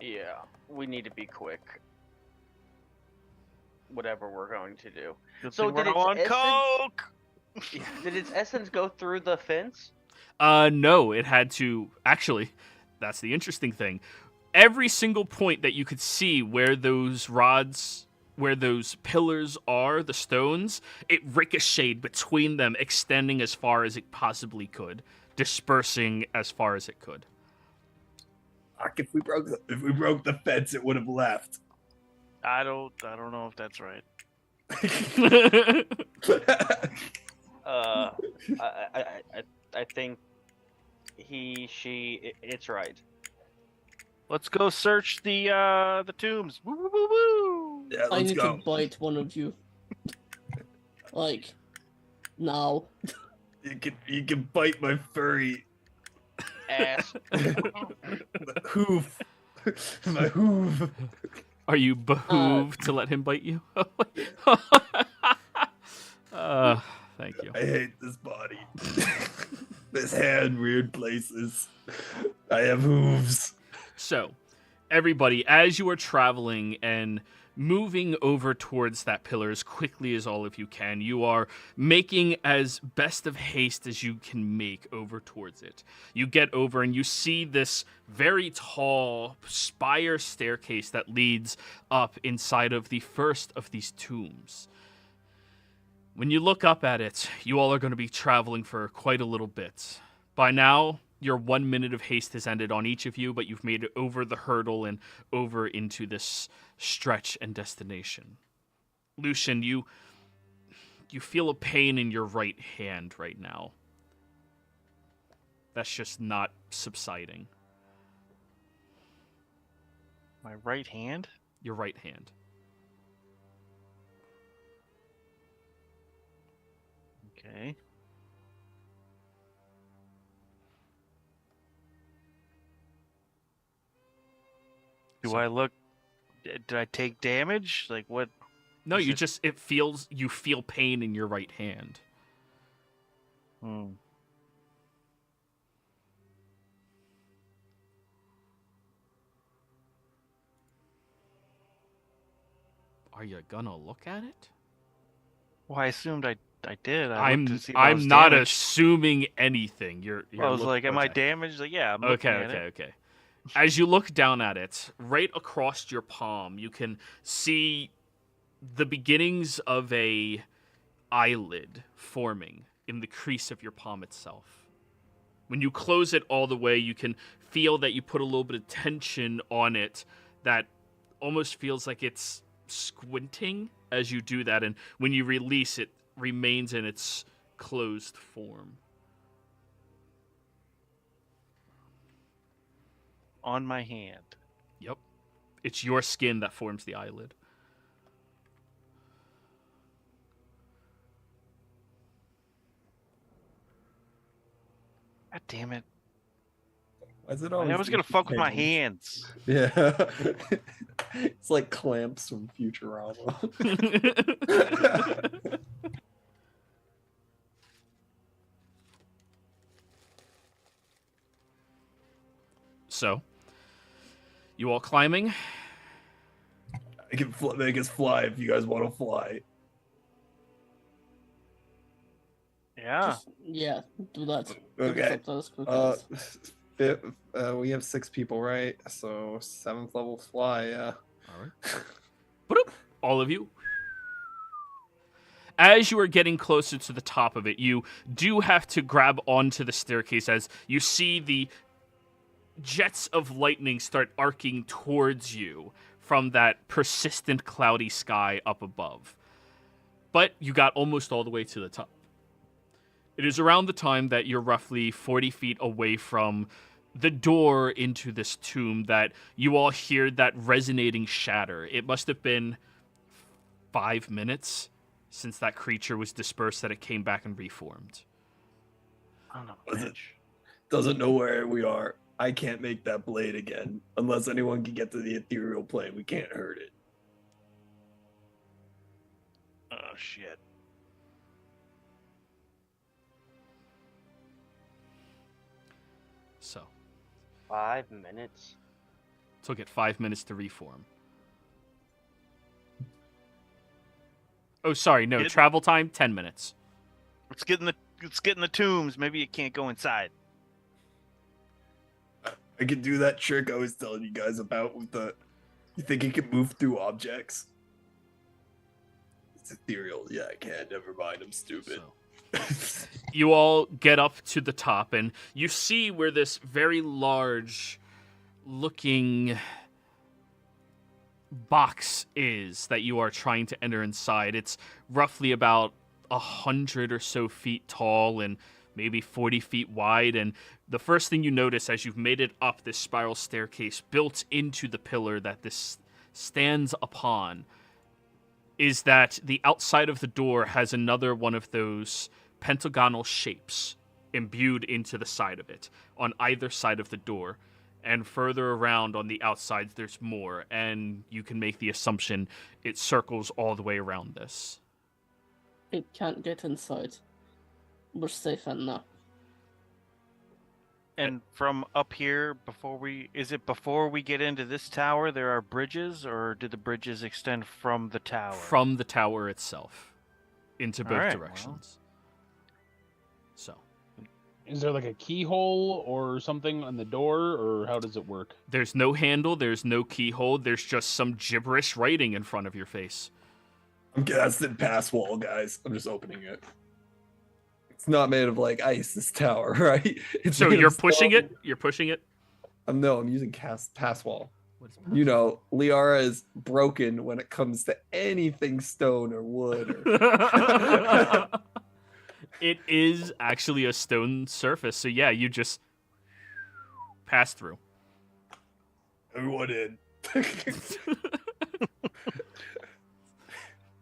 Yeah, we need to be quick. Whatever we're going to do. Good So thing we're did its on essence- coke. Did its essence go through the fence? No, it had to... Actually, that's the interesting thing. Every single point that you could see where those rods, where those pillars are, the stones, it ricocheted between them, extending as far as it possibly could, dispersing as far as it could. Fuck, if we broke the fence, it would have left. I don't know if that's right. I think it's right. Let's go search the tombs. Woo woo woo woo. Yeah, I let's need go. to bite one of you. Like, now. You can bite my furry Ass. hoof. My hoof. Are you behooved to let him bite you? Thank you. I hate this body. This hand, weird places. I have hooves. So, everybody, as you are traveling and moving over towards that pillar as quickly as all of you can, you are making as best of haste as you can make over towards it. You get over and you see this very tall spire staircase that leads up inside of the first of these tombs. When you look up at it, you all are going to be traveling for quite a little bit. By now, your 1 minute of haste has ended on each of you, but you've made it over the hurdle and over into this stretch and destination. Lucian, you feel a pain in your right hand right now. That's just not subsiding. My right hand? Your right hand. Okay. Do I look... Did I take damage? Like, what? No, Is you it- just, you feel pain in your right hand. Hmm. Are you gonna look at it? Well, I assumed I did. I looked to see if I I'm was not damaged. assuming anything. You're I was like, am I okay. damaged? Like, yeah, I'm Okay, looking at it. okay. As you look down at it, right across your palm, you can see the beginnings of a eyelid forming in the crease of your palm itself. When you close it all the way, you can feel that you put a little bit of tension on it that almost feels like it's squinting as you do that, and when you release it, remains in its closed form. On my hand. Yep. It's your skin that forms the eyelid. God damn it. Why is it I always was gonna Lucy's fuck with my hands? hands. Yeah. It's like clamps from Futurama. So, you all climbing? I can make us fly if you guys want to fly. Yeah. Yeah, do that. Okay. We have 6 people, right? So 7th level fly, yeah. All right. Boop. All of you. As you are getting closer to the top of it, you do have to grab onto the staircase as you see the jets of lightning start arcing towards you from that persistent cloudy sky up above. But you got almost all the way to the top. It is around the time that you're roughly 40 feet away from the door into this tomb that you all hear that resonating shatter. It must have been 5 minutes since that creature was dispersed that it came back and reformed. On a Was it- bench. Doesn't know where we are. I can't make that blade again. Unless anyone can get to the ethereal plane, we can't hurt it. Oh shit. So, 5 minutes. took it 5 minutes to reform. Oh, sorry, no. It- Travel time, 10 minutes. Let's get in the tombs. Maybe it can't go inside. I can do that trick I was telling you guys about with the. You think it can move through objects? It's ethereal. Yeah, I can. Never mind. I'm stupid. So, you all get up to the top, and you see where this very large looking box is that you are trying to enter inside. It's roughly about 100 or so feet tall and maybe 40 feet wide, and the first thing you notice as you've made it up this spiral staircase built into the pillar that this stands upon is that the outside of the door has another one of those pentagonal shapes imbued into the side of it on either side of the door. And further around on the outsides, there's more, and you can make the assumption it circles all the way around this. It can't get inside. We're safe enough. And from up here, before we get into this tower, there are bridges, or do the bridges extend from the tower? From the tower itself into both Alright, directions. So, Is there like a keyhole or something on the door, or how does it work? there's no handle, there's no keyhole, there's just some gibberish writing in front of your face. I'm casting pass wall, guys. I'm just opening it. It's not made of like ice. This tower, right? It's So made of you're pushing stone. it? You're pushing it? No, I'm using pass wall. What is You know, Liara is broken when it comes to anything stone or wood. Or... It is actually a stone surface. So yeah, you just pass through. Everyone in.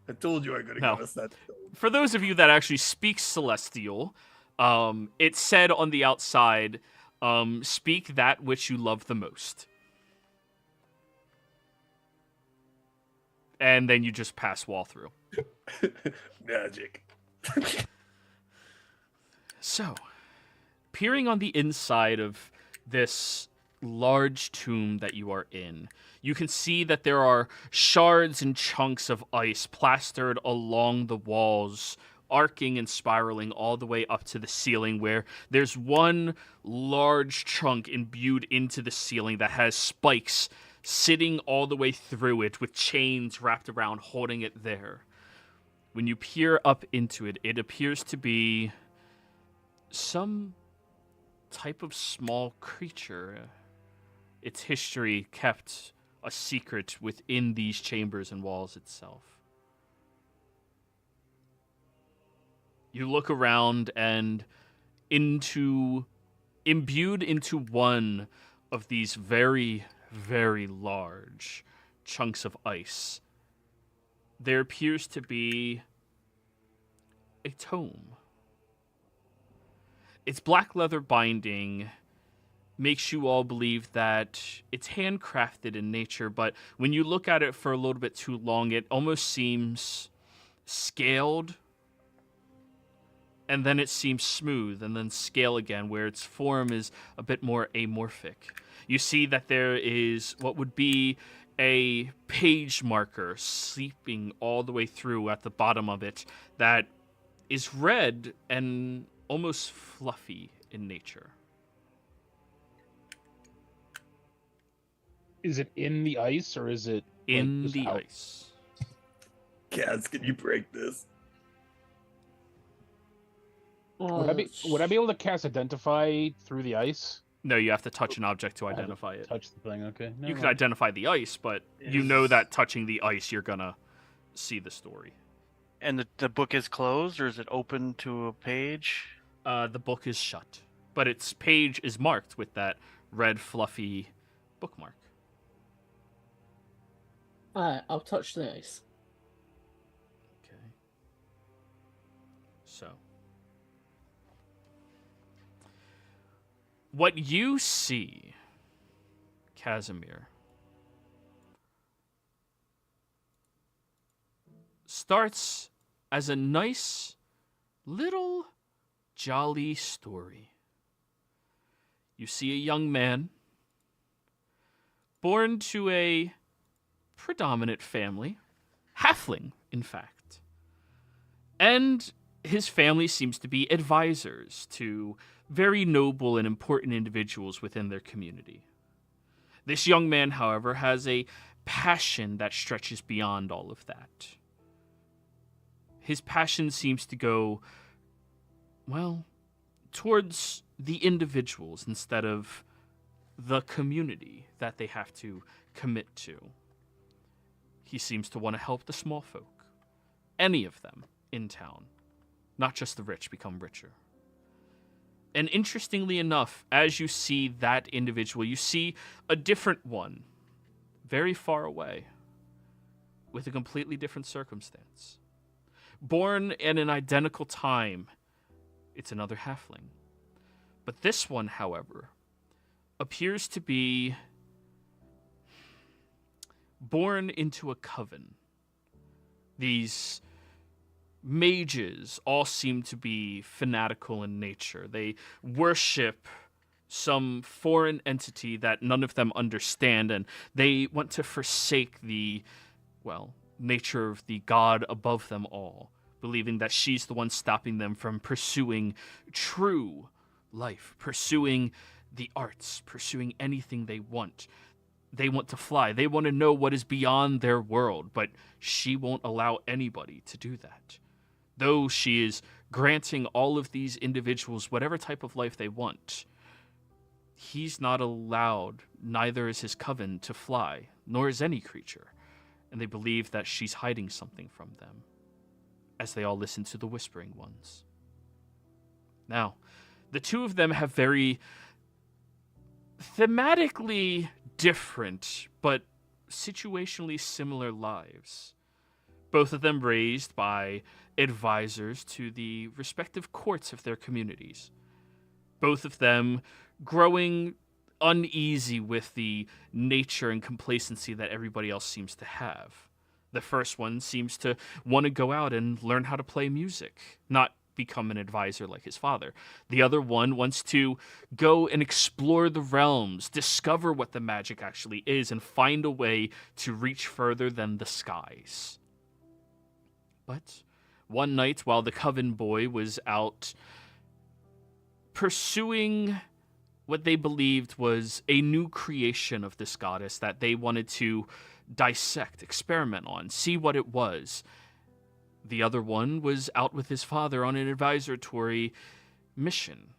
I told you I could No. have give us that stone. For those of you that actually speak Celestial, it said on the outside, speak that which you love the most. And then you just pass wall through. Magic. So, peering on the inside of this large tomb that you are in, you can see that there are shards and chunks of ice plastered along the walls, arcing and spiraling all the way up to the ceiling, where there's one large chunk imbued into the ceiling that has spikes sitting all the way through it with chains wrapped around holding it there. When you peer up into it, it appears to be some type of small creature. Its history kept a secret within these chambers and walls itself. You look around and imbued into one of these very, very large chunks of ice, there appears to be a tome. Its black leather binding makes you all believe that it's handcrafted in nature, but when you look at it for a little bit too long, it almost seems scaled, and then it seems smooth, and then scale again, where its form is a bit more amorphic. You see that there is what would be a page marker sleeping all the way through at the bottom of it that is red and almost fluffy in nature. Is it in the ice or is it like, In just the out? ice. Kaz, can you break this? Would I be able to cast Identify through the ice? No, you have to touch an object to identify it. Touch the thing, okay. You can identify the ice, but you know that touching the ice, you're gonna see the story. And the book is closed, or is it open to a page? The book is shut, but its page is marked with that red, fluffy bookmark. Alright, I'll touch the ice. Okay. So, what you see, Casimir, starts as a nice little jolly story. You see a young man born to a predominant family, halfling, in fact. And his family seems to be advisors to very noble and important individuals within their community. This young man, however, has a passion that stretches beyond all of that. His passion seems to go, well, towards the individuals instead of the community that they have to commit to. He seems to want to help the small folk, any of them in town, not just the rich become richer. And interestingly enough, as you see that individual, you see a different one, very far away, with a completely different circumstance. Born in an identical time, it's another halfling. But this one, however, appears to be born into a coven. These mages all seem to be fanatical in nature. They worship some foreign entity that none of them understand, and they want to forsake the, well, nature of the god above them all, believing that she's the one stopping them from pursuing true life, pursuing the arts, pursuing anything they want. They want to fly. They want to know what is beyond their world, but she won't allow anybody to do that. Though she is granting all of these individuals whatever type of life they want. He's not allowed, neither is his coven, to fly, nor is any creature, and they believe that she's hiding something from them, as they all listen to the Whispering Ones. Now, the two of them have very thematically different, but situationally similar lives. Both of them raised by advisors to the respective courts of their communities. Both of them growing uneasy with the nature and complacency that everybody else seems to have. The first one seems to want to go out and learn how to play music, not become an advisor like his father. The other one wants to go and explore the realms, discover what the magic actually is, and find a way to reach further than the skies. But one night, while the Coven boy was out pursuing what they believed was a new creation of this goddess that they wanted to dissect, experiment on, see what it was, the other one was out with his father on an advisory mission.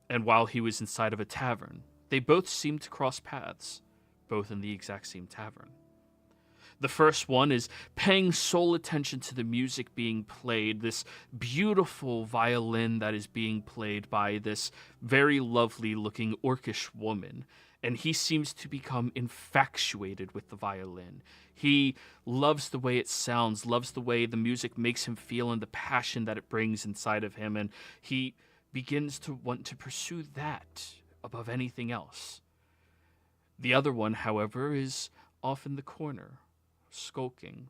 And while he was inside of a tavern, they both seemed to cross paths, both in the exact same tavern. The first one is paying sole attention to the music being played, this beautiful violin that is being played by this very lovely-looking orcish woman, and he seems to become infatuated with the violin. He loves the way it sounds, loves the way the music makes him feel and the passion that it brings inside of him, and he begins to want to pursue that above anything else. The other one, however, is off in the corner, skulking,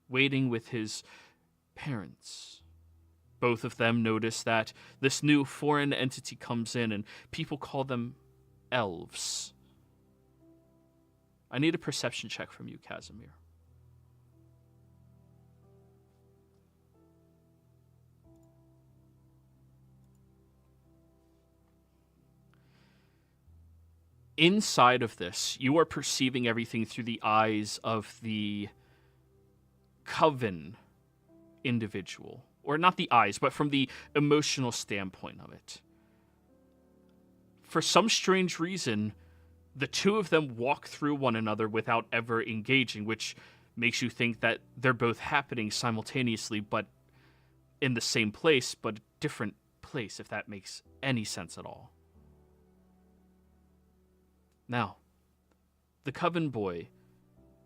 waiting with his parents. Both of them notice that this new foreign entity comes in, and people call them elves. I need a perception check from you, Casimir. Inside of this, you are perceiving everything through the eyes of the Coven individual. Or not the eyes, but from the emotional standpoint of it. For some strange reason, the two of them walk through one another without ever engaging, which makes you think that they're both happening simultaneously, but in the same place, but a different place, if that makes any sense at all. Now, the Coven boy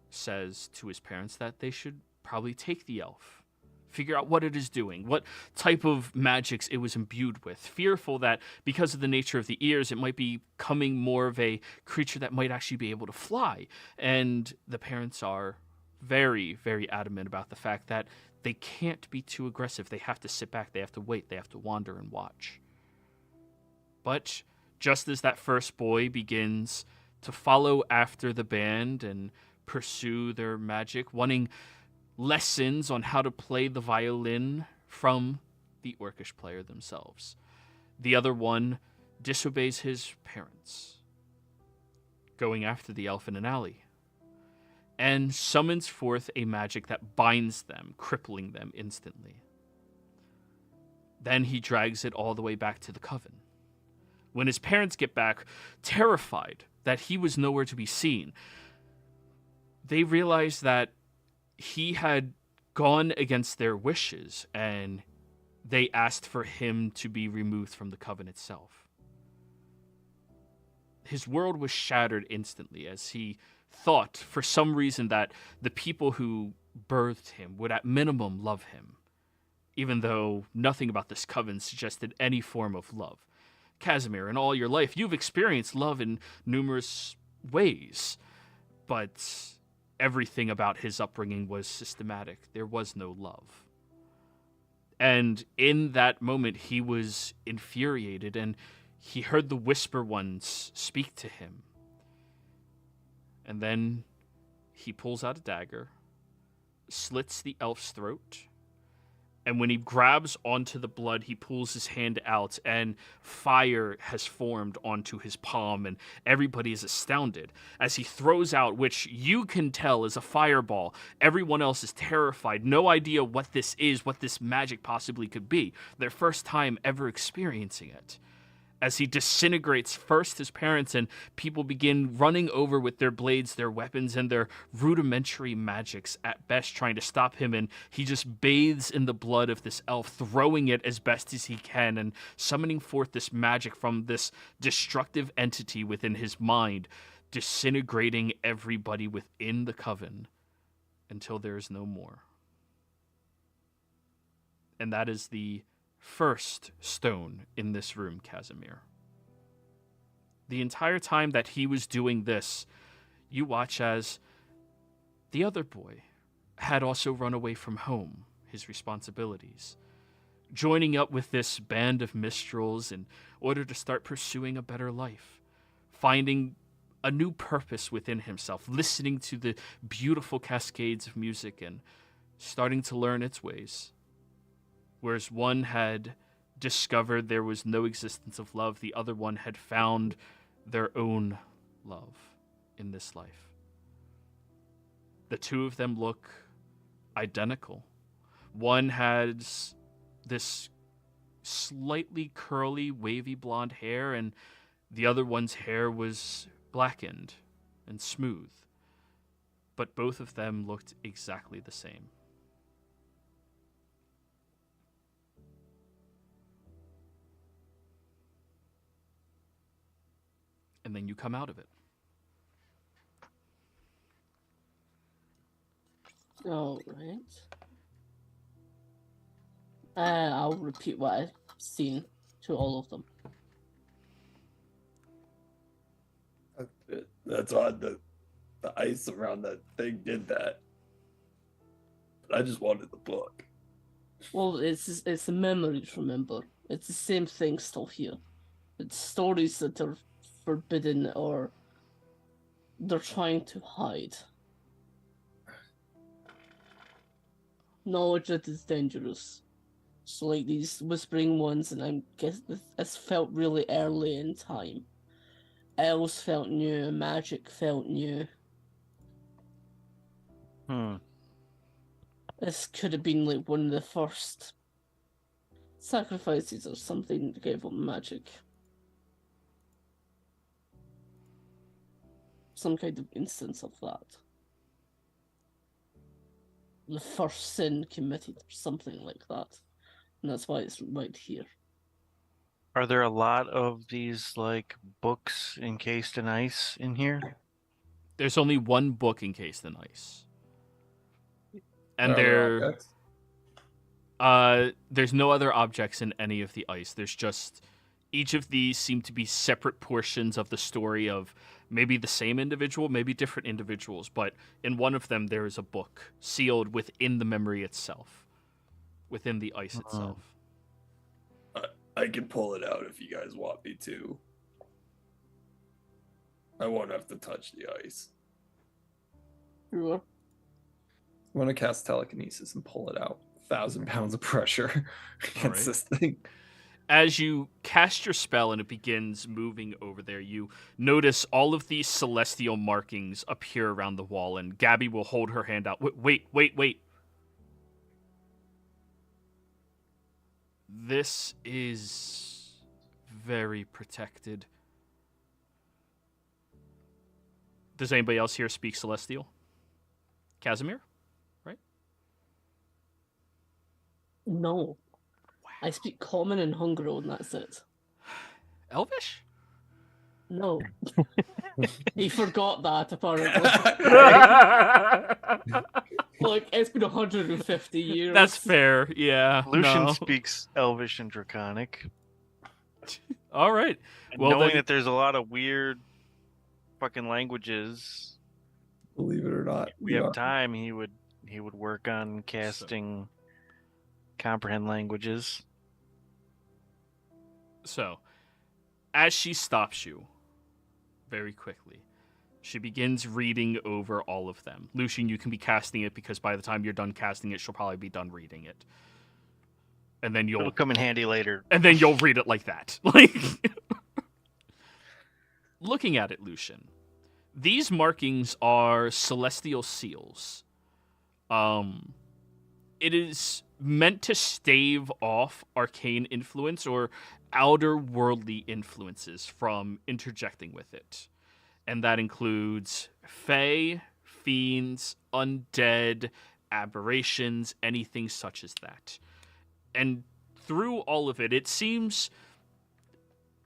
says to his parents that they should probably take the elf, figure out what it is doing, what type of magics it was imbued with, fearful that because of the nature of the ears, it might be becoming more of a creature that might actually be able to fly. And the parents are very, very adamant about the fact that they can't be too aggressive. They have to sit back, they have to wait, they have to wander and watch. But just as that first boy begins to follow after the band and pursue their magic, wanting lessons on how to play the violin from the orcish player themselves, the other one disobeys his parents, going after the elf in an alley, and summons forth a magic that binds them, crippling them instantly. Then he drags it all the way back to the Coven. When his parents get back, terrified that he was nowhere to be seen, they realize that he had gone against their wishes, and they asked for him to be removed from the Coven itself. His world was shattered instantly as he thought, for some reason, that the people who birthed him would at minimum love him, even though nothing about this Coven suggested any form of love. Casimir, in all your life, you've experienced love in numerous ways, but everything about his upbringing was systematic. There was no love. And in that moment, he was infuriated, and he heard the Whisper Ones speak to him. And then he pulls out a dagger, slits the elf's throat, And when he grabs onto the blood, he pulls his hand out, and fire has formed onto his palm, and everybody is astounded. As he throws out, which you can tell is a fireball, everyone else is terrified. No idea what this is, what this magic possibly could be. Their first time ever experiencing it. As he disintegrates first his parents, and people begin running over with their blades, their weapons, and their rudimentary magics at best, trying to stop him, and he just bathes in the blood of this elf, throwing it as best as he can, and summoning forth this magic from this destructive entity within his mind, disintegrating everybody within the coven until there is no more. And that is the first stone in this room, Casimir. The entire time that he was doing this, you watch as the other boy had also run away from home, his responsibilities, joining up with this band of minstrels in order to start pursuing a better life, finding a new purpose within himself, listening to the beautiful cascades of music and starting to learn its ways. Whereas one had discovered there was no existence of love, the other one had found their own love in this life. The two of them look identical. One has this slightly curly, wavy blonde hair, and the other one's hair was blackened and smooth. But both of them looked exactly the same. And then you come out of it. All right. I'll repeat what I've seen to all of them. That's odd. The ice around that thing did that. But I just wanted the book. Well, it's the memories, remember? It's the same thing still here. It's stories that are forbidden or they're trying to hide. Knowledge that is dangerous. So like these whispering ones, and I guess this felt really early in time. Elves felt new, magic felt new. This could have been like one of the first sacrifices or something that gave up magic. Some kind of instance of that. The first sin committed or something like that. And that's why it's right here. Are there a lot of these like books encased in ice in here? There's only one book encased in ice. And there's no other objects in any of the ice. There's just each of these seem to be separate portions of the story of maybe the same individual, maybe different individuals, but in one of them there is a book sealed within the memory itself, within the ice itself. I can pull it out if you guys want me to. I won't have to touch the ice. Sure. I want to cast telekinesis and pull it out. 1,000 pounds of pressure against this thing. As you cast your spell and it begins moving over there, you notice all of these celestial markings appear around the wall, and Gabby will hold her hand out. Wait. This is very protected. Does anybody else here speak Celestial? Casimir? Right? No. Wow. I speak Common and Hungro, and that's it. Elvish? No. He forgot that, apparently. Like, it's been 150 years. That's fair, yeah. Lucian no. speaks Elvish and Draconic. All right. And Well, knowing then- that there's a lot of weird fucking languages, Believe it or not. if we have time, he would work on casting comprehend languages. So, as she stops you very quickly, she begins reading over all of them. Lucian, you can be casting it because by the time you're done casting it, she'll probably be done reading it. and then It'll come in handy later. and then you'll read it like that. Like, looking at it, Lucian, these markings are celestial seals. It is meant to stave off arcane influence or outer worldly influences from interjecting with it. And that includes fae, fiends, undead, aberrations, anything such as that. And through all of it, it seems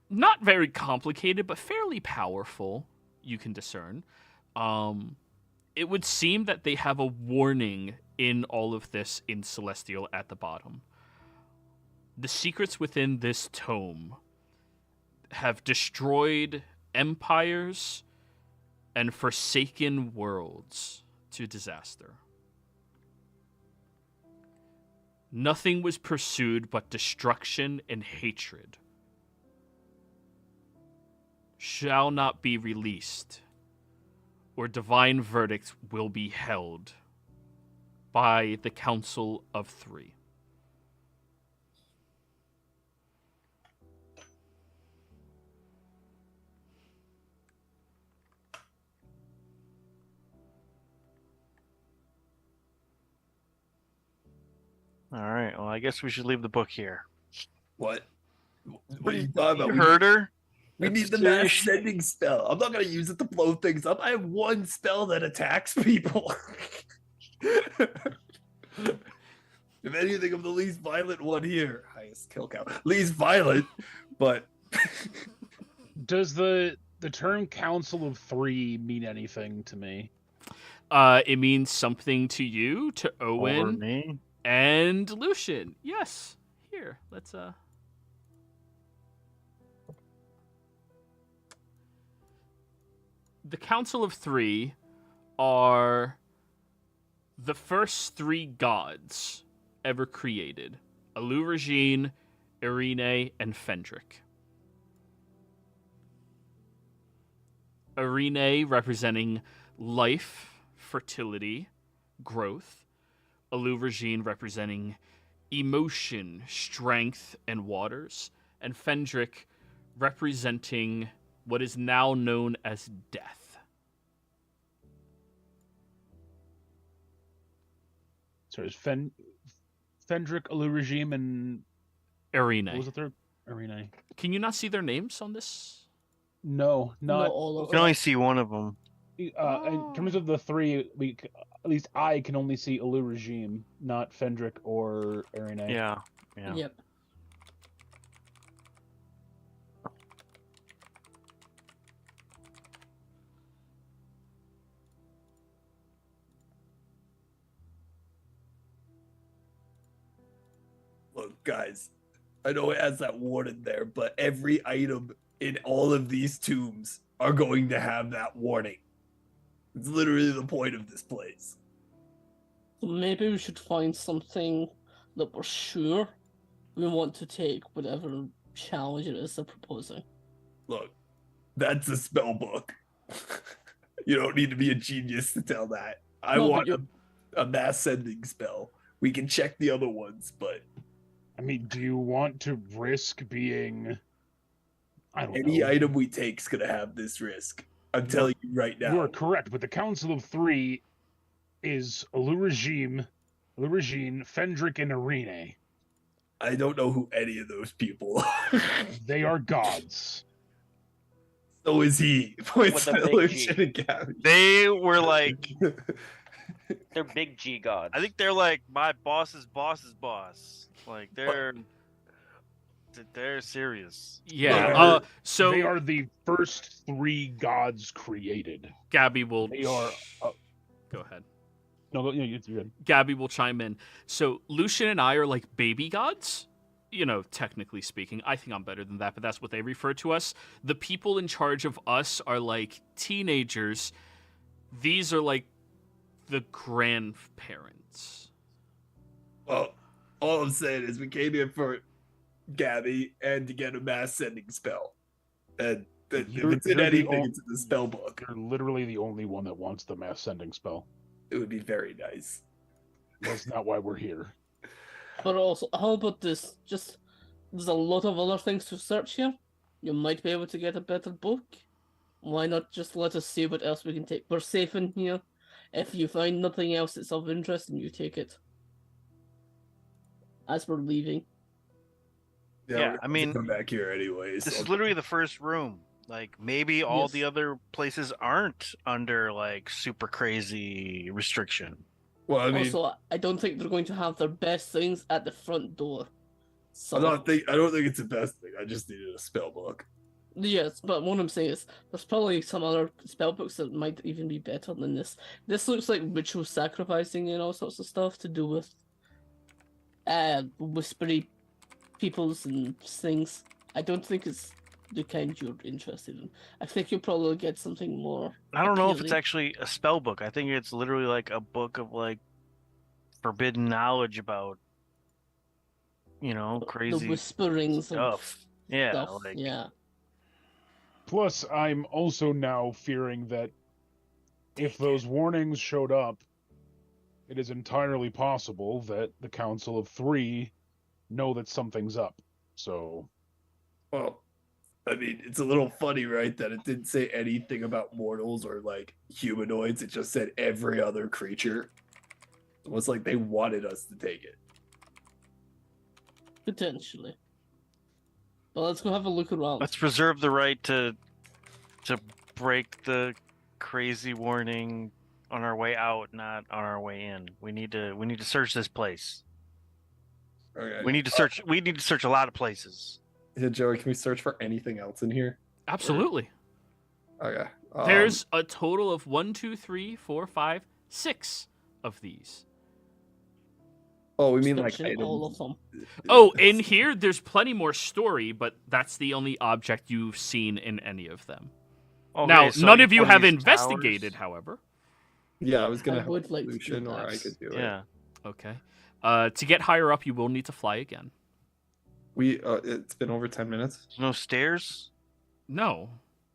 not very complicated, but fairly powerful, you can discern. It would seem that they have a warning in all of this in Celestial at the bottom. The secrets within this tome have destroyed empires and forsaken worlds to disaster. Nothing was pursued but destruction and hatred. Shall not be released, or divine verdict will be held by the Council of Three. All right. Well, I guess we should leave the book here. What? What are you talking about? You heard her? We need the mass sending spell. I'm not gonna use it to blow things up. I have one spell that attacks people. If anything, I'm the least violent one here. Highest kill count. Least violent, but Does the term Council of Three mean anything to me? It means something to you, to Or Owen, me? and Lucian. Yes. Here, let's The Council of Three are the first three gods ever created: Alurajin, Irene, and Fendrick. Irene representing life, fertility, growth. Alurajin representing emotion, strength, and waters. And Fendrick representing what is now known as death. So it's Fendrick, Alurajim, and Irene. what was the third? Irene. Can you not see their names on this? No, Not not. all You of can only see one of them. In terms of the three, at least I can only see Alurajim, not Fendrick or Irene. Yeah. Yep. look, guys, I know it has that warning there, but every item in all of these tombs are going to have that warning. It's literally the point of this place. So maybe we should find something that we're sure we want to take whatever challenge it is they're proposing. Look, that's a spell book. You don't need to be a genius to tell that. I No, but want you- a mass sending spell. We can check the other ones, but I mean, do you want to risk being? I don't any know. item we take's gonna have this risk. I'm telling you right now. You are correct, but the Council of Three is Alurajim, Fendrick, and Irene. I don't know who any of those people are. They are gods. So is he. Points With a to big Lucian G. and Gabby. They were like, They're big G gods. I think they're like my boss's boss's boss. Like they're serious. Yeah. They So they are the first three gods created. Gabby will. They are. Go ahead. No, you're good. Gabby will chime in. So Lucian and I are like baby gods. You know, technically speaking, I think I'm better than that, but that's what they refer to us. The people in charge of us are like teenagers. These are like the grandparents. Well, all I'm saying is we came here for Gabby and to get a mass sending spell. And if You're- it's in you're the anything, ol- it's in the spell book. You're literally the only one that wants the mass sending spell. It would be very nice. That's not why we're here. But also, how about this? Just there's a lot of other things to search here. You might be able to get a better book. Why not just let us see what else we can take? We're safe in here. If you find nothing else that's of interest, then you take it. As we're leaving. Yeah, Yeah, we're I gonna have to mean, come back here anyways. This so- is literally the first room. Like maybe all Yes. the other places aren't under like super crazy restriction. Well, I mean, Also, I don't think they're going to have their best things at the front door. So, I don't think it's the best thing. I just needed a spell book. yes, but what I'm saying is there's probably some other spell books that might even be better than this. This looks like ritual sacrificing and all sorts of stuff to do with whispery peoples and things. I don't think it's the kind you're interested in. I think you'll probably get something more. I don't know if it's appealing. actually a spell book. I think it's literally like a book of like forbidden knowledge about, the crazy whisperings stuff. of Yeah, stuff. like Yeah. Plus, I'm also now fearing that if those warnings showed up, it is entirely possible that the Council of Three know that something's up. So, Well, I mean, it's a little funny, right? That it didn't say anything about mortals or like humanoids. It just said every other creature. It was like they wanted us to take it. Potentially. Well, let's go have a look around. let's reserve the right to break the crazy warning on our way out, not on our way in. We need to search this place. Okay. We need to search a lot of places. Yeah, Joey, can we search for anything else in here? Absolutely. Okay. There's a total of 1, 2, 3, 4, 5, 6 of these. Oh, we mean like Searching items. all of them. Oh, in here, there's plenty more story, but that's the only object you've seen in any of them. Okay, Now, so none each of you one have these investigated, towers- however. Yeah, I was gonna I have would like to do Lucian, or I that. could do it. Yeah. Okay. To get higher up, you will need to fly again. It's been over 10 minutes. There's no stairs. No,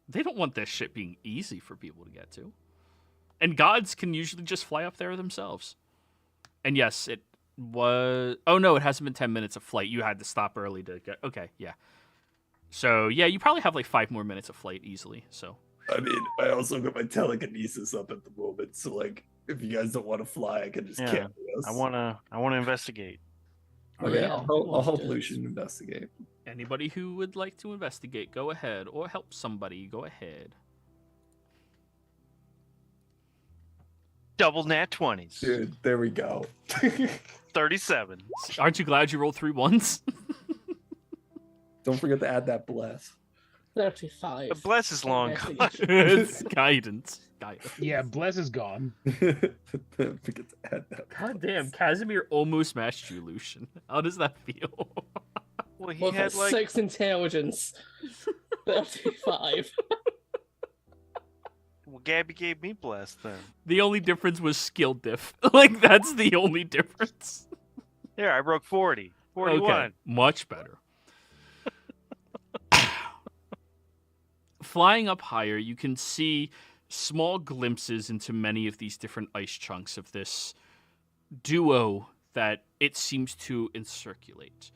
they don't want this shit being easy for people to get to. And gods can usually just fly up there themselves. And yes, it was... Oh, no, it hasn't been 10 minutes of flight. You had to stop early to get... Okay, yeah. So, yeah, you probably have like 5 more minutes of flight easily, so... I mean, I also got my telekinesis up at the moment, so like, if you guys don't want to fly, I can just Yeah, carry us. I wanna investigate. Okay, Yeah, I'll help yes. Lucian investigate. Anybody who would like to investigate, go ahead. Or help somebody, go ahead. Double nat 20s. Dude, there we go. 37. Aren't you glad you rolled 3 ones? Don't forget to add that bless. 35. But bless is long. Investigation. It's guidance. yeah, Bless is gone. Forget to add that. God damn, Casimir almost matched you, Lucian. How does that feel? Well, he Well, had that's like 6 intelligence. 35. well, Gabby gave me bless then. The only difference was skill diff. Like, that's the only difference. There, I broke 40. 41. Okay, much better. Flying up higher, you can see small glimpses into many of these different ice chunks of this duo that it seems to encirculate.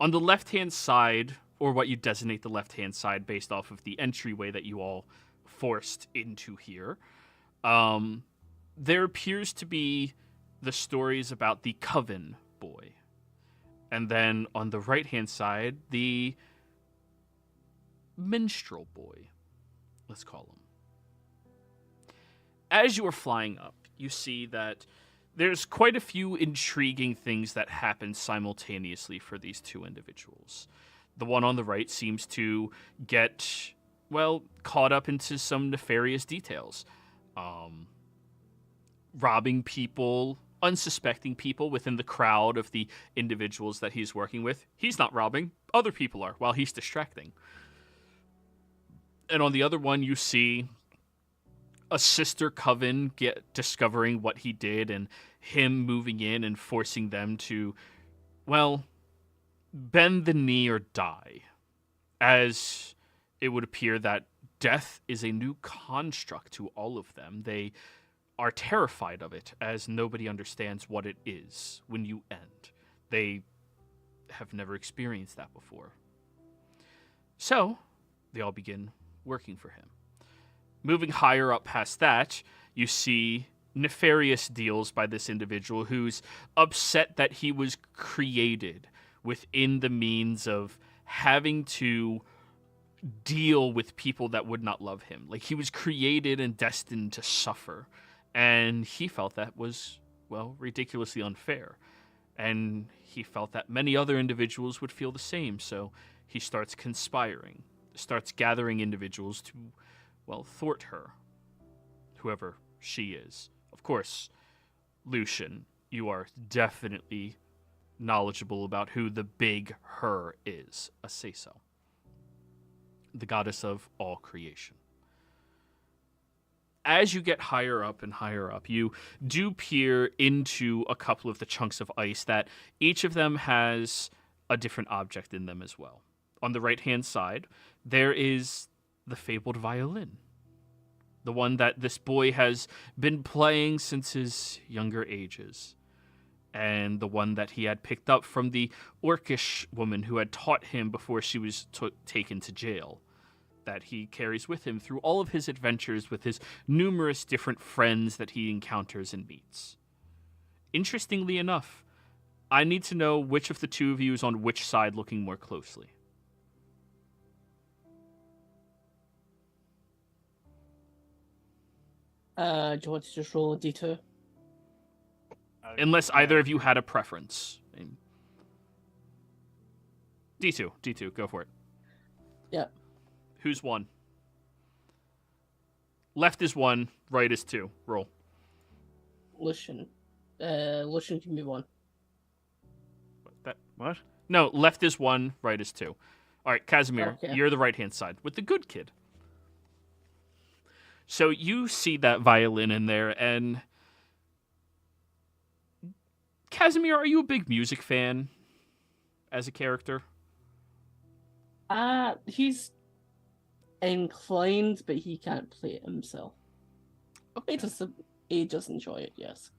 On the left-hand side, or what you designate the left-hand side based off of the entryway that you all forced into here, there appears to be the stories about the Coven boy. And then on the right-hand side, the minstrel boy, let's call him. As you are flying up, you see that there's quite a few intriguing things that happen simultaneously for these two individuals. The one on the right seems to get, well, caught up into some nefarious details. Robbing people, unsuspecting people within the crowd of the individuals that he's working with. He's not robbing, other people are, while he's distracting. And on the other one, you see a sister coven discovering what he did and him moving in and forcing them to, well, bend the knee or die. As it would appear that death is a new construct to all of them. They are terrified of it, as nobody understands what it is when you end. They have never experienced that before. So, they all begin working for him. Moving higher up past that, you see nefarious deals by this individual who's upset that he was created within the means of having to deal with people that would not love him. Like, he was created and destined to suffer. And he felt that was, well, ridiculously unfair. And he felt that many other individuals would feel the same. So he starts conspiring, starts gathering individuals to, well, thwart her, whoever she is. Of course, Lucian, you are definitely knowledgeable about who the big her is, a say-so. The goddess of all creation. As you get higher up and higher up, you do peer into a couple of the chunks of ice that each of them has a different object in them as well. On the right-hand side, there is the fabled violin. The one that this boy has been playing since his younger ages. And the one that he had picked up from the orcish woman who had taught him before she was taken to jail. That he carries with him through all of his adventures with his numerous different friends that he encounters and meets. Interestingly enough, I need to know which of the two of you is on which side looking more closely. Do you want to just roll a d2? Unless either of you had a preference. D2, go for it. Yeah. Who's one? Left is 1, right is 2. Roll. Lucian. Lucian can be 1. What? No, left is 1, right is 2. All right, Casimir, Okay. You're the right-hand side with the good kid. So you see that violin in there, and Casimir, are you a big music fan as a character? He's inclined, but he can't play it himself. Okay. He does enjoy it, yes.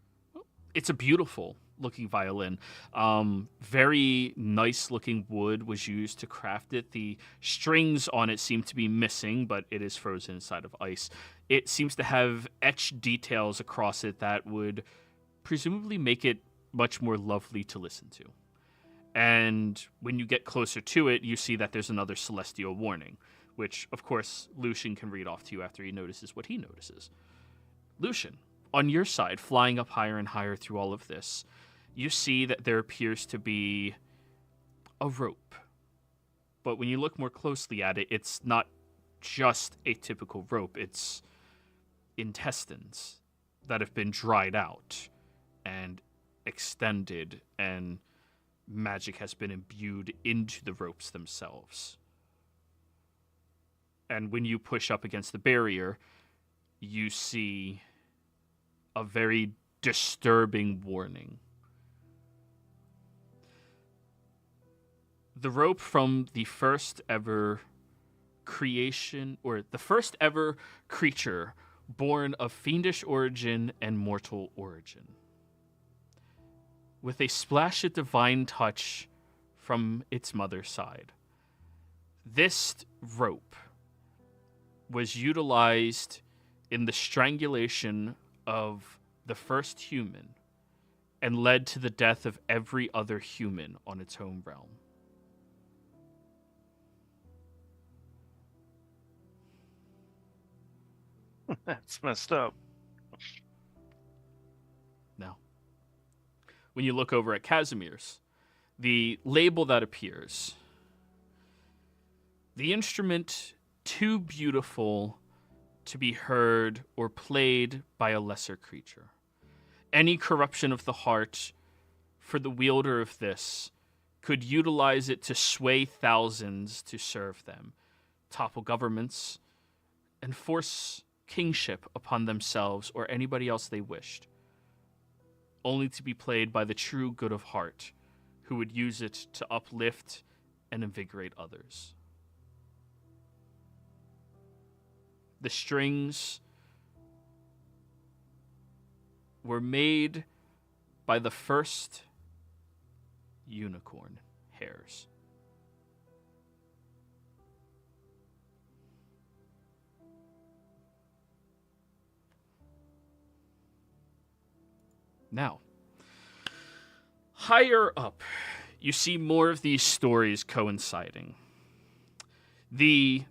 It's a beautiful looking violin. Very nice looking wood was used to craft it. The strings on it seem to be missing, but it is frozen inside of ice. It seems to have etched details across it that would presumably make it much more lovely to listen to. And when you get closer to it, you see that there's another celestial warning, which, of course, Lucian can read off to you after he notices what he notices. Lucian, on your side, flying up higher and higher through all of this, you see that there appears to be a rope. But when you look more closely at it, it's not just a typical rope. It's intestines that have been dried out and extended, and magic has been imbued into the ropes themselves. And when you push up against the barrier, you see a very disturbing warning. The rope from the first ever creation, or the first ever creature born of fiendish origin and mortal origin. With a splash of divine touch from its mother's side. This rope was utilized in the strangulation of the first human and led to the death of every other human on its home realm. That's messed up. Now, when you look over at Casimir's, the label that appears, the instrument too beautiful to be heard or played by a lesser creature. Any corruption of the heart for the wielder of this could utilize it to sway thousands to serve them, topple governments, and force kingship upon themselves or anybody else they wished, only to be played by the true good of heart, who would use it to uplift and invigorate others. The strings were made by the first unicorn, hairs. Now, higher up, you see more of these stories coinciding. The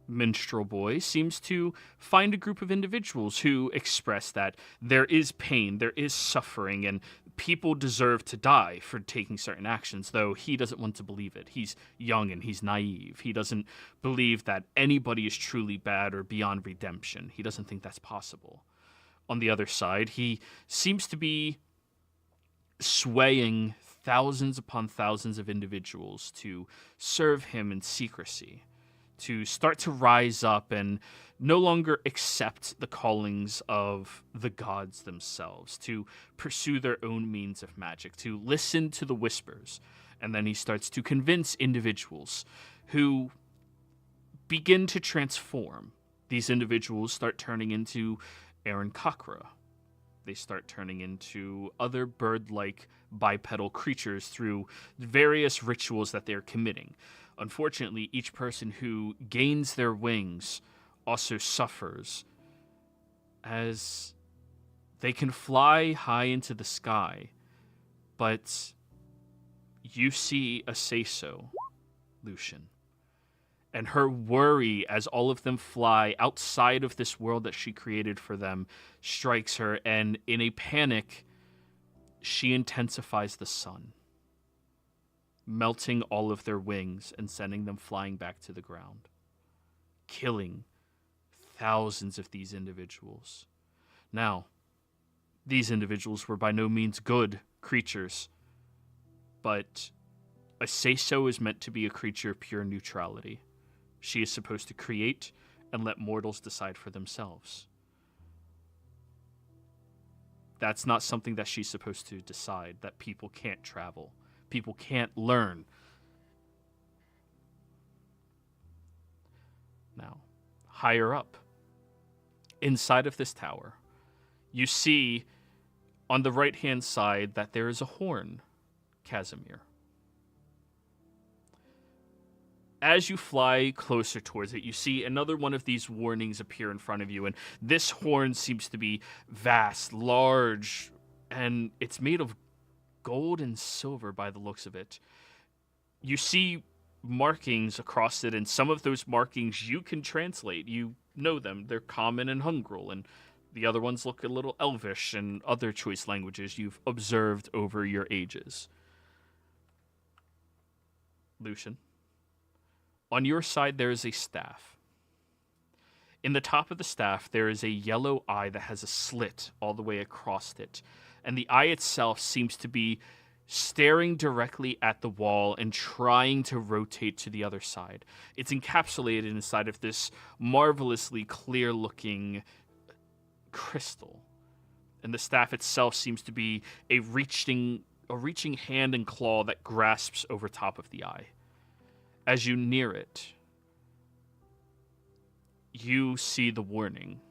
minstrel boy seems to find a group of individuals who express that there is pain, there is suffering, and people deserve to die for taking certain actions, though he doesn't want to believe it. He's young and he's naive. He doesn't believe that anybody is truly bad or beyond redemption. He doesn't think that's possible. On the other side, he seems to be swaying thousands upon thousands of individuals to serve him in secrecy, to start to rise up and no longer accept the callings of the gods themselves, to pursue their own means of magic, to listen to the whispers. And then he starts to convince individuals who begin to transform. These individuals start turning into Aaron Kakra. They start turning into other bird-like bipedal creatures through various rituals that they're committing. Unfortunately, each person who gains their wings also suffers, as they can fly high into the sky, but you see a say-so, Lucian. And her worry as all of them fly outside of this world that she created for them strikes her, and in a panic, she intensifies the sun, melting all of their wings and sending them flying back to the ground, killing thousands of these individuals. Now, these individuals were by no means good creatures, but a say-so is meant to be a creature of pure neutrality. She is supposed to create and let mortals decide for themselves. That's not something that she's supposed to decide, that people can't travel. People can't learn. Now, higher up, inside of this tower, you see on the right-hand side that there is a horn, Casimir. As you fly closer towards it, you see another one of these warnings appear in front of you, and this horn seems to be vast, large, and it's made of gold and silver by the looks of it. You see markings across it, and some of those markings you can translate. You know them. They're common and Hungrul, and the other ones look a little Elvish and other choice languages you've observed over your ages. Lucian. On your side, there is a staff. In the top of the staff, there is a yellow eye that has a slit all the way across it. And the eye itself seems to be staring directly at the wall and trying to rotate to the other side. It's encapsulated inside of this marvelously clear-looking crystal. And the staff itself seems to be a reaching hand and claw that grasps over top of the eye. As you near it, you see the warning.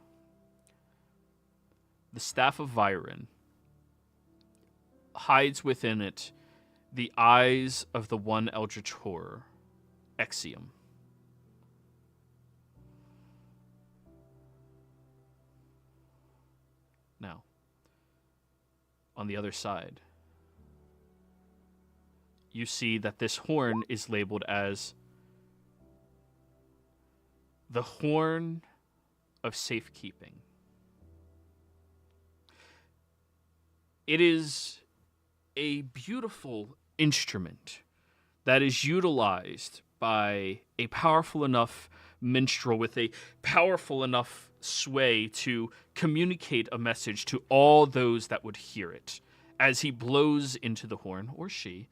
The Staff of Viren hides within it the eyes of the one eldritch horror, Exium. Now, on the other side, you see that this horn is labeled as the Horn of Safekeeping. It is a beautiful instrument that is utilized by a powerful enough minstrel with a powerful enough sway to communicate a message to all those that would hear it. As he blows into the horn, or she,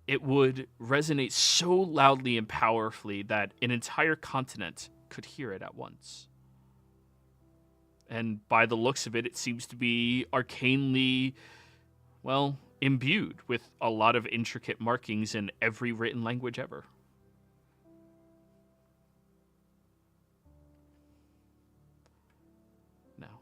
it would resonate so loudly and powerfully that an entire continent could hear it at once. And by the looks of it, it seems to be arcanely, well, imbued with a lot of intricate markings in every written language ever. Now,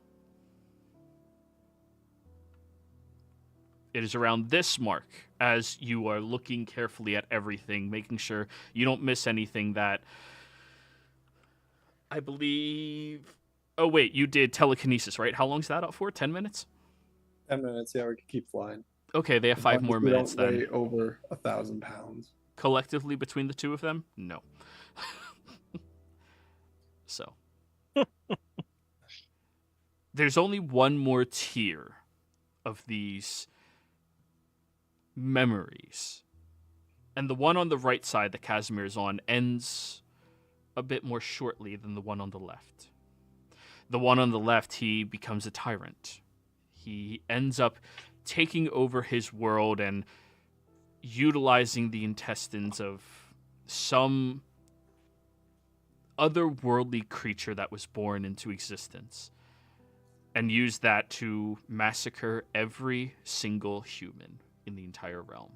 It is around this mark as you are looking carefully at everything, making sure you don't miss anything that I believe... Oh, wait, you did telekinesis, right? How long's that up for? 10 minutes? 10 minutes, yeah, we can keep flying. Okay, they have As 5 long as more we minutes don't then. weigh over 1,000 pounds. Collectively between the two of them? No. So. There's only one more tier of these memories. And the one on the right side that Casimir's on ends a bit more shortly than the one on the left. The one on the left, he becomes a tyrant. He ends up taking over his world and utilizing the intestines of some otherworldly creature that was born into existence and used that to massacre every single human in the entire realm.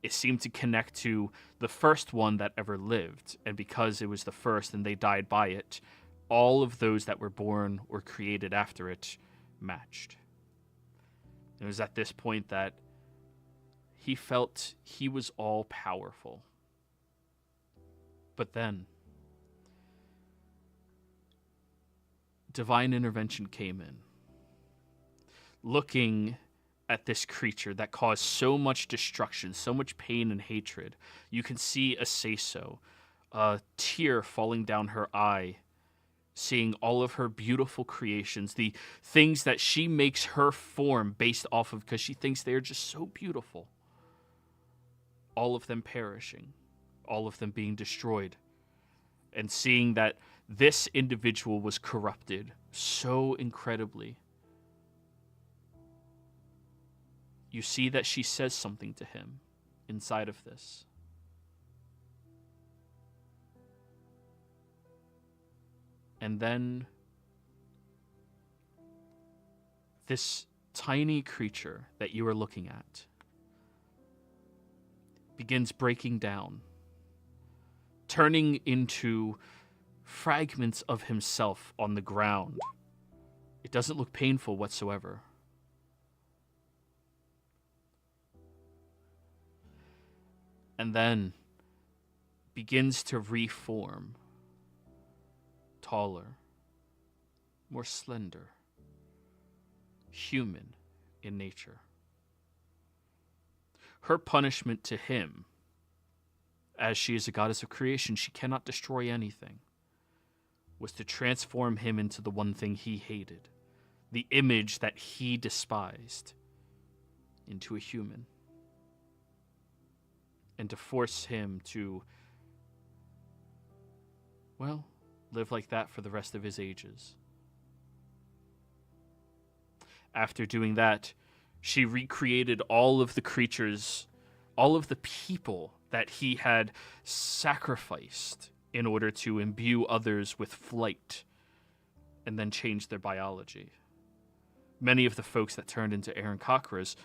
It seemed to connect to the first one that ever lived, and because it was the first and they died by it, all of those that were born or created after it matched. It was at this point that he felt he was all powerful. But then, divine intervention came in. Looking at this creature that caused so much destruction, so much pain and hatred, you can see Aseso, a tear falling down her eye, seeing all of her beautiful creations, the things that she makes her form based off of because she thinks they are just so beautiful. All of them perishing, all of them being destroyed, and seeing that this individual was corrupted so incredibly. You see that she says something to him inside of this. And then this tiny creature that you are looking at begins breaking down, turning into fragments of himself on the ground. It doesn't look painful whatsoever. And then begins to reform, taller, more slender, human in nature. Her punishment to him, as she is a goddess of creation, she cannot destroy anything, was to transform him into the one thing he hated, the image that he despised, into a human. And to force him to, well, live like that for the rest of his ages. After doing that, she recreated all of the creatures, all of the people that he had sacrificed in order to imbue others with flight and then change their biology. Many of the folks that turned into Aaron Cochras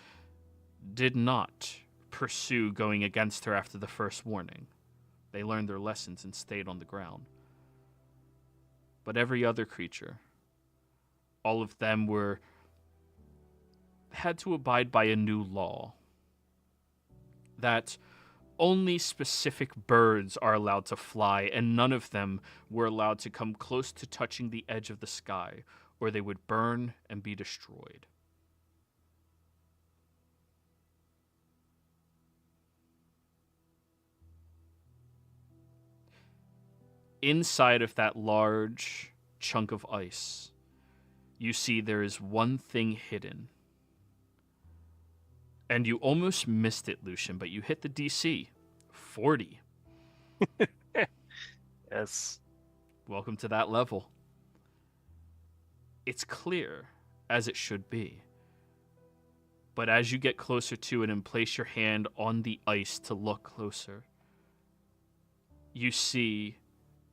did not pursue going against her after the first warning. They learned their lessons and stayed on the ground. But every other creature, all of them had to abide by a new law that only specific birds are allowed to fly, and none of them were allowed to come close to touching the edge of the sky, or they would burn and be destroyed. Inside of that large chunk of ice, you see there is one thing hidden. And you almost missed it, Lucian, but you hit the DC. 40. Yes. Welcome to that level. It's clear, as it should be. But as you get closer to it and place your hand on the ice to look closer, you see,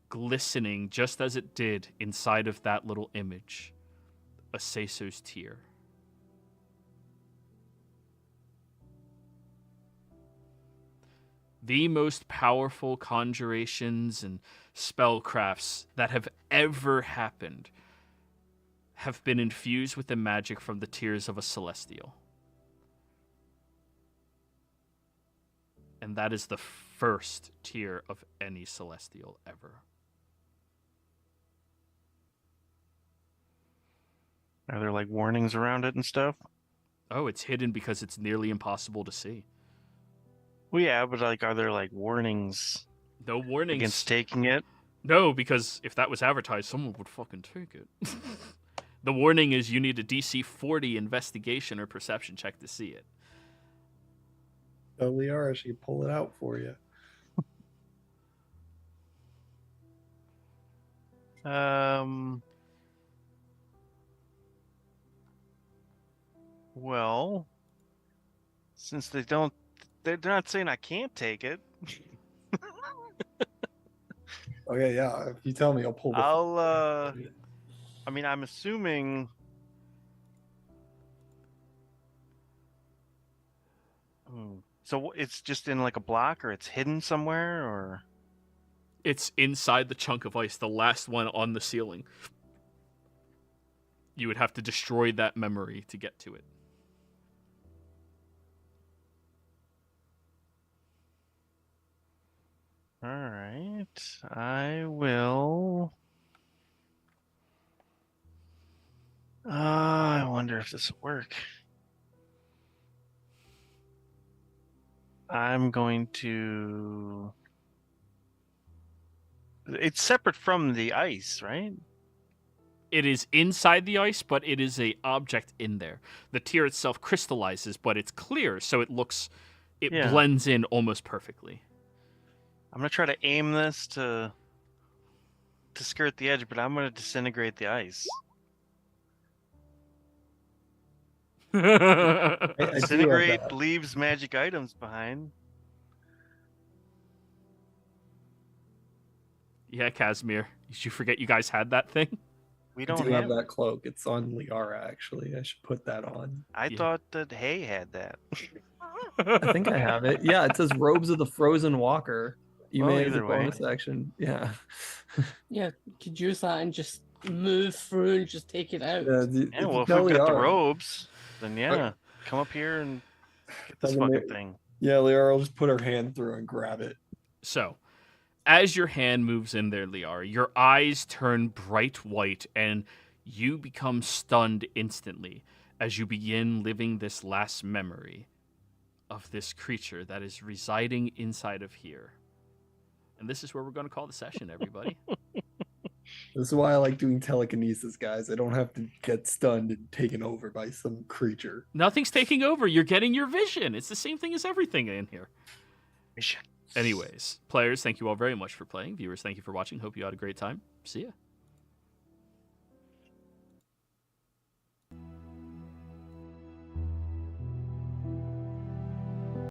glistening just as it did inside of that little image, Aseso's tear. The most powerful conjurations and spellcrafts that have ever happened have been infused with the magic from the tears of a celestial. And that is the first tier of any celestial ever. Are there like warnings around it and stuff? Oh, it's hidden because it's nearly impossible to see. Well, yeah, but like, are there like warnings No warnings. against taking it? No, because if that was advertised, someone would fucking take it. The warning is you need a DC 40 investigation or perception check to see it. Oh, Liara, she can pull it out for you. Well, since they're not saying I can't take it. Okay, yeah. If you tell me, I'll pull the. I mean, I'm assuming. So it's just in like a block, or it's hidden somewhere, or It's inside the chunk of ice, the last one on the ceiling. You would have to destroy that memory to get to it. all right. I will. I wonder if this will work. I'm going to. It's separate from the ice, right? It is inside the ice, but it is a object in there. The tear itself crystallizes, but it's clear, so it blends in almost perfectly. I'm gonna try to aim this to skirt the edge, but I'm gonna disintegrate the ice. I do have Disintegrate that. leaves magic items behind. Yeah, Casimir. Did you forget you guys had that thing? We I don't do have. have that cloak. It's on Liara, actually. I should put that on. I Yeah. thought that Hay had that. I think I have it. Yeah, it says Robes of the Frozen Walker. You Well, may as a either way. bonus action. Yeah. Yeah, could use that and just move through and just take it out. Yeah, well, if we've got the robes, then yeah, come up here and get this fucking thing. Yeah, Liara will just put her hand through and grab it. So, as your hand moves in there, Liara, your eyes turn bright white and you become stunned instantly as you begin living this last memory of this creature that is residing inside of here. And this is where we're going to call the session, everybody. This is why I like doing telekinesis, guys. I don't have to get stunned and taken over by some creature. Nothing's taking over. You're getting your vision. It's the same thing as everything in here. Vision. Anyways, players, thank you all very much for playing. Viewers, thank you for watching. Hope you had a great time. See ya.